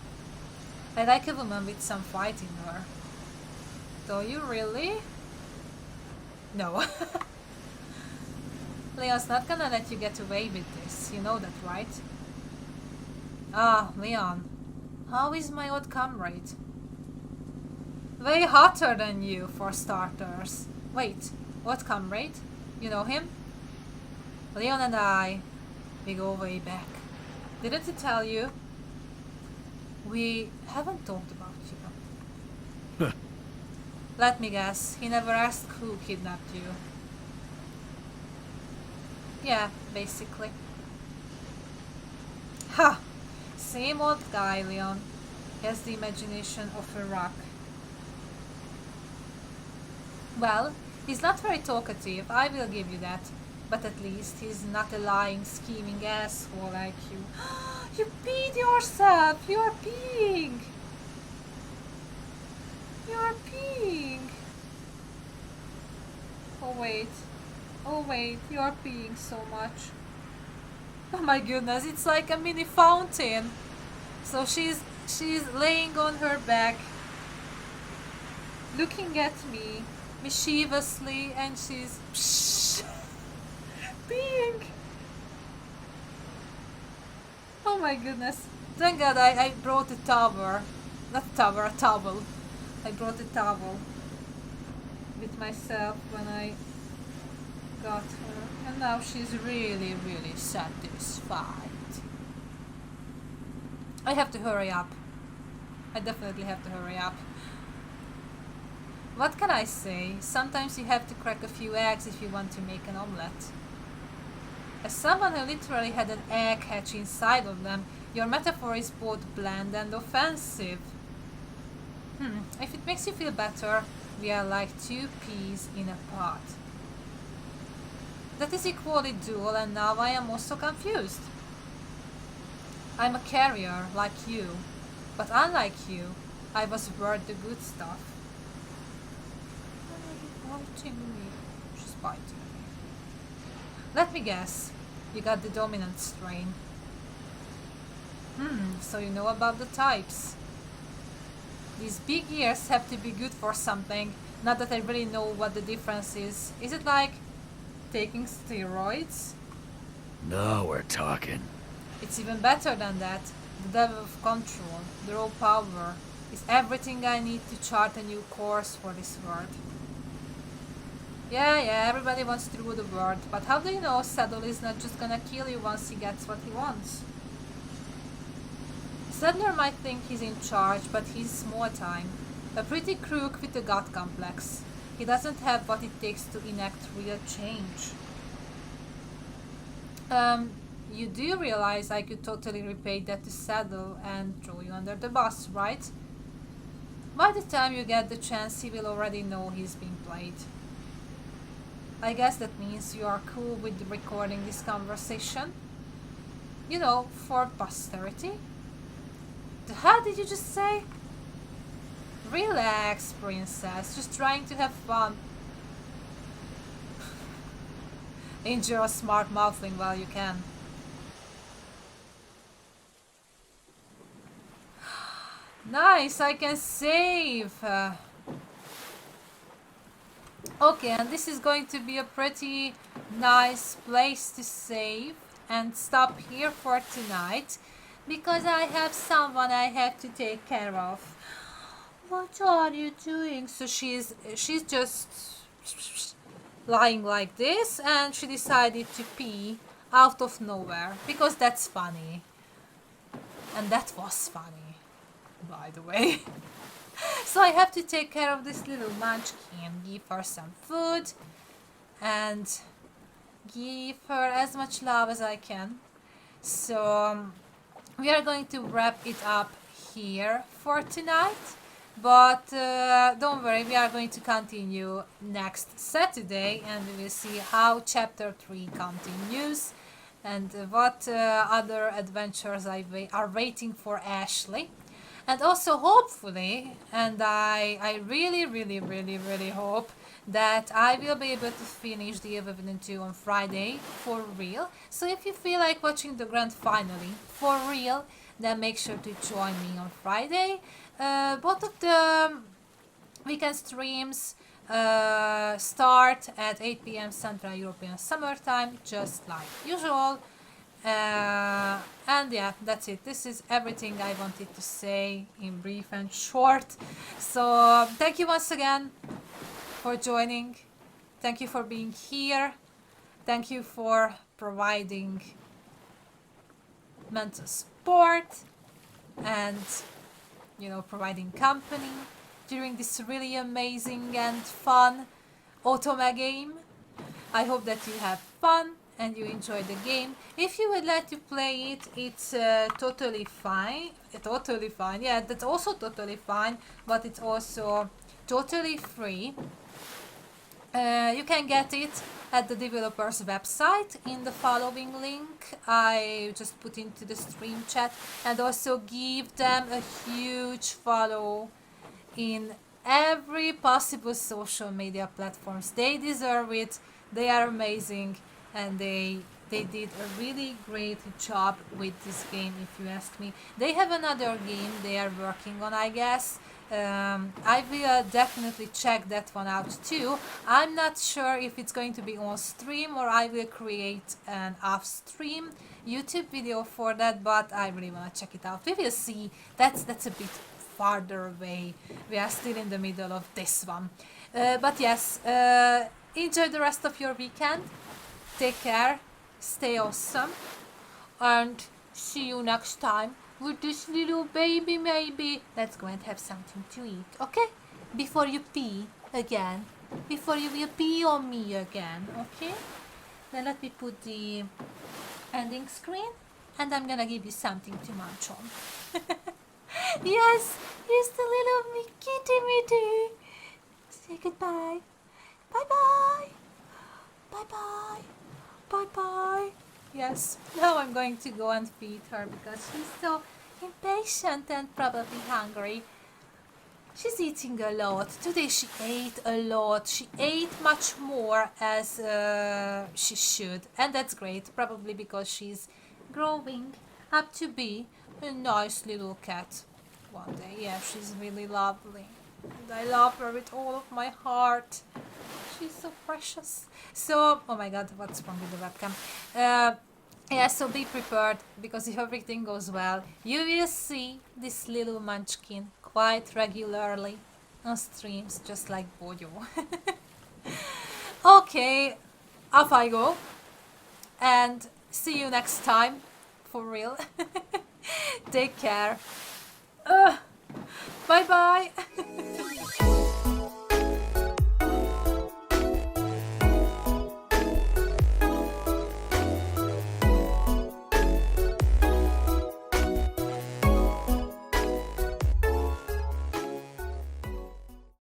I like a woman with some fight in her. Do you really? No. Leon's not gonna let you get away with this. You know that, right? Ah, Leon. How is my old comrade? Way hotter than you, for starters. Wait, old comrade? You know him? Leon and I, we go way back. Didn't he tell you? We haven't talked about you. Let me guess, he never asked who kidnapped you. Yeah, basically. Ha! Same old guy, Leon. He has the imagination of a rock. Well, he's not very talkative, I will give you that. But at least he's not a lying, scheming asshole like you. You peed yourself! You're peeing! You're peeing! Oh wait, you're peeing so much. Oh my goodness, it's like a mini fountain. So she's laying on her back, looking at me mischievously, and she's peeing. Oh my goodness. Thank God I brought a towel. Not a towel, a towel. I brought a towel with myself when I got her. And now she's really, really satisfied. I have to hurry up. I definitely have to hurry up. What can I say? Sometimes you have to crack a few eggs if you want to make an omelette. As someone who literally had an egg hatch inside of them, your metaphor is both bland and offensive. If it makes you feel better, we are like two peas in a pod. That is equally dual, and now I am also confused. I'm a carrier, like you, but unlike you, I was worth the good stuff. Biting me. She's biting me. Let me guess, you got the dominant strain. So you know about the types. These big ears have to be good for something, not that I really know what the difference is. Is it like taking steroids? Now we're talking. It's even better than that. The level of control, the raw power, is everything I need to chart a new course for this world. Yeah, everybody wants to rule the world, but how do you know Saddle is not just gonna kill you once he gets what he wants? Sadler might think he's in charge, but he's small time. A pretty crook with a god complex. He doesn't have what it takes to enact real change. You do realize I could totally repay that to Saddle and throw you under the bus, right? By the time you get the chance, he will already know he's being played. I guess that means you are cool with recording this conversation? You know, for posterity? The hell did you just say? Relax, princess. Just trying to have fun. Enjoy a smart mouthing while you can. Nice, I can save. Okay, and this is going to be a pretty nice place to save and stop here for tonight, because I have someone I have to take care of. What are you doing? So she's just lying like this, and she decided to pee out of nowhere, because that's funny. And that was funny, by the way. So I have to take care of this little munchkin, give her some food, and give her as much love as I can. So we are going to wrap it up here for tonight, but don't worry, we are going to continue next Saturday, and we will see how chapter 3 continues and what other adventures are waiting for Ashely. And also, hopefully, and I really hope that I will be able to finish the Evolution 2 on Friday for real. So if you feel like watching the grand finale for real, then make sure to join me on Friday. Both of the weekend streams start at 8 p.m. Central European Summer Time, just like usual. And yeah, that's it. This is everything I wanted to say in brief and short. So thank you once again for joining. Thank you for being here. Thank you for providing mental support and, you know, providing company during this really amazing and fun Otome game. I hope that you have fun and you enjoy the game. If you would like to play it, it's totally fine. Totally fine. Yeah, that's also totally fine, but it's also totally free. You can get it at the developer's website in the following link I just put into the stream chat, and also give them a huge follow in every possible social media platforms. They deserve it. They are amazing, and they did a really great job with this game, if you ask me. They have another game they are working on, I guess. I will definitely check that one out too. I'm not sure if it's going to be on stream or I will create an off-stream YouTube video for that, but I really want to check it out. We will see. That's a bit farther away. We are still in the middle of this one. But yes, enjoy the rest of your weekend. Take care. Stay awesome. And see you next time with this little baby maybe. Let's go and have something to eat, okay? Before you pee again. Before you will pee on me again, okay? Then let me put the ending screen and I'm gonna give you something to munch on. Yes, here's the little me kitty mitty. Say goodbye. Bye-bye. Bye-bye. Bye-bye. Yes, now I'm going to go and feed her because she's so impatient and probably hungry. She's eating a lot. Today she ate a lot. She ate much more as she should. And that's great, probably because she's growing up to be a nice little cat one day. Yeah, she's really lovely. And I love her with all of my heart. She's so precious. So, oh my god, what's wrong with the webcam? Yeah, so be prepared, because if everything goes well, you will see this little munchkin quite regularly on streams, just like Bojo. Okay, off I go, and see you next time, for real. Take care. Bye bye.